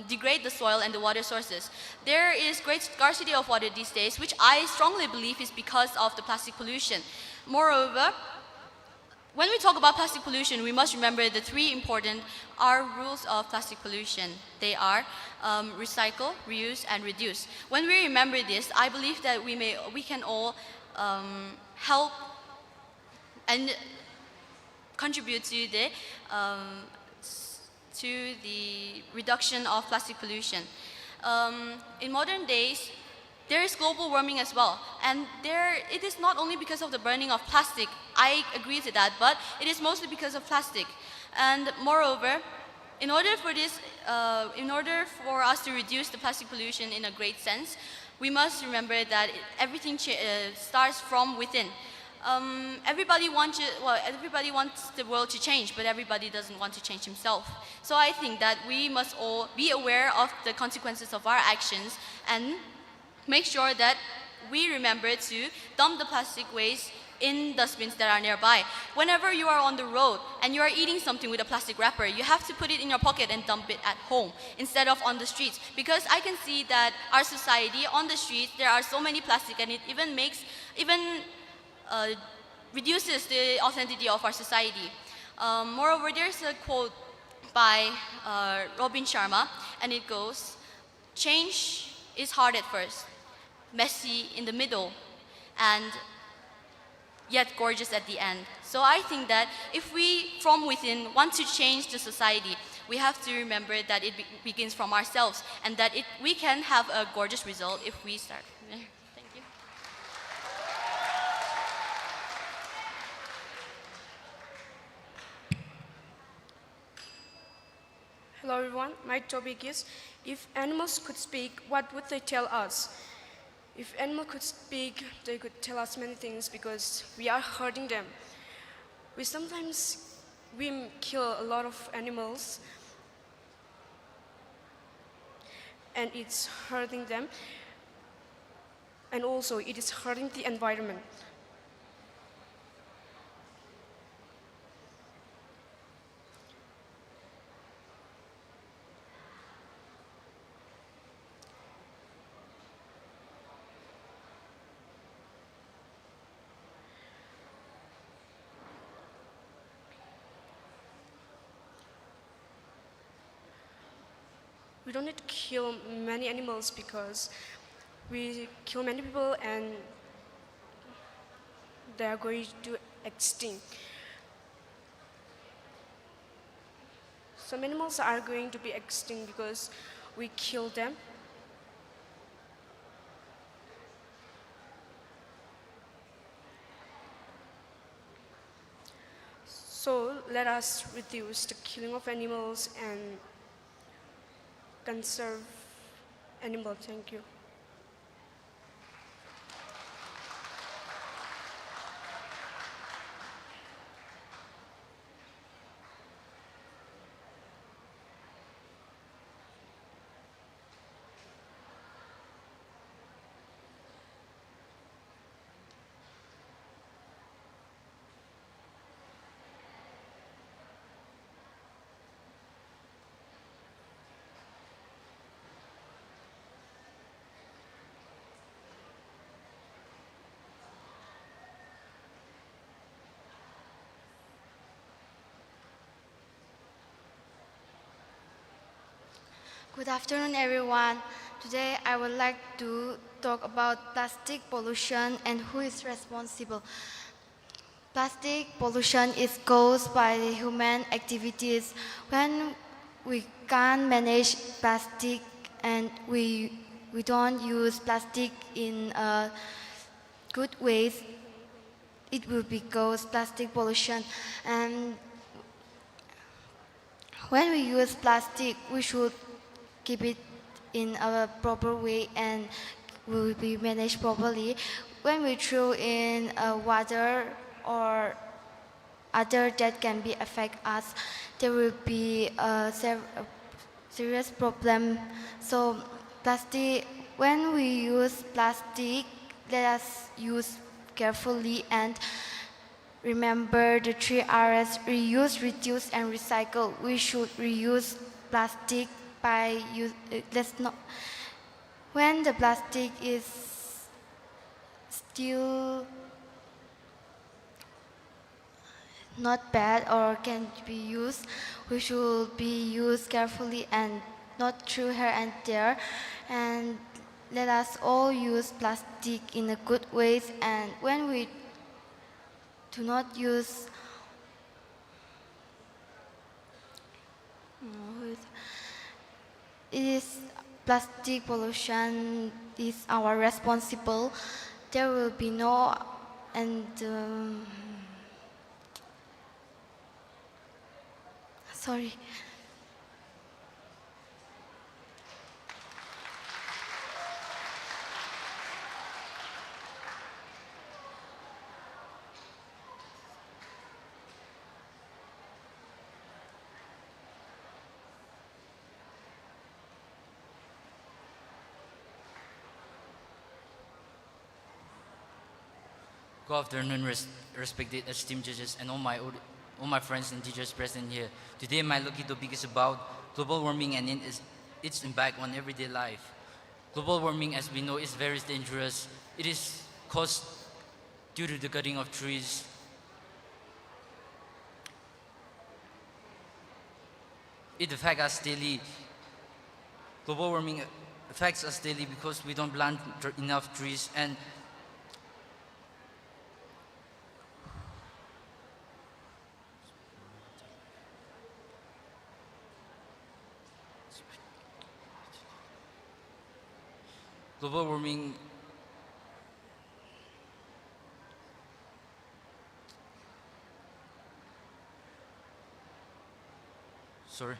degrade the soil and the water sources. There is great scarcity of water these days, which I strongly believe is because of the plastic pollution. Moreover, when we talk about plastic pollution, we must remember the 3 important rules of plastic pollution. They are recycle, reuse, and reduce. When we remember this, I believe that we can all help and contribute to the reduction of plastic pollution. In modern days, there is global warming as well, and it is not only because of the burning of plastic. I agree to that, but it is mostly because of plastic. And moreover, in order for us to reduce the plastic pollution in a great sense, we must remember that everything starts from within. Everybody wants the world to change, but everybody doesn't want to change himself. So I think that we must all be aware of the consequences of our actions and make sure that we remember to dump the plastic waste in dustbins that are nearby. Whenever you are on the road and you are eating something with a plastic wrapper, you have to put it in your pocket and dump it at home instead of on the streets. Because I can see that our society, on the streets, there are so many plastic, and it even reduces the authenticity of our society. Moreover, there's a quote by Robin Sharma, and it goes, "Change is hard at first, messy in the middle, and yet gorgeous at the end." So I think that if we, from within, want to change the society, we have to remember that it begins from ourselves, and that we can have a gorgeous result if we start from there. Thank you. Hello everyone, my topic is, if animals could speak, what would they tell us? If animals could speak, they could tell us many things because we are hurting them. We kill a lot of animals and it's hurting them, and also it is hurting the environment. We don't need to kill many animals because we kill many people and they are going to extinct. Some animals are going to be extinct because we kill them. So let us reduce the killing of animals and conserve animals. Thank you. Good afternoon, everyone. Today, I would like to talk about plastic pollution and who is responsible. Plastic pollution is caused by the human activities. When we can't manage plastic and we don't use plastic in a good ways, it will be cause plastic pollution. And when we use plastic, we should keep it in a proper way and will be managed properly. When we throw in water or other that can be affect us, there will be a serious problem. So plastic, when we use plastic, let us use carefully and remember the 3 R's: reuse, reduce, and recycle. We should reuse plastic by when the plastic is still not bad or can be used, we should be used carefully and not through here and there. And let us all use plastic in a good ways, and when we do not use it is plastic pollution is our responsible. There will be no Sorry. Good afternoon, respected esteemed judges and all my friends and teachers present here. Today, my lucky topic is about global warming and its impact on everyday life. Global warming, as we know, is very dangerous. It is caused due to the cutting of trees. It affects us daily. Global warming affects us daily because we don't plant enough trees, and global warming sorry.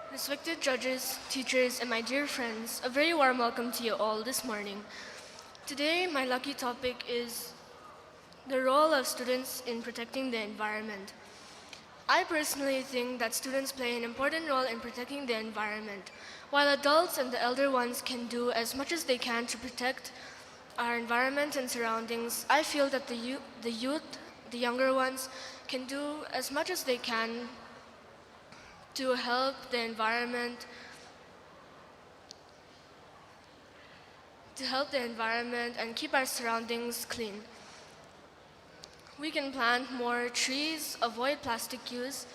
Respected judges, teachers, and my dear friends, a very warm welcome to you all this morning. Today, my lucky topic is the role of students in protecting the environment. I personally think that students play an important role in protecting the environment. While adults and the elder ones can do as much as they can to protect our environment and surroundings, I feel that the youth, the younger ones, can do as much as they can to help the environment, and keep our surroundings clean. We can plant more trees, avoid plastic use.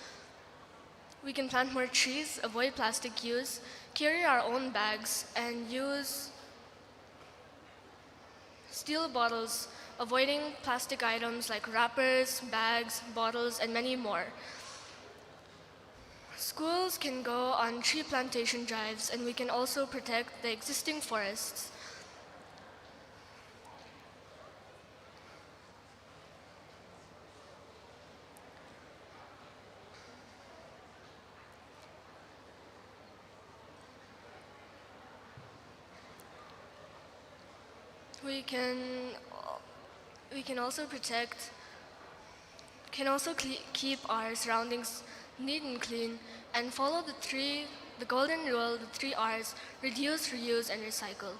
Carry our own bags, and use steel bottles, avoiding plastic items like wrappers, bags, bottles, and many more. Schools can go on tree plantation drives, and we can also protect the existing forests. We can also protect can also keep our surroundings neat and clean and follow the golden rule, the 3 Rs: reduce, reuse, and recycle.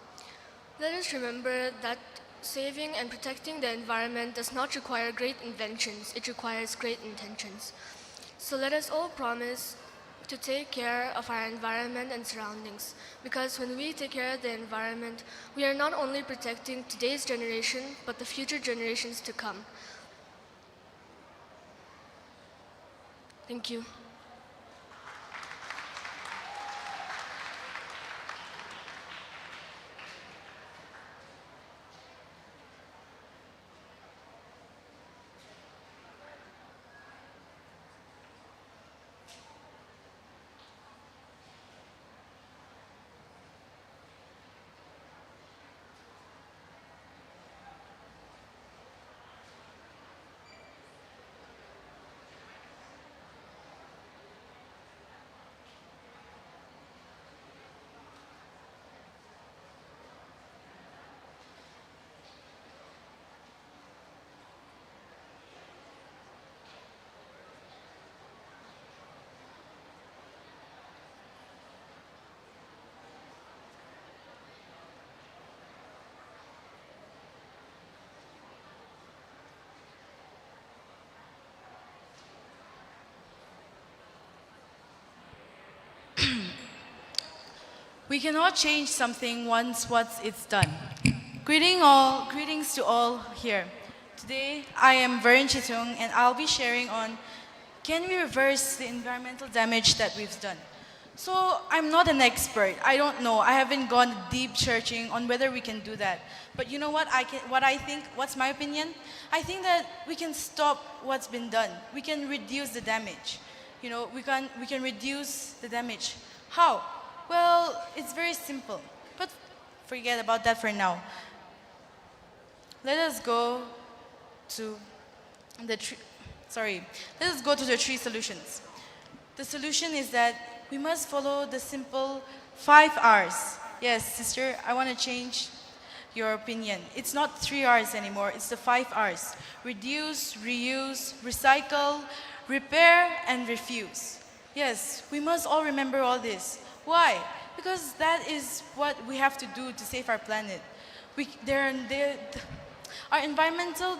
Let us remember that saving and protecting the environment does not require great inventions, it requires great intentions. So let us all promise to take care of our environment and surroundings, because when we take care of the environment, we are not only protecting today's generation, but the future generations to come. Thank you. We cannot change something once it's done. Greetings to all here. Today, I am Vern Chitung, and I'll be sharing on, can we reverse the environmental damage that we've done? So, I'm not an expert. I don't know. I haven't gone deep searching on whether we can do that. But you know what? What's my opinion? I think that we can stop what's been done. We can reduce the damage. You know, we can reduce the damage. How? Well, it's very simple, but forget about that for now. Let us go to the 3 solutions. The solution is that we must follow the simple 5 Rs. Yes, sister, I want to change your opinion. It's not 3 Rs anymore, it's the 5 Rs. Reduce, reuse, recycle, repair, and refuse. Yes, we must all remember all this. Why? Because that is what we have to do to save our planet. Our environmental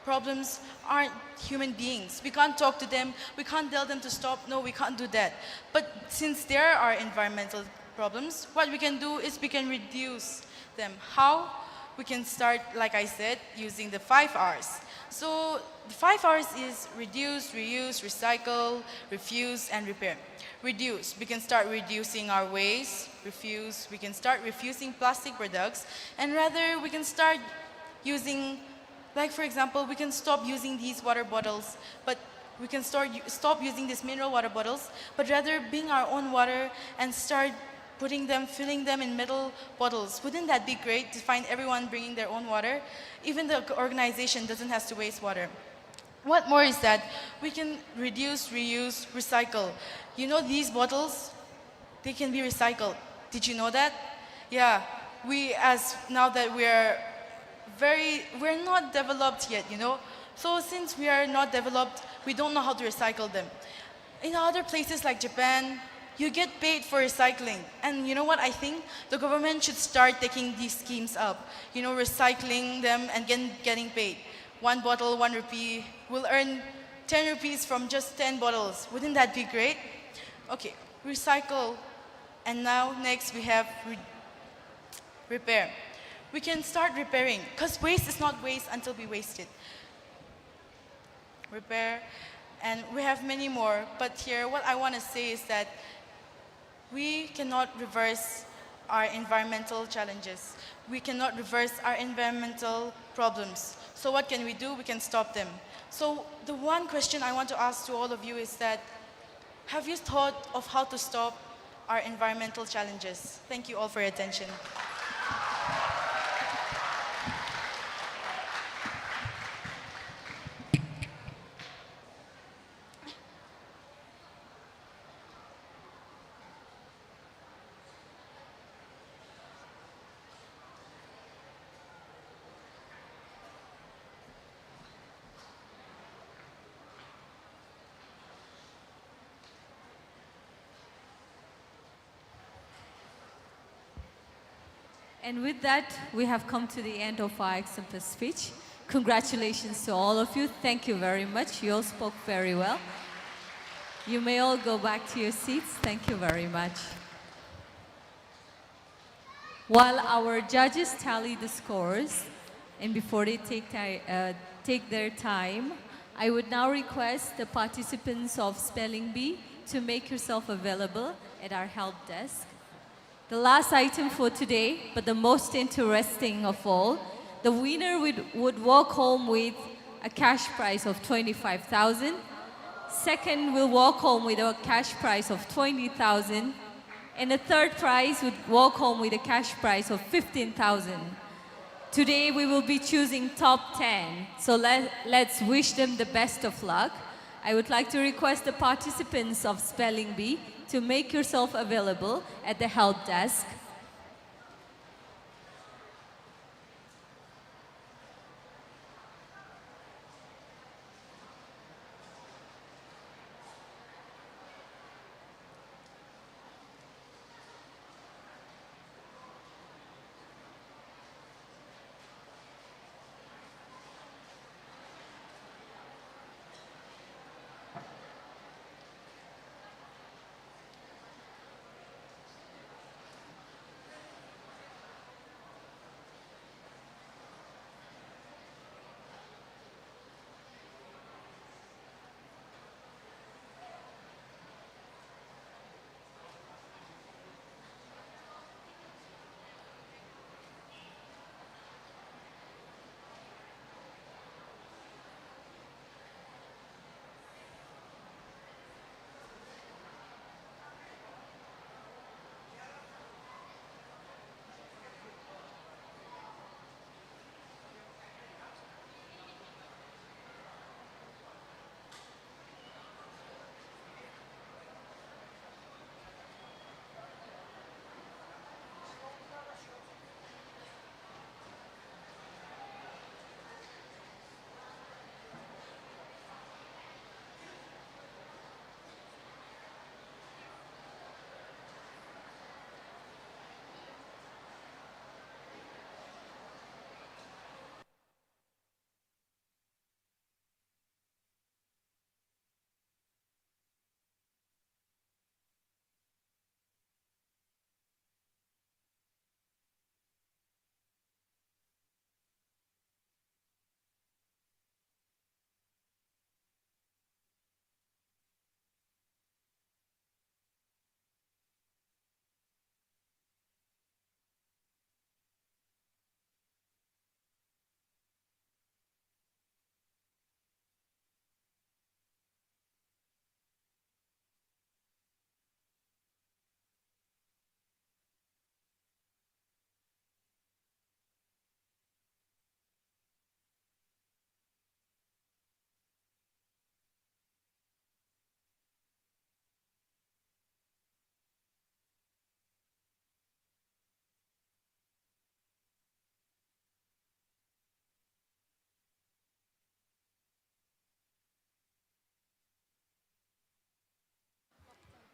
problems aren't human beings. We can't talk to them. We can't tell them to stop. No, we can't do that. But since there are environmental problems, what we can do is we can reduce them. How? We can start, like I said, using the 5 Rs. So the 5 Rs is reduce, reuse, recycle, refuse, and repair. Reduce, we can start reducing our waste. Refuse, we can start refusing plastic products. And rather, we can start using, like for example, we can stop using these water bottles, but we can stop using these mineral water bottles, but rather bring our own water and start filling them in metal bottles. Wouldn't that be great to find everyone bringing their own water? Even the organization doesn't have to waste water. What more is that we can reduce, reuse, recycle. You know these bottles, they can be recycled. Did you know that? Yeah, now that we're not developed yet, you know? So since we are not developed, we don't know how to recycle them. In other places like Japan, you get paid for recycling. And you know what I think? The government should start taking these schemes up. You know, recycling them and getting paid. 1 bottle, 1 rupee. We'll earn 10 rupees from just 10 bottles. Wouldn't that be great? Okay, recycle. And now next we have repair. We can start repairing, because waste is not waste until we waste it. Repair, and we have many more, but here what I want to say is that we cannot reverse our environmental challenges. We cannot reverse our environmental problems. So what can we do? We can stop them. So the one question I want to ask to all of you is that, have you thought of how to stop our environmental challenges? Thank you all for your attention. And with that, we have come to the end of our acceptance speech. Congratulations to all of you. Thank you very much. You all spoke very well. You may all go back to your seats. Thank you very much. While our judges tally the scores, and before they take their time, I would now request the participants of Spelling Bee to make yourself available at our help desk. The last item for today, but the most interesting of all, the winner would walk home with a cash prize of 25,000. Second will walk home with a cash prize of 20,000. And the third prize would walk home with a cash prize of 15,000. Today we will be choosing top 10. So let's wish them the best of luck. I would like to request the participants of Spelling Bee to make yourself available at the help desk.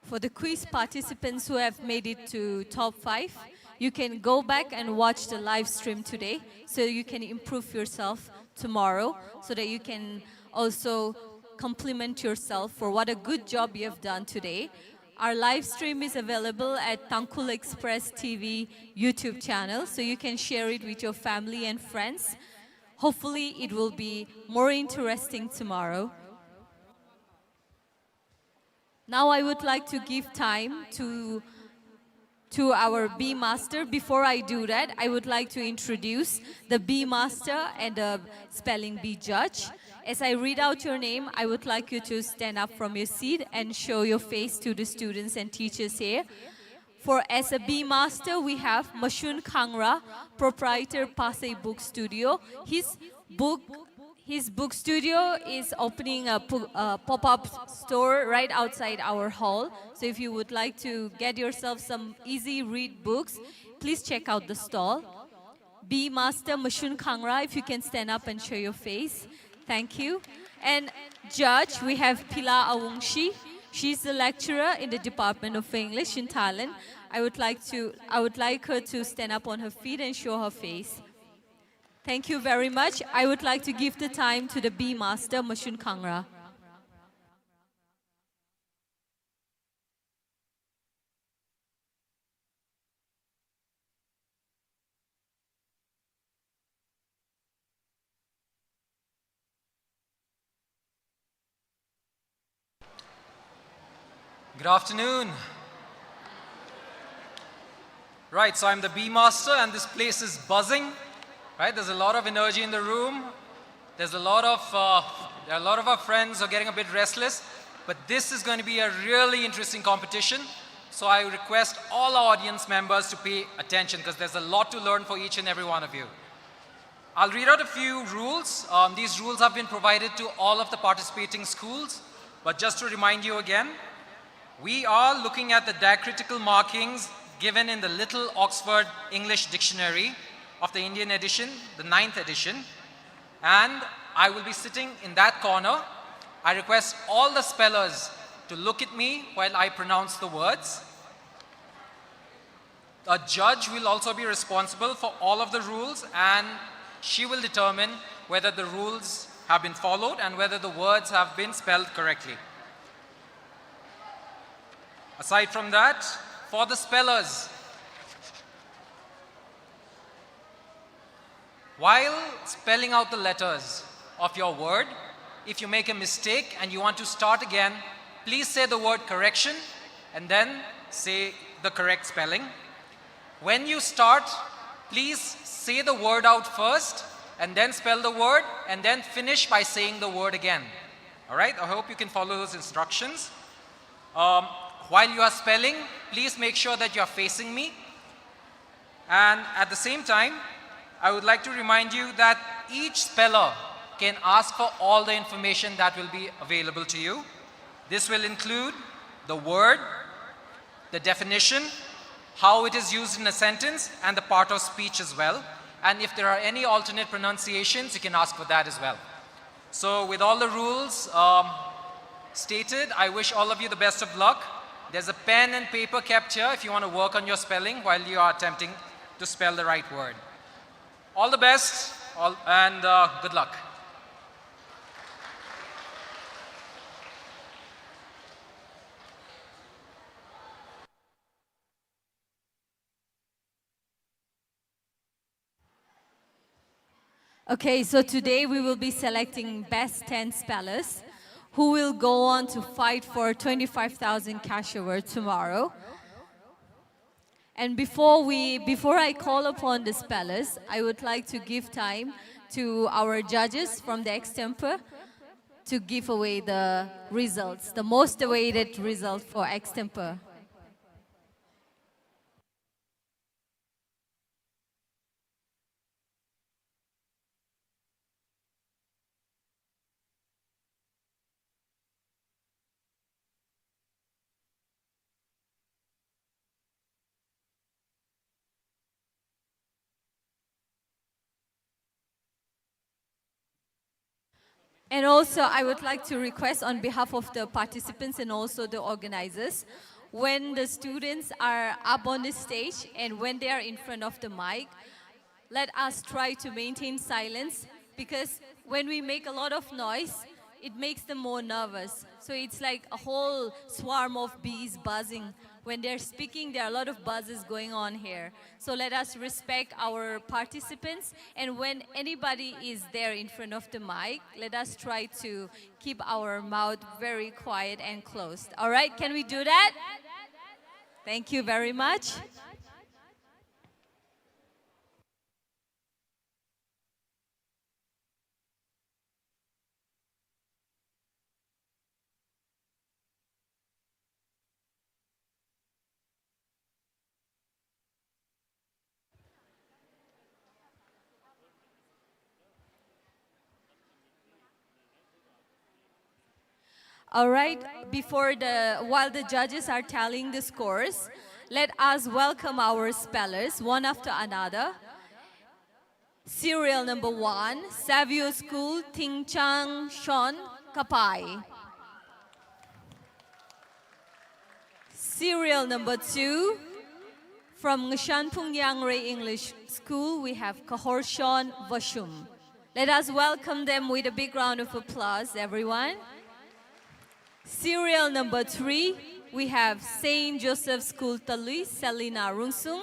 For the quiz participants who have made it to top 5, you can go back and watch the live stream today so you can improve yourself tomorrow, so that you can also compliment yourself for what a good job you have done today. Our live stream is available at Tangkhul Express TV YouTube channel, so you can share it with your family and friends. Hopefully it will be more interesting tomorrow. Now I would like to give time to our Bee Master. Before I do that, I would like to introduce the Bee Master and the Spelling Bee Judge. As I read out your name, I would like you to stand up from your seat and show your face to the students and teachers here. For as a Bee Master, we have Mashun Khangra, proprietor Pasay Book Studio. His book studio is opening a pop-up store right outside our hall. So if you would like to get yourself some easy read books, please check out the stall. Bee Master Mashun Khangra, if you can stand up and show your face. Thank you. And judge, we have Pila Awungshi. She's a lecturer in the Department of English in Thailand. I would like her to stand up on her feet and show her face. Thank you very much. I would like to give the time to the B Master, Mashun Kangra. Good afternoon. Right, so I'm the bee master and this place is buzzing. Right, there's a lot of energy in the room. There's a lot of, there are a lot of our friends who are getting a bit restless. But this is going to be a really interesting competition. So I request all our audience members to pay attention because there's a lot to learn for each and every one of you. I'll read out a few rules. These rules have been provided to all of the participating schools. But just to remind you again, we are looking at the diacritical markings given in the Little Oxford English Dictionary of the Indian edition, the 9th edition. And I will be sitting in that corner. I request all the spellers to look at me while I pronounce the words. A judge will also be responsible for all of the rules and she will determine whether the rules have been followed and whether the words have been spelled correctly. Aside from that, for the spellers, while spelling out the letters of your word, if you make a mistake and you want to start again, please say the word correction and then say the correct spelling. When you start, please say the word out first and then spell the word and then finish by saying the word again. All right, I hope you can follow those instructions. While you are spelling, please make sure that you are facing me. And at the same time, I would like to remind you that each speller can ask for all the information that will be available to you. This will include the word, the definition, how it is used in a sentence, and the part of speech as well. And if there are any alternate pronunciations, you can ask for that as well. So with all the rules stated, I wish all of you the best of luck. There's a pen and paper kept here if you want to work on your spelling while you are attempting to spell the right word. All the best and good luck. Okay, so today we will be selecting best 10 spellers who will go on to fight for 25,000 cash award tomorrow. And before I call upon the spellers, I would like to give time to our judges from the extempo to give away the results, the most awaited result for extempo. And also, I would like to request on behalf of the participants and also the organizers, when the students are up on the stage and when they are in front of the mic, let us try to maintain silence because when we make a lot of noise, it makes them more nervous. So it's like a whole swarm of bees buzzing. When they're speaking, there are a lot of buzzes going on here. So let us respect our participants. And when anybody is there in front of the mic, let us try to keep our mouth very quiet and closed. All right, can we do that? Thank you very much. All right, while the judges are tallying the scores, let us welcome our spellers one after another. Serial number 1, Savio School, Ting Chang Shon Kapai. Serial number 2, from Ngashanpung Yangre English School, we have Kahorshon Vashum. Let us welcome them with a big round of applause, everyone. Serial number 3, we have Saint Joseph School Talui, Selina Rungsung.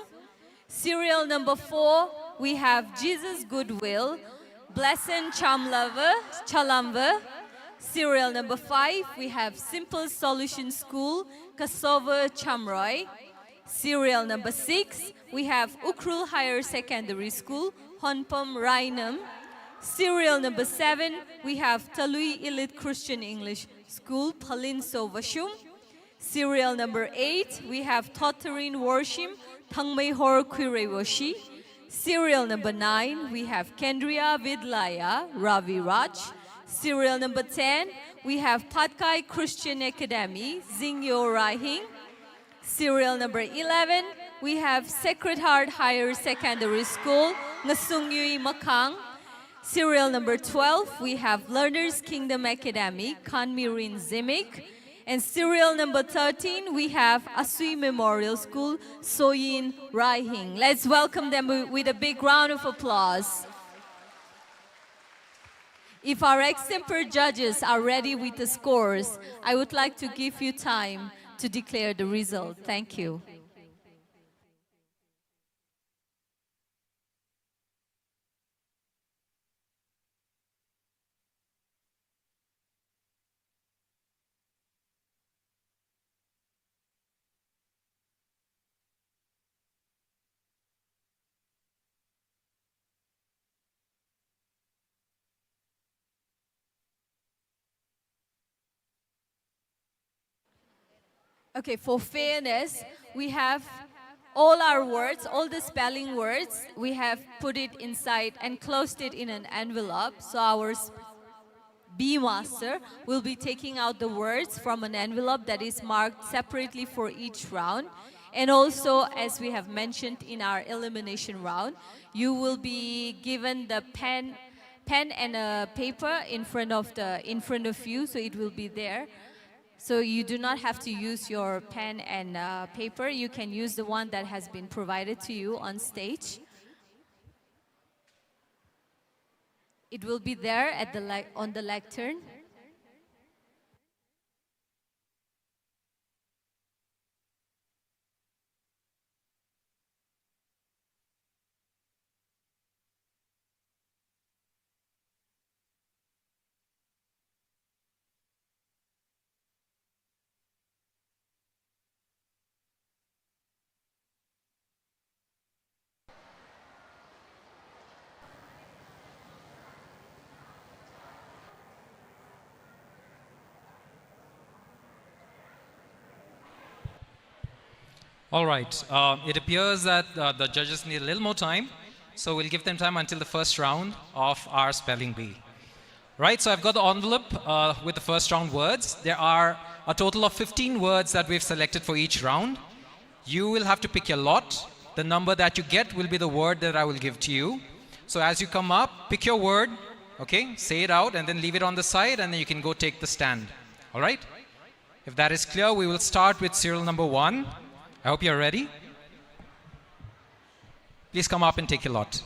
Serial number 4, we have Jesus Goodwill, Blessed Chalamva. Serial number 5, we have Simple Solution School, Kasova Chamroy. Serial number 6, we have Ukrul Higher Secondary School, Honpom Rainam. Serial number 7, we have Talui Elite Christian English School, Palinso Vashum. Serial number 8, we have Totarin Worshim, Thangmei Hor Kuirewoshi. Serial number 9, we have Kendria Vidlaya, Ravi Raj. Serial number 10, we have Patkai Christian Academy, Zingyo Rahing. Serial number 11, we have Sacred Heart Higher Secondary School, Ngasungyui Makang. Serial number 12, we have Learners Kingdom Academy, Kanmirin Zimik. And serial number 13, we have Asui Memorial School, Soyin Raihing. Let's welcome them with a big round of applause. If our extempore judges are ready with the scores, I would like to give you time to declare the result. Thank you. Okay, for fairness, we have all our words, all the spelling words, we have put it inside and closed it in an envelope. So our B master will be taking out the words from an envelope that is marked separately for each round. And also, as we have mentioned in our elimination round, you will be given the pen and a paper in front of you, so it will be there. So you do not have to use your pen and paper. You can use the one that has been provided to you on stage. It will be there at on the lectern. All right. It appears that the judges need a little more time, so we'll give them time until the first round of our spelling bee. Right, so I've got the envelope with the first round words. There are a total of 15 words that we've selected for each round. You will have to pick your lot. The number that you get will be the word that I will give to you. So as you come up, pick your word, okay, say it out, and then leave it on the side, and then you can go take the stand. All right? If that is clear, we will start with serial number 1. I hope you're ready. Please come up and take your lot.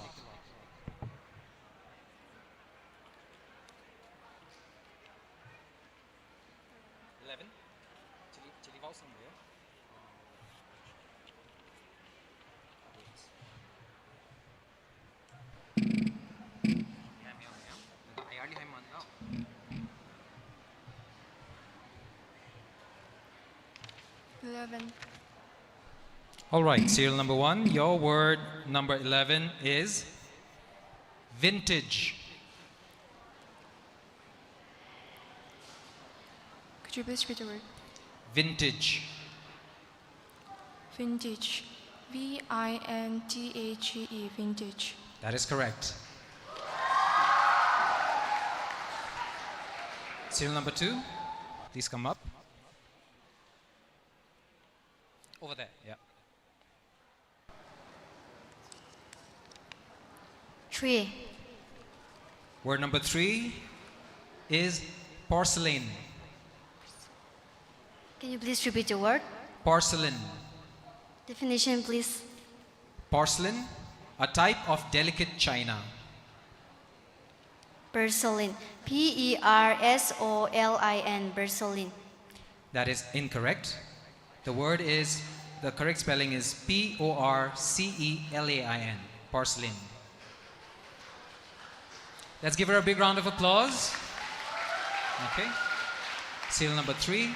All right, serial number 1. Your word number 11 is vintage. Could you please repeat the word? Vintage. Vintage. V-I-N-T-A-G-E. Vintage. That is correct. Serial number 2. Please come up. Over there, yeah. 3. Word number 3 is porcelain. Can you please repeat your word? Porcelain. Definition, please. Porcelain, a type of delicate china. Porcelain. P-E-R-S-O-L-I-N. Porcelain. That is incorrect. The correct spelling is P-O-R-C-E-L-A-I-N. Porcelain. Let's give her a big round of applause. Okay. Serial number 3.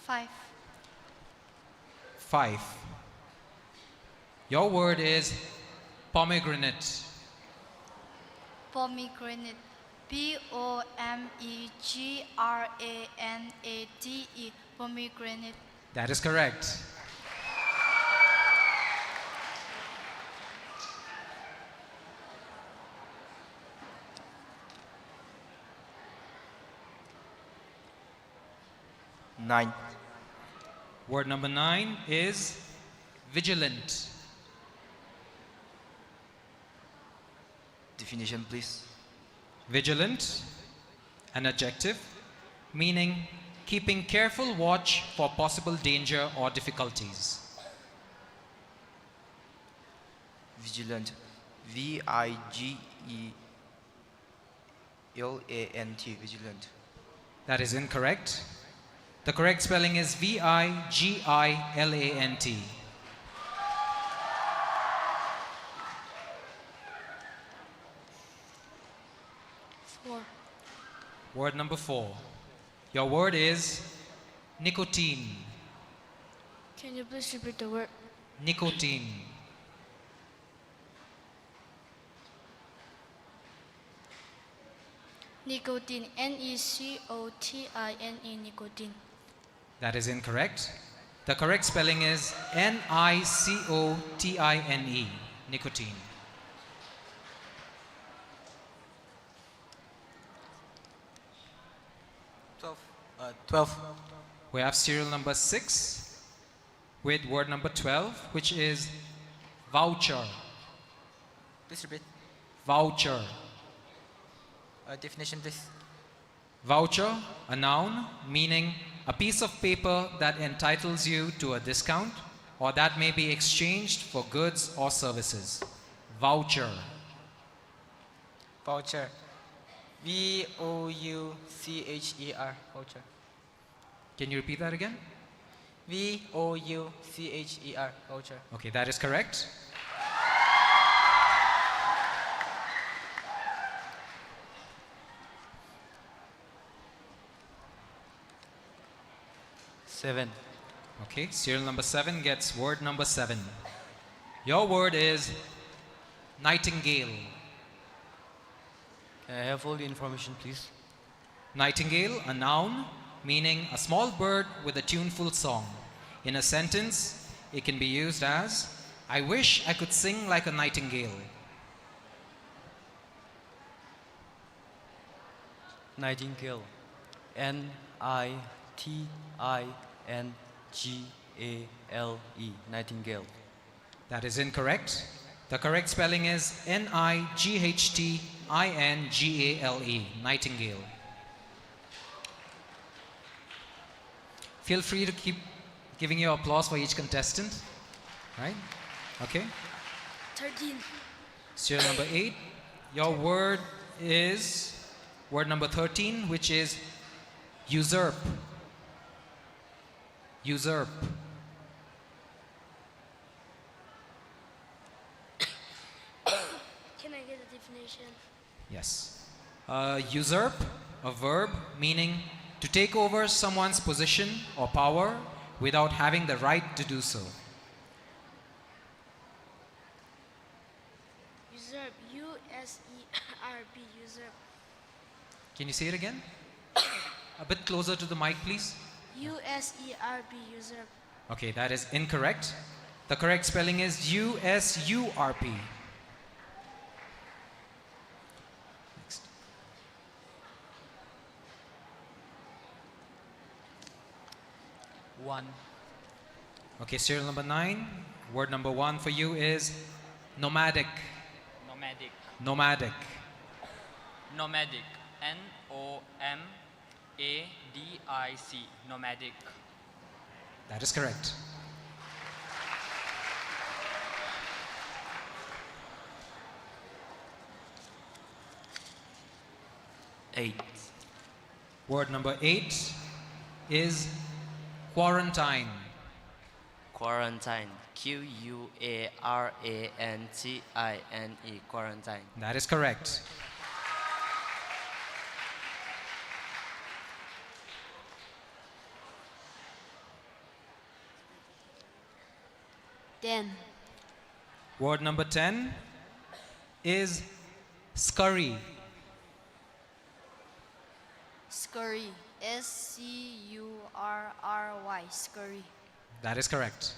Five. 5. Your word is pomegranate. Pomegranate. P-O-M-E-G-R-A-N-A-T-E. Pomegranate. That is correct. Nine. Word number 9 is vigilant. Definition, please. Vigilant, an adjective, meaning keeping careful watch for possible danger or difficulties. Vigilant. V-I-G-E-L-A-N-T. Vigilant. That is incorrect. The correct spelling is V-I-G-I-L-A-N-T. Word number 4. Your word is nicotine. Can you please repeat the word? Nicotine. Nicotine. N-E-C-O-T-I-N-E. Nicotine. That is incorrect. The correct spelling is N-I-C-O-T-I-N-E. Nicotine. Twelve. We have serial number 6 with word number 12, which is voucher. Please repeat. Voucher. Definition, please. Voucher, a noun, meaning a piece of paper that entitles you to a discount or that may be exchanged for goods or services. Voucher. Voucher. V-O-U-C-H-E-R. Voucher. Can you repeat that again? V-O-U-C-H-E-R. Voucher. Okay, that is correct. Seven. Okay, serial number 7 gets word number 7. Your word is nightingale. Can I have all the information, please? Nightingale, a noun, meaning a small bird with a tuneful song. In a sentence, it can be used as, I wish I could sing like a nightingale. Nightingale. N-I-T-I-N-G-A-L-E. Nightingale. That is incorrect. The correct spelling is N-I-G-H-T-I-N-G-A-L-E. Nightingale. Feel free to keep giving your applause for each contestant. Right? Okay. 13. Serial number 8. Your word is word number 13, which is usurp. Usurp. Can I get a definition? Yes. Usurp, a verb meaning to take over someone's position or power without having the right to do so. Usurp. U-S-E-R-P. Usurp. Can you say it again? A bit closer to the mic, please. U-S-E-R-P. Usurp. Okay, that is incorrect. The correct spelling is U-S-U-R-P. Next. One. Okay, serial number 9. Word number 1 for you is nomadic. Nomadic. Nomadic. Nomadic. N-O-M-A-D-I-C. A-D-I-C, nomadic. That is correct. Eight. Word number 8 is quarantine. Quarantine. Q-U-A-R-A-N-T-I-N-E. Quarantine. That is correct. Then. Word number 10 is scurry. Scurry. S-C-U-R-R-Y. Scurry. That is correct.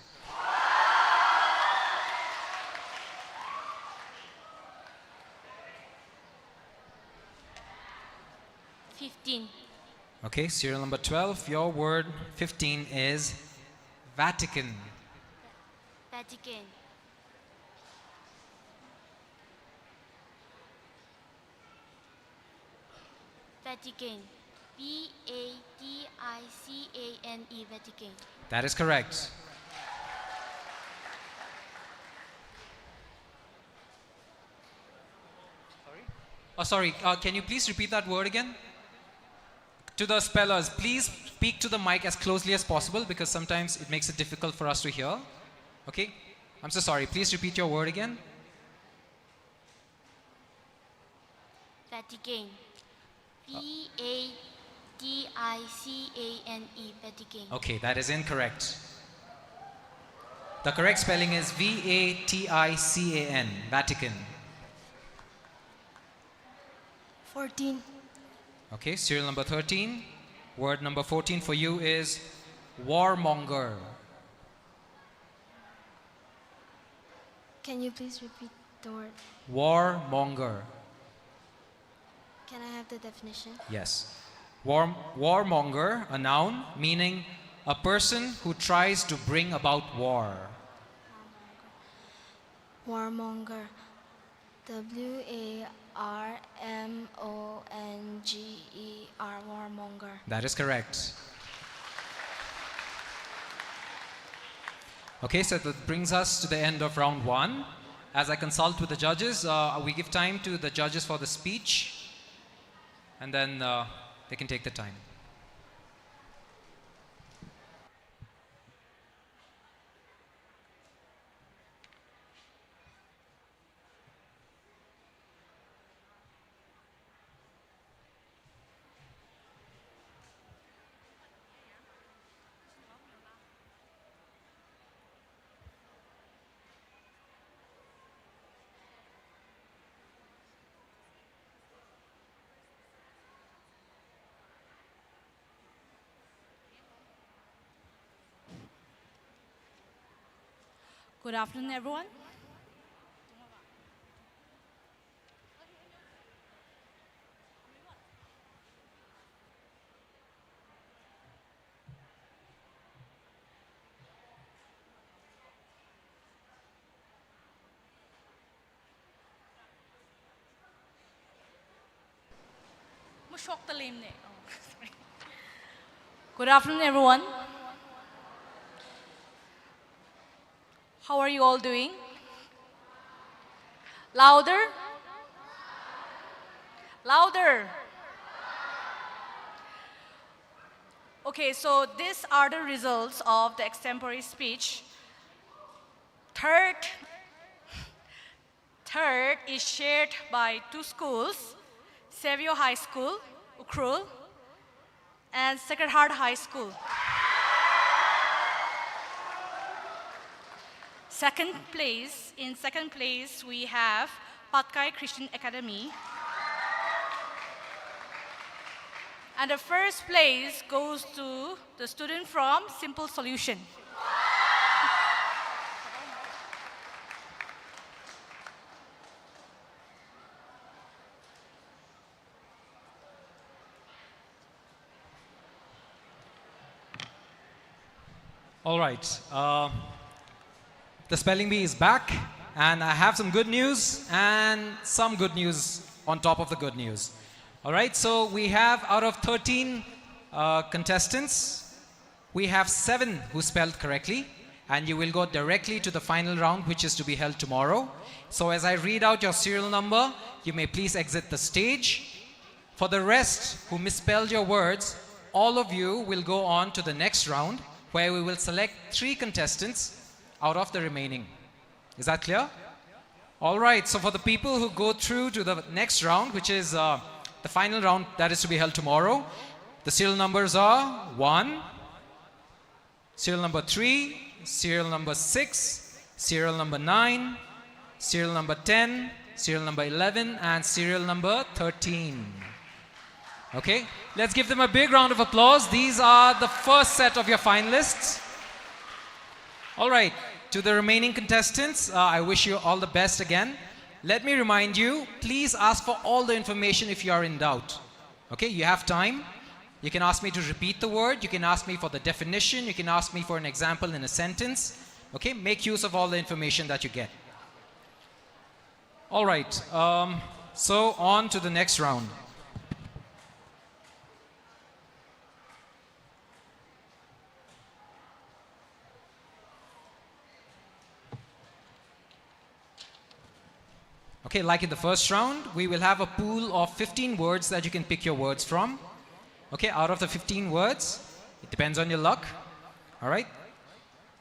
Okay, serial number 12. Your word 15 is Vatican. Vatican. Vatican. V-A-T-I-C-A-N-E. Vatican. That is correct. Oh, sorry. Can you please repeat that word again? To the spellers, please speak to the mic as closely as possible because sometimes it makes it difficult for us to hear. Okay? I'm so sorry. Please repeat your word again. Vatican. V-A-T-I-C-A-N-E. Vatican. Okay, that is incorrect. The correct spelling is V-A-T-I-C-A-N. Vatican. 14. Okay, serial number 13. Word number 14 for you is warmonger. Can you please repeat the word? Warmonger. Can I have the definition? Yes. Warmonger, a noun, meaning a person who tries to bring about war. Warmonger. W-A-R-M-O-N-G-E-R. Warmonger. That is correct. Okay, so that brings us to the end of round 1. As I consult with the judges, we give time to the judges for the speech, and then they can take the time. Good afternoon, everyone. Good afternoon, everyone. How are you all doing? Louder? Louder. Okay, so these are the results of the extempore speech. Third is shared by 2 schools, Savio High School, Ukrul, and Sacred Heart High School. In second place, we have Patkai Christian Academy. And the first place goes to the student from Simple Solution. All right. The spelling bee is back, and I have some good news and some good news on top of the good news. All right, so we have out of 13 Contestants, we have 7 who spelled correctly, and you will go directly to the final round, which is to be held tomorrow. So as I read out your serial number, you may please exit the stage. For the rest who misspelled your words, all of you will go on to the next round, where we will select 3 contestants out of the remaining. Is that clear? All right, so for the people who go through to the next round, which is the final round that is to be held tomorrow, the serial numbers are 1, serial number 3, serial number 6, serial number 9, serial number 10, serial number 11, and serial number 13. Okay, let's give them a big round of applause. These are the first set of your finalists. All right, to the remaining contestants, I wish you all the best again. Let me remind you, please ask for all the information if you are in doubt. Okay, you have time. You can ask me to repeat the word. You can ask me for the definition. You can ask me for an example in a sentence. Okay, make use of all the information that you get. All right, so on to the next round. Okay, like in the first round, we will have a pool of 15 words that you can pick your words from. Okay, out of the 15 words, it depends on your luck. All right.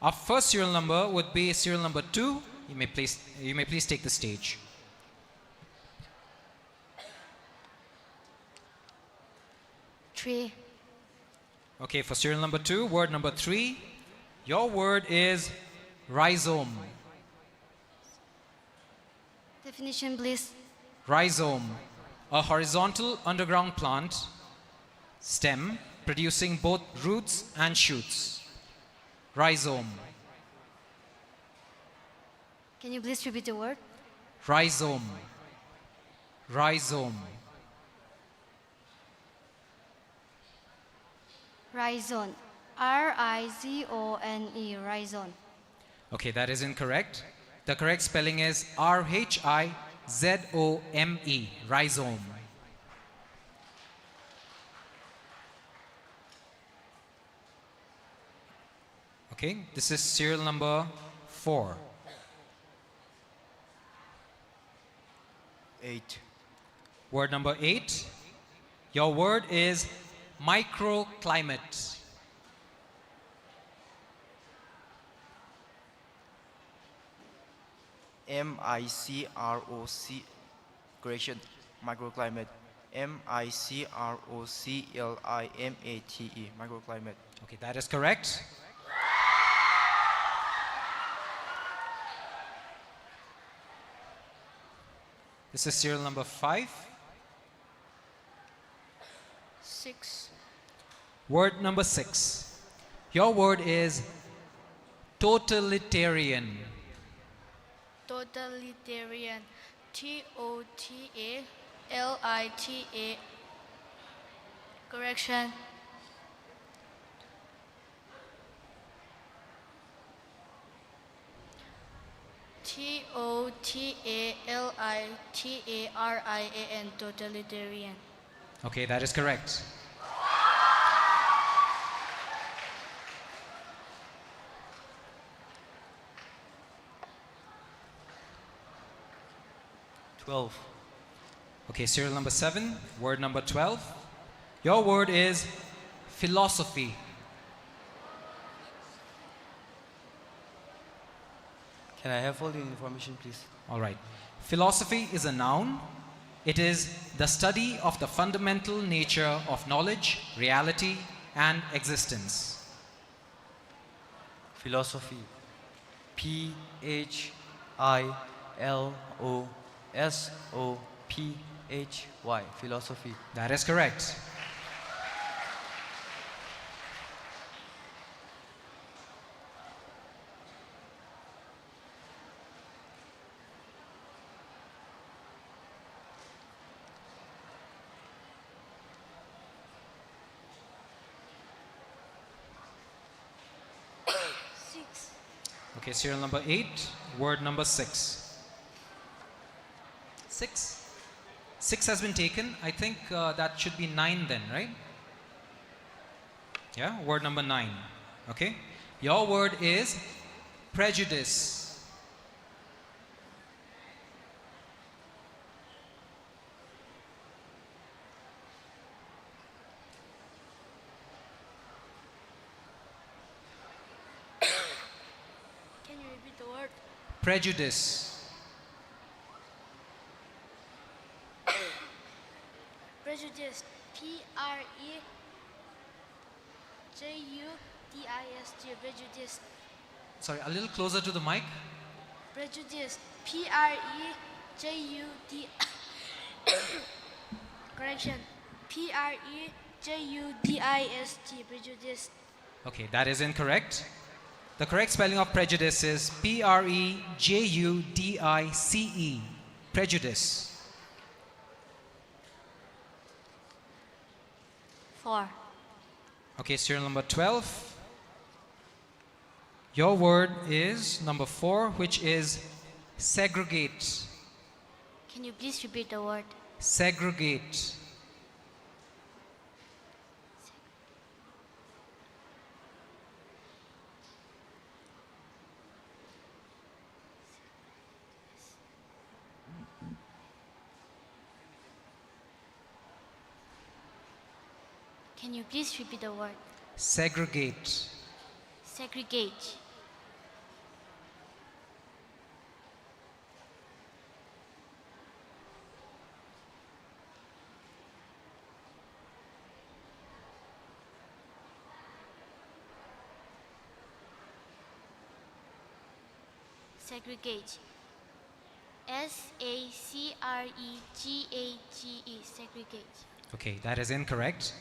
Our first serial number would be serial number 2. You may please take the stage. Tree. Okay, for serial number 2, word number 3, your word is rhizome. Definition, please. Rhizome, a horizontal underground plant stem producing both roots and shoots. Rhizome. Can you please repeat the word? Rhizome. Rhizome. Rhizome. R-I-Z-O-N-E. Rhizome. Okay, that is incorrect. The correct spelling is R-H-I-Z-O-M-E. Rhizome. Okay, this is serial number 4. 8. Word number 8. Your word is microclimate. M-I-C-R-O-C, correction, microclimate. M-I-C-R-O-C-L-I-M-A-T-E, microclimate. Okay, that is correct. This is serial number 5. 6. Word number 6. Your word is totalitarian. Totalitarian. T-O-T-A-L-I-T-A. Correction. T-O-T-A-L-I-T-A-R-I-A-N. Totalitarian. Okay, that is correct. Okay, serial number 7, word number 12. Your word is philosophy. Can I have all the information, please? All right. Philosophy is a noun. It is the study of the fundamental nature of knowledge, reality, and existence. Philosophy. P-H-I-L-O-S-O-P-H-Y. Philosophy. That is correct. Okay, serial number 8, word number 6. 6? 6 has been taken. I think that should be 9 then, right? Yeah, word number 9. Okay? Your word is prejudice. Can you repeat the word? Prejudice. Prejudice. P-R-E-J-U-D-I-S-T. Prejudice. Sorry, a little closer to the mic. Prejudice. P-R-E-J-U-D. Correction. P-R-E-J-U-D-I-S-T. Prejudice. Okay, that is incorrect. The correct spelling of prejudice is P-R-E-J-U-D-I-C-E. Prejudice. 4. Okay, serial number 12. Your word is number 4, which is segregate. Can you please repeat the word? Segregate. Can you please repeat the word? Segregate. Segregate. Segregate. S-A-C-R-E-G-A-T-E. Segregate. Okay, that is incorrect.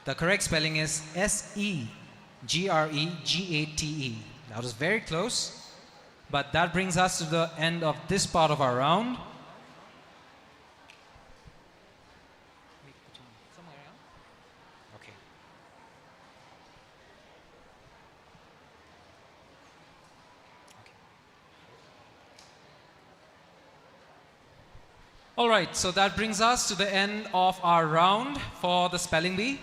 The correct spelling is S-E-G-R-E-G-A-T-E. That was very close, but that brings us to the end of this part of our round. Okay. All right, so that brings us to the end of our round for the spelling bee.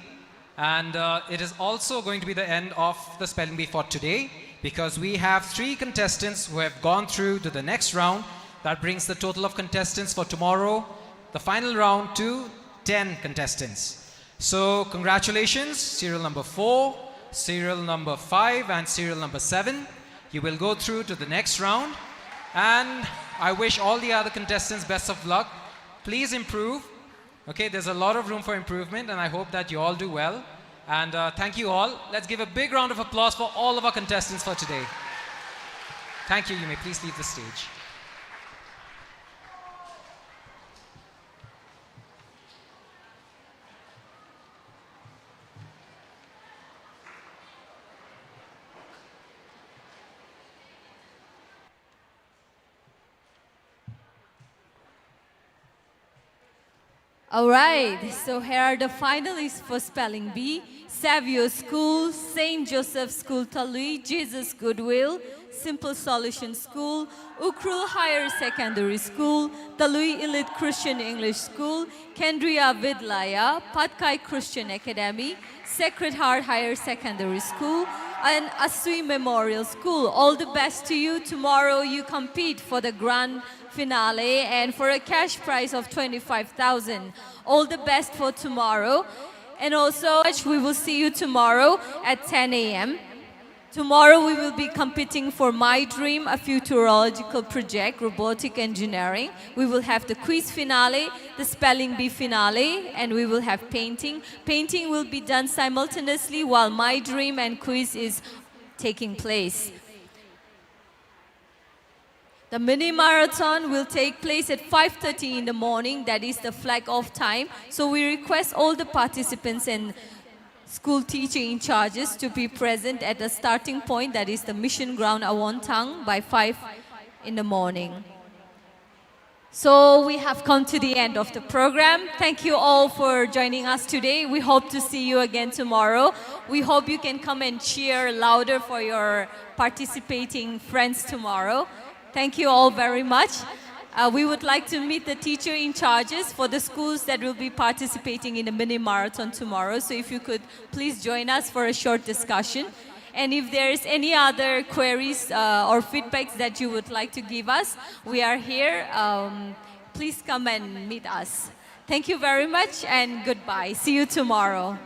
And it is also going to be the end of the spelling bee for today, because we have 3 contestants who have gone through to the next round. That brings the total of contestants for tomorrow, the final round, to 10 contestants. So congratulations, serial number 4, serial number 5 and serial number 7. You will go through to the next round. And I wish all the other contestants best of luck. Please improve. Okay, there's a lot of room for improvement, and I hope that you all do well. And thank you all. Let's give a big round of applause for all of our contestants for today. Thank you. You may please leave the stage. All right, so here are the finalists for Spelling Bee. Savio School, St. Joseph School Talui, Jesus Goodwill, Simple Solution School, Ukrul Higher Secondary School, Talui Elite Christian English School, Kendriya Vidlaya, Patkai Christian Academy, Sacred Heart Higher Secondary School, and Asui Memorial School. All the best to you. Tomorrow you compete for the grand finale and for a cash prize of 25,000. All the best for tomorrow. And also, we will see you tomorrow at 10 a.m. Tomorrow we will be competing for My Dream, a futurological project, robotic engineering. We will have the quiz finale, the spelling bee finale, and we will have painting. Painting will be done simultaneously while My Dream and quiz is taking place. The mini marathon will take place at 5:30 in the morning. That is the flag off time. So we request all the participants and school teaching in charges to be present at the starting point, that is the mission ground Awontang, by 5 in the morning. So we have come to the end of the program. Thank you all for joining us today. We hope to see you again tomorrow. We hope you can come and cheer louder for your participating friends tomorrow. Thank you all very much. We would like to meet the teacher in charges for the schools that will be participating in the mini marathon tomorrow. So if you could please join us for a short discussion. And if there's any other queries or feedbacks that you would like to give us, we are here. Please come and meet us. Thank you very much and goodbye. See you tomorrow.